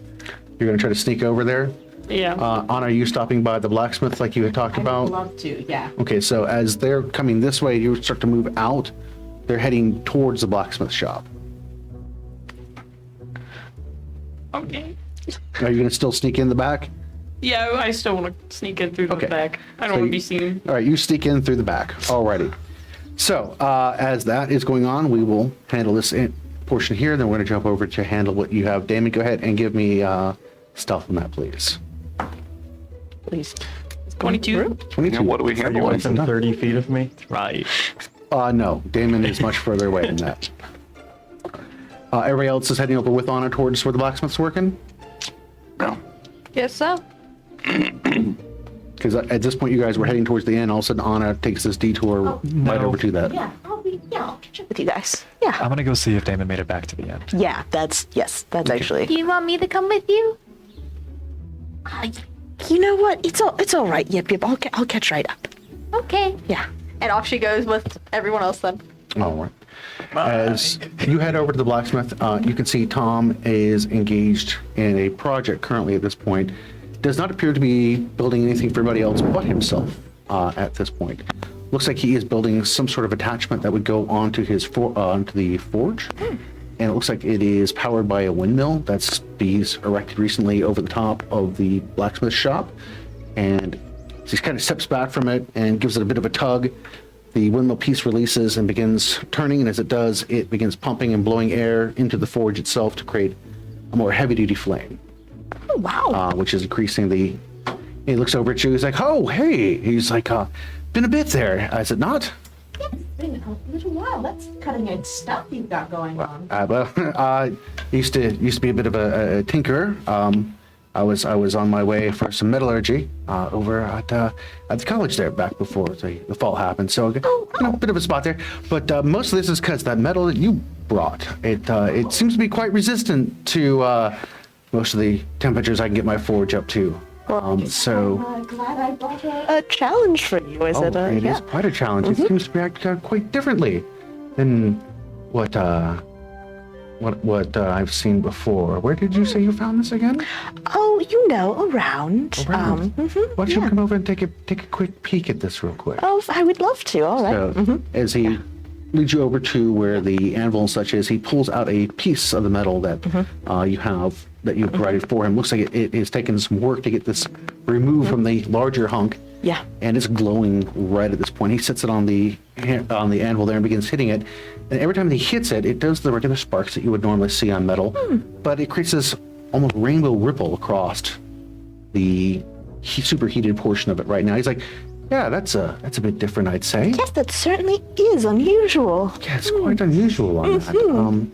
going to try to sneak over there? Yeah. Anna, are you stopping by the blacksmith like you had talked about? I'd love to, yeah. Okay, so as they're coming this way, you start to move out. They're heading towards the blacksmith shop. Okay. Are you going to still sneak in the back? Yeah, I still want to sneak in through the Okay. back. I don't So want to be seen. All right, you sneak in through the back. Alrighty. So as that is going on, we will handle this portion here. Then we're going to jump over to handle what you have. Damon, go ahead and give me stealth on that, please. Please. 22. 22. And what do we Are you handle? within 30 feet of me? Right. No, Damon is much further away than that. Everybody else is heading over with Anna towards where the blacksmith's working? No. Guess so. Because at this point, you guys were heading towards the end. All of a sudden, Anna takes this detour right over to that. Yeah, I'll catch up with you guys. Yeah. I'm gonna go see if Damon made it back to the end. Yeah, that's actually. Do you want me to come with you? You know what? It's all right. Yip. I'll catch right up. Okay. Yeah. And off she goes with everyone else then. All right. As you head over to the blacksmith, you can see Tom is engaged in a project currently at this point. Does not appear to be building anything for anybody else but himself at this point. Looks like he is building some sort of attachment that would go onto his onto the forge. And it looks like it is powered by a windmill that's he's erected recently over the top of the blacksmith shop. And he kind of steps back from it and gives it a bit of a tug. The windmill piece releases and begins turning, and as it does, it begins pumping and blowing air into the forge itself to create a more heavy-duty flame. Oh, wow. Which is increasing the... He looks over at you, he's like, oh, hey! He's like, been a bit there, is it not? Yeah, it's been a little while. That's cutting edge stuff you've got going on. Used to be a bit of a tinkerer. I was on my way for some metallurgy over at the college there back before the fall happened. So a bit of a spot there. But most of this is because that metal that you brought. It seems to be quite resistant to most of the temperatures I can get my forge up to. So I'm glad I brought a challenge for you. Is it? It is quite a challenge. It seems to react quite differently than what I've seen before. Where did you say you found this again? Oh, around. Why don't you come over and take a quick peek at this real quick? Oh, I would love to. All right. So, as he leads you over to where the anvil and such is, he pulls out a piece of the metal that you provided for him. Looks like it has taken some work to get this removed from the larger hunk. Yeah. And it's glowing red at this point. He sets it on the anvil there and begins hitting it. And every time he hits it, it does the regular sparks that you would normally see on metal. But it creates this almost rainbow ripple across the superheated portion of it right now. He's like, yeah, that's a bit different, I'd say. Yes, that certainly is unusual. Yeah, it's quite unusual on that.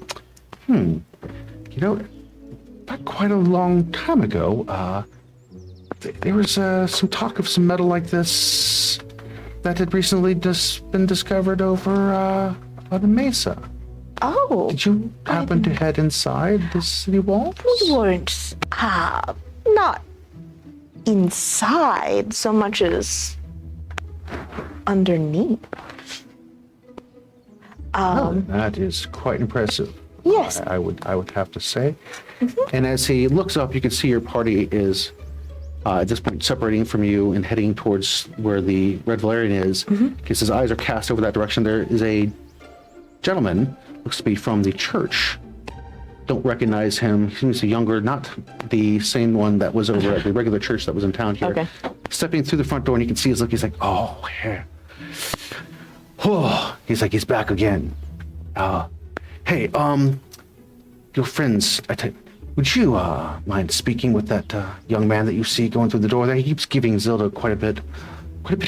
not quite a long time ago, there was some talk of some metal like this that had recently just been discovered over on the mesa. Oh. Did you happen to head inside the city walls? We weren't, not inside so much as underneath. That is quite impressive. Yes. I would have to say. And as he looks up, you can see your party is at this point separating from you and heading towards where the Red Valerian is. Because his eyes are cast over that direction. There is a gentleman, looks to be from the church. Don't recognize him. He seems younger, not the same one that was over at the regular church that was in town here. Okay. Stepping through the front door, and you can see his look. He's like, oh, yeah. Oh, he's like, he's back again. Hey, your friends, would you mind speaking with that young man that you see going through the door there? He keeps giving Zilda quite a bit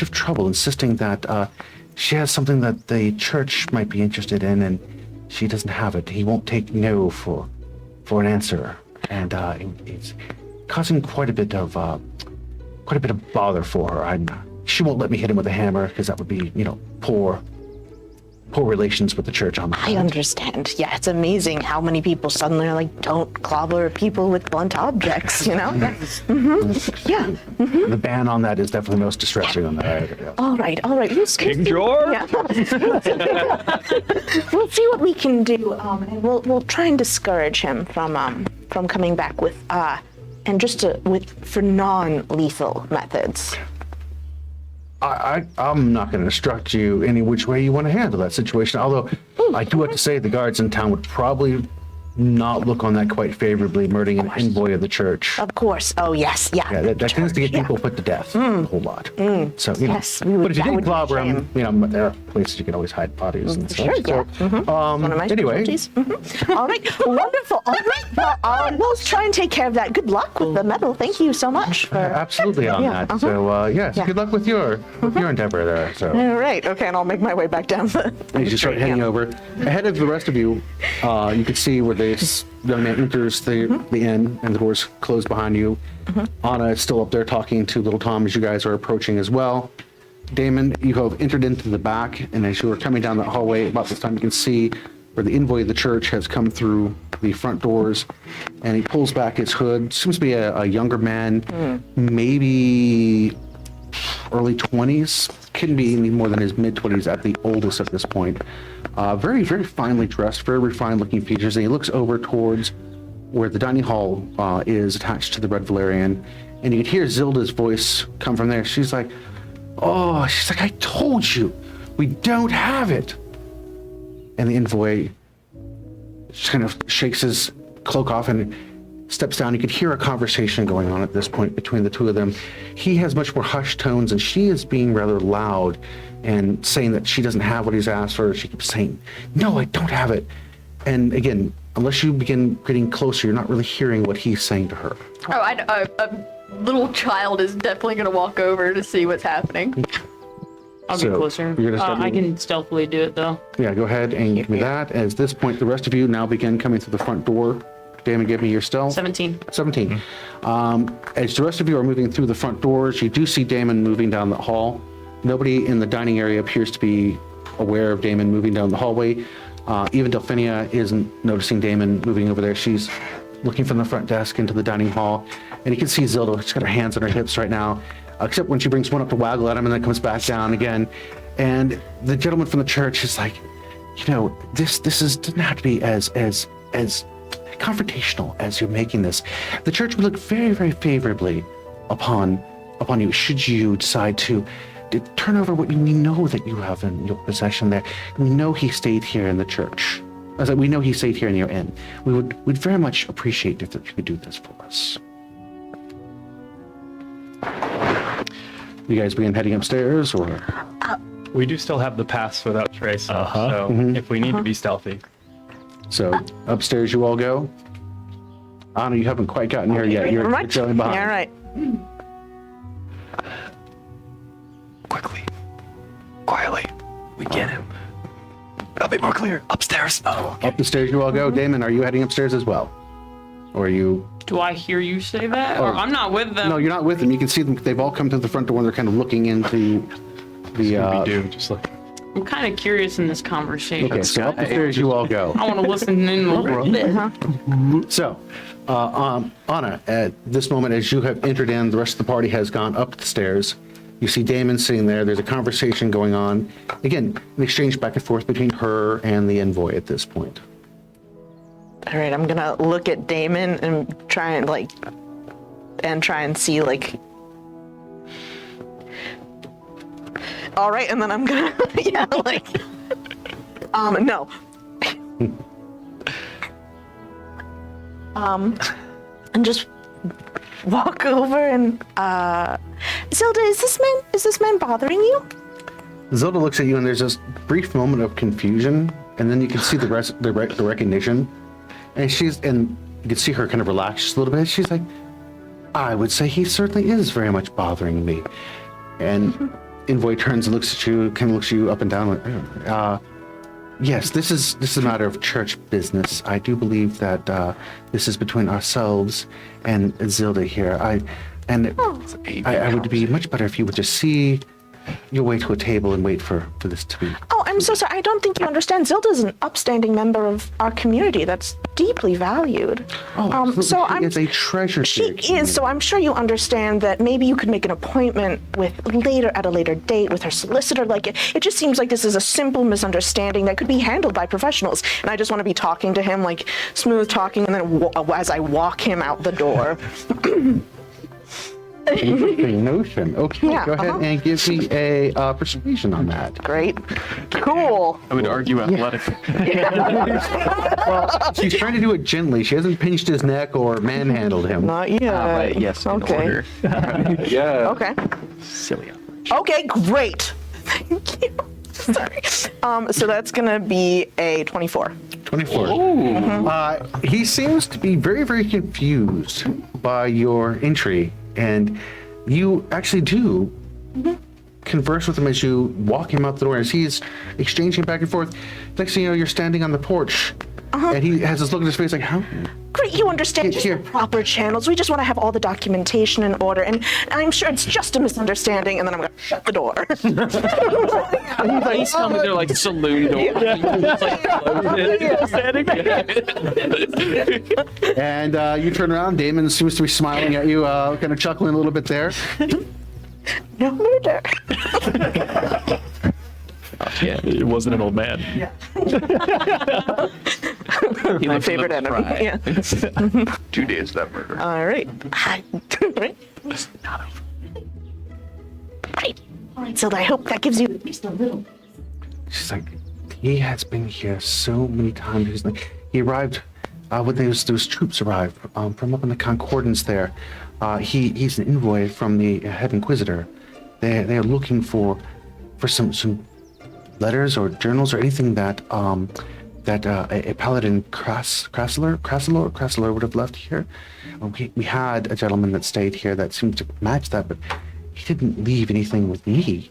of trouble, insisting that she has something that the church might be interested in, and she doesn't have it. He won't take no for an answer, and it's causing quite a bit of bother for her. She won't let me hit him with a hammer because that would be, poor relations with the church on that. I understand. Yeah, it's amazing how many people suddenly are like, don't clobber people with blunt objects, Yeah. The ban on that is definitely most distressing on that. All right. King George? Yeah. We'll see what we can do, and we'll try and discourage him from coming back with for non-lethal methods. I'm not going to instruct you any which way you want to handle that situation, although I do have to say the guards in town would probably not look on that quite favorably, murdering an envoy of the church. Of course. Oh, yes. Yeah. Yeah, that tends to get people put to death a whole lot. So, Yes, but if you didn't clobber them, there are places you can always hide bodies and Sure, stuff. yeah. So, One of my anyway, specialties. All right. Wonderful. All right. Well, we'll try and take care of that. Good luck with the medal. Thank you so much for... absolutely on Yeah, that. So, good luck with your endeavor there. So. All right. Okay, and I'll make my way back down the... As you start heading over, ahead of the rest of you, you can see where this young man enters the inn and the doors close behind you. Anna is still up there talking to little Tom as you guys are approaching as well. Damon, you have entered into the back, and as you are coming down that hallway, about this time you can see where the envoy of the church has come through the front doors, and he pulls back his hood. Seems to be a younger man, maybe early 20s. Couldn't be any more than his mid-20s at the oldest at this point. Very, very finely dressed, very refined looking features, and he looks over towards where the dining hall is attached to the Red Valerian, and you can hear Zilda's voice come from there. She's like, I told you, we don't have it. And the envoy just kind of shakes his cloak off and steps down. You could hear a conversation going on at this point between the two of them. He has much more hushed tones, and she is being rather loud and saying that she doesn't have what he's asked for. She keeps saying, no, I don't have it. And again, unless you begin getting closer, you're not really hearing what he's saying to her. A little child is definitely going to walk over to see what's happening. I'll So, get closer. you're gonna start I moving? can stealthily do it though. Yeah, go ahead and give me that. At this point, the rest of you now begin coming through the front door. Damon, give me your stealth. 17. 17. As the rest of you are moving through the front doors, you do see Damon moving down the hall. Nobody in the dining area appears to be aware of Damon moving down the hallway. Even Delphinia isn't noticing Damon moving over there. She's looking from the front desk into the dining hall, and you can see Zilda. She's got her hands on her hips right now, except when she brings one up to waggle at him and then comes back down again. And the gentleman from the church is like, this doesn't have to be as confrontational as you're making this. The church would look very, very favorably upon you should you decide to turn over what we know that you have in your possession there. We know he stayed here in the church. We know he stayed here in your inn. We'd very much appreciate if you could do this for us. You guys begin heading upstairs, or? We do still have the pass without trace, so if we need to be stealthy. So upstairs you all go. Anna, you haven't quite gotten here yet. You're trailing behind. Yeah, right. Quietly, we get him. I'll be more clear. Upstairs. Oh, okay. Up the stairs you all go. Damon, are you heading upstairs as well? Or you? Do I hear you say that? Or I'm not with them. No, you're not with them. You can see them. They've all come to the front door and they're kind of looking into the. do just like. I'm kind of curious in this conversation. Okay, so up the stairs you all go. I want to listen in a little bit. So, Anna, at this moment, as you have entered in, the rest of the party has gone up the stairs. You see Damon sitting there. There's a conversation going on. Again, an exchange back and forth between her and the envoy at this point. All right, I'm gonna look at Damon and try and see like. All right, and then I'm gonna no. And just walk over and Zelda, is this man bothering you? Zelda looks at you and there's this brief moment of confusion, and then you can see the recognition, and you can see her kind of relax just a little bit. She's like, I would say he certainly is very much bothering me. And Envoy turns and looks at you, kind of looks at you up and down, like, yes, this is a matter of church business. I do believe that this is between ourselves and Zelda here. I would be much better if you would just see your way to a table and wait for this to be. Oh, I'm so sorry. I don't think you understand. Zelda's an upstanding member of our community that's deeply valued. Oh, so she is a treasure. She is. So I'm sure you understand that maybe you could make an appointment at a later date with her solicitor. Like it just seems like this is a simple misunderstanding that could be handled by professionals. And I just want to be talking to him, like smooth talking, and then as I walk him out the door. Interesting notion. Okay, Yeah, go ahead and give me a persuasion on that. Great. Cool. I would argue athletic. Well, she's trying to do it gently. She hasn't pinched his neck or manhandled him. Not yet. But yes, in Okay. order. Yeah. Okay. Silly. Okay, great. Thank you. Sorry. So that's gonna be a 24. 24. He seems to be very, very confused by your entry, and you actually do converse with him as you walk him out the door. As he's exchanging back and forth, next thing you know, you're standing on the porch, and he has this look on his face like, how? Great, you understand just the proper channels. We just want to have all the documentation in order, and I'm sure it's just a misunderstanding, and then I'm going to shut the door. Please tell me they're like saloon doors. And you turn around, Damon seems to be smiling at you, kind of chuckling a little bit there. No murder. Yeah, it wasn't an old man. My favorite enemy. Yeah. 2 days that murder. All right. Right. Great. All right, Zelda, I hope that gives you at least a little. She's like, he has been here so many times. He's like, he arrived when those troops arrived from up in the Concordance there. He's an envoy from the head Inquisitor. They are looking for some letters or journals or anything that a paladin Crassler would have left here. We had a gentleman that stayed here that seemed to match that, but he didn't leave anything with me.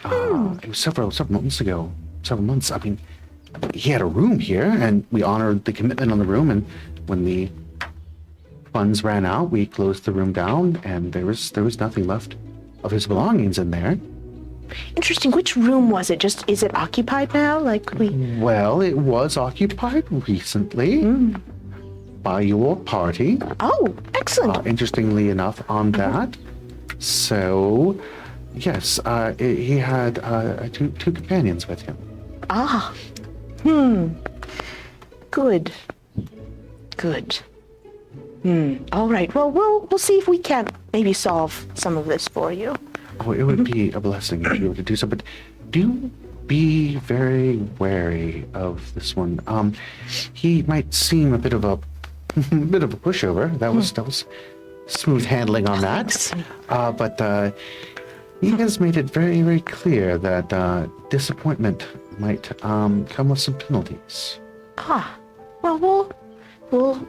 It was several months. I mean, he had a room here, and we honored the commitment on the room. And when the funds ran out, we closed the room down, and there was nothing left of his belongings in there. Interesting. Which room was it? Is it occupied now? Well, it was occupied recently by your party. Oh, excellent. Interestingly enough, on that. So, yes, he had two companions with him. Ah. Good. All right. Well, we'll see if we can't maybe solve some of this for you. Oh, it would be a blessing if you were to do so, but do be very wary of this one. He might seem a bit of a pushover. That was smooth handling on that. But he has made it very, very clear that disappointment might come with some penalties. Well, we'll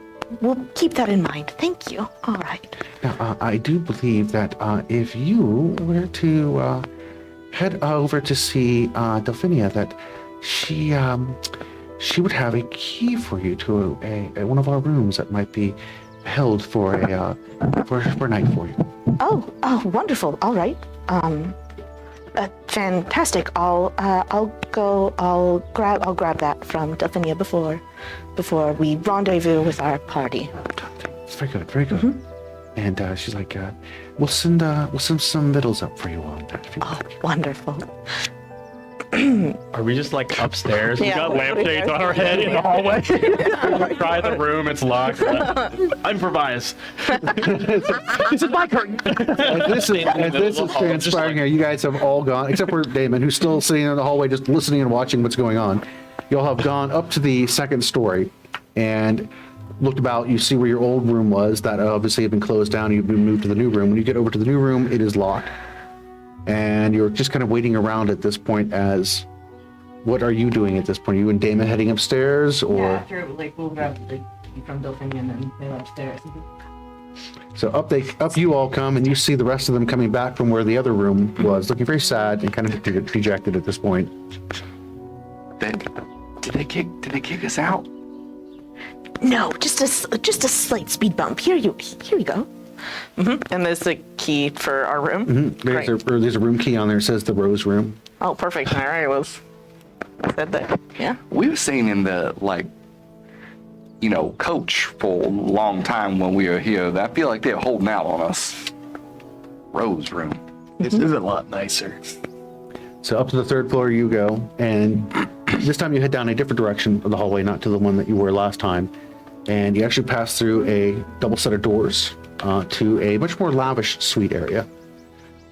keep that in mind. Thank you. All right. Now, I do believe that if you were to head over to see Delphinia, that she she would have a key for you to one of our rooms that might be held for a night for you. Oh, wonderful. All right. Fantastic. I'll grab that from Delphinia before we rendezvous with our party. It's very good, very good. And she's like, we'll send some victuals up for you on that. If you like. Wonderful. Are we just like upstairs? We Yeah. got lampshades on our head in the hallway. Try the room, it's locked. Improvise. This is my curtain. As this is transpiring here, you guys have all gone, except for Damon, who's still sitting in the hallway just listening and watching what's going on. You'll have gone up to the second story and looked about. You see where your old room was. That obviously had been closed down. You've been moved to the new room. When you get over to the new room, it is locked. And you're just kind of waiting around at this point as, what are you doing at this point? Are you and Damon heading upstairs, or? After, like, we'll grab the from Delphinium and then head upstairs. So up you all come, and you see the rest of them coming back from where the other room was, looking very sad and kind of dejected at this point. Did they kick us out? No, just a slight speed bump. Here you go. And there's the key for our room. There's a room key on there. It says the Rose Room. Oh, perfect. All right, well, said that. Yeah. We were staying in the coach for a long time when we were here. I feel like they're holding out on us. Rose Room. This is a lot nicer. So up to the third floor you go, and this time you head down a different direction of the hallway, not to the one that you were last time. And you actually pass through a double set of doors to a much more lavish suite area.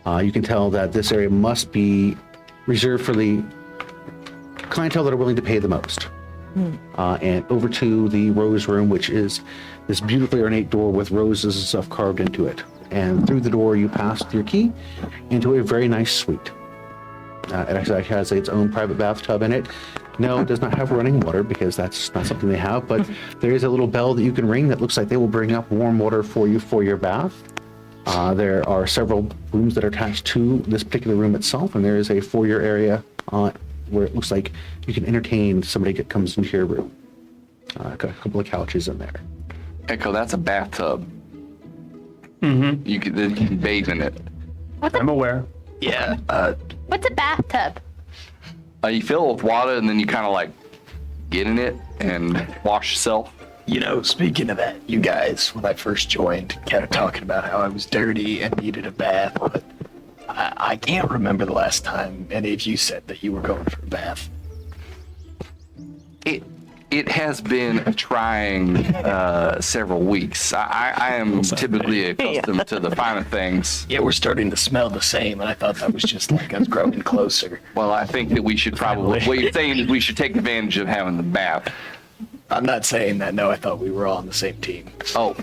You can tell that this area must be reserved for the clientele that are willing to pay the most. And over to the Rose Room, which is this beautifully ornate door with roses and stuff carved into it. And through the door you pass with your key into a very nice suite. It actually has its own private bathtub in it. No, it does not have running water because that's not something they have, but there is a little bell that you can ring that looks like they will bring up warm water for you for your bath. There are several rooms that are attached to this particular room itself, and there is a foyer area where it looks like you can entertain somebody that comes into your room. Got a couple of couches in there. Echo, that's a bathtub. You can bathe in it. I'm aware. Yeah. What's a bathtub? You fill it with water and then you kind of get in it and wash yourself. Speaking of that, you guys, when I first joined, kind of talking about how I was dirty and needed a bath, but I can't remember the last time any of you said that you were going for a bath. It has been a trying several weeks. I am typically accustomed to the finer things. Yeah, we're starting to smell the same, and I thought that was just like us growing closer. Well, I think that we should probably, what you're saying is we should take advantage of having the bath. I'm not saying that, no, I thought we were all on the same team. Oh,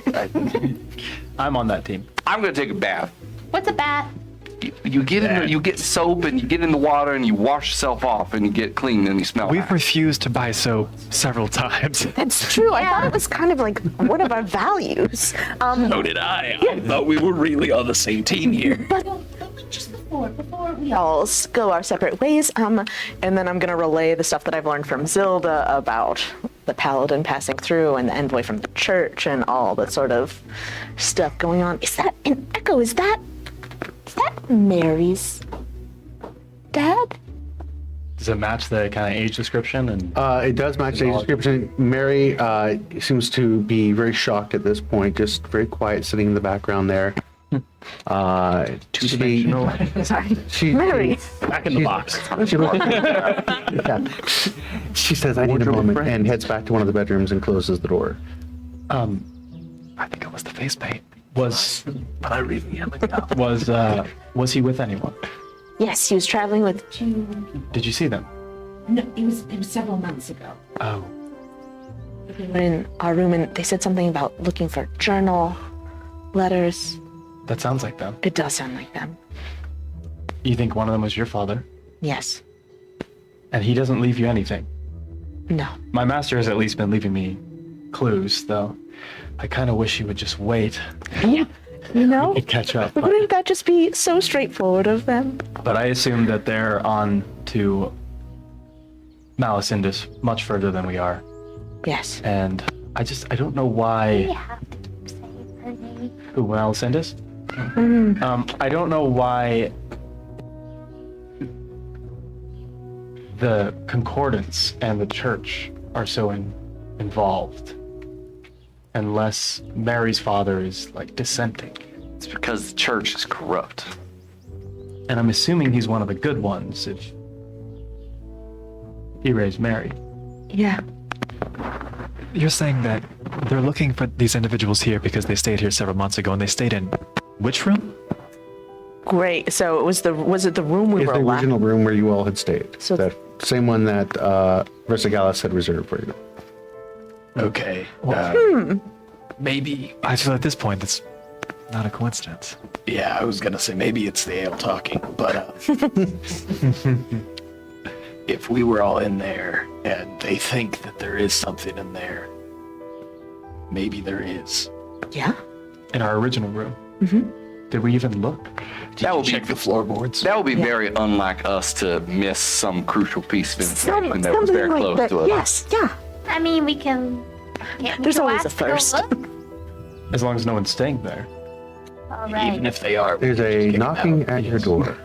I'm on that team. I'm going to take a bath. What's a bath? You get in, you get soap and you get in the water and you wash yourself off and you get clean and you smell We've nice. refused to buy soap several times. That's true. I thought it was kind of like one of our values. So did I. I thought we were really on the same team here. But just before we all go our separate ways, and then I'm gonna relay the stuff that I've learned from Zilda about the paladin passing through and the envoy from the church and all the sort of stuff going on. Is that an echo? Is that Mary's dad? Does it match the kind of age description? And It does match the age description. Mary seems to be very shocked at this point, just very quiet, sitting in the background there. two-dimensional. Mary. Back in the box. She says, "I need a moment," and heads back to one of the bedrooms and closes the door. I think it was the face paint. Was I really am a was he with anyone? Yes, he was traveling with two. Did you see them? No, it was several months ago. Oh. They were in our room and they said something about looking for journal, letters. That sounds like them. It does sound like them. You think one of them was your father? Yes. And he doesn't leave you anything? No. My master has at least been leaving me clues, though. I kind of wish he would just wait. Yeah. You know? He'd catch up. Wouldn't that just be so straightforward of them? But I assume that they're on to Melancholic much further than we are. Yes. And I don't know why. have to say her name. Who, Melancholic? I don't know why the concordance and the church are so involved, unless Mary's father is like dissenting. It's because the church is corrupt. And I'm assuming he's one of the good ones if he raised Mary. Yeah. You're saying that they're looking for these individuals here because they stayed here several months ago, and they stayed in which room? Great. So was it the room we It's were the allowed? original room where you all had stayed. So- that same one that Versagallis had reserved for you. Okay. Maybe. I feel at this point it's not a coincidence. Yeah, I was gonna say maybe it's the ale talking, but if we were all in there and they think that there is something in there, maybe there is. Yeah. In our original room. Did we even look? That would Check be the floorboards. that would be very unlike us to miss some crucial piece of information that was Something very like close that. to us. Yes. Yeah. I mean, we can. Can't we There's go always a ask to go first. look? As long as no one's staying there. All right. Even if they are. There's a knocking at your door.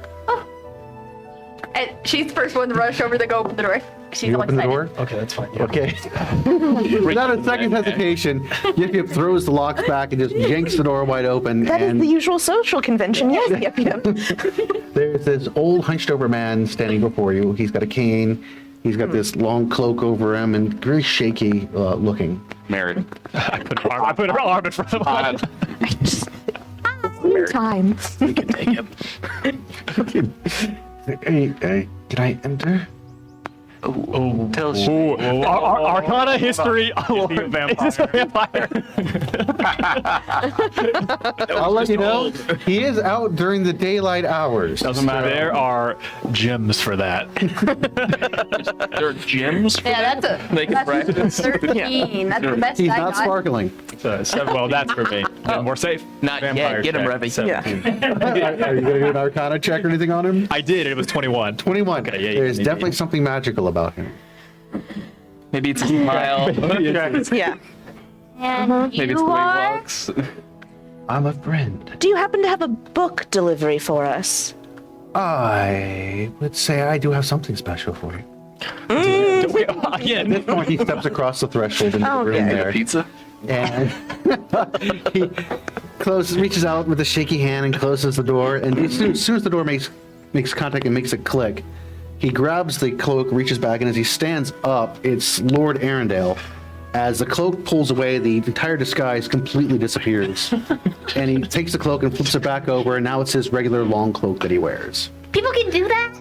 And she's the first one to rush over to go open the door. She's You all open the excited. door? Okay, that's fine. Yeah. Okay. Without a second hesitation, Yipyip throws the locks back and just yanks the door wide open. That is and the usual social convention. Yes. Yep. there's this old hunched over man standing before you. He's got a cane. He's got this long cloak over him and very shaky looking. Married. I put her arm in front of mine. Time. We can take him. Hey, can I enter? Oh, tell us. Arcana history. Is he a vampire? I'll let you know. He is out during the daylight hours. Doesn't matter. There are gems for that. There are gyms for Yeah, that? that's They can practice. 13. That's the best He's I not got. sparkling. Well, that's for me. Then we're safe. Not Vampire yet. Get him, check, Revy. 17. Are you going to do an Arcana check or anything on him? I did. It was 21. 21. Okay, yeah, There's maybe. definitely something magical about him. Maybe it's a smile. Yeah. And Maybe it's the you way he are? walks. I'm a friend. Do you happen to have a book delivery for us? I would say I do have something special for you. Again. At this point, he steps across the threshold into the room Okay. there. Pizza? And he reaches out with a shaky hand and closes the door. And as soon as the door makes contact and makes a click, he grabs the cloak, reaches back, and as he stands up, it's Lord Arundel. As the cloak pulls away, the entire disguise completely disappears. And he takes the cloak and flips it back over, and now it's his regular long cloak that he wears. People can do that?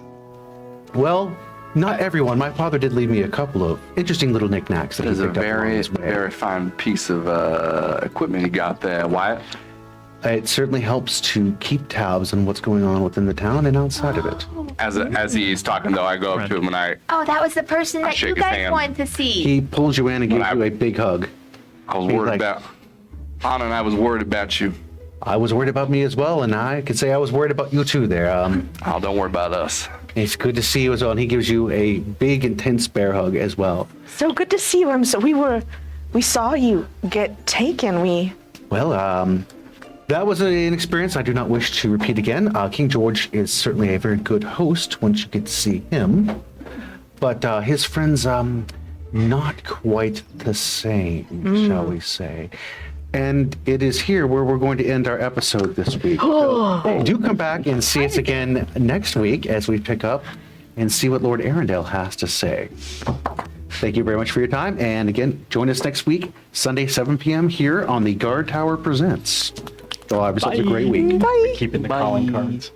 Well, not everyone. My father did leave me a couple of interesting little knickknacks that It is he a picked up along very, his way. very fine piece of equipment he got there, Wyatt. It certainly helps to keep tabs on what's going on within the town and outside of it. As he's talking, though, I go up to him and I Oh, that was the person that shake you his guys hand. wanted to see. He pulls you in and gives you a big hug. was He's worried like- about. Anna and I was worried about you. I was worried about me as well, and I could say I was worried about you too there. Oh, don't worry about us. It's good to see you as well, and he gives you a big, intense bear hug as well. So good to see you. We saw you get taken. Well, that was an experience I do not wish to repeat again. King George is certainly a very good host once you get to see him, but his friends, not quite the same, shall we say. And it is here where we're going to end our episode this week. So do come back and see us again next week as we pick up and see what Lord Arundel has to say. Thank you very much for your time. And again, join us next week, Sunday, 7 p.m. here on the Guardtower Presents. So have yourselves a great week. Bye. Keeping the calling cards.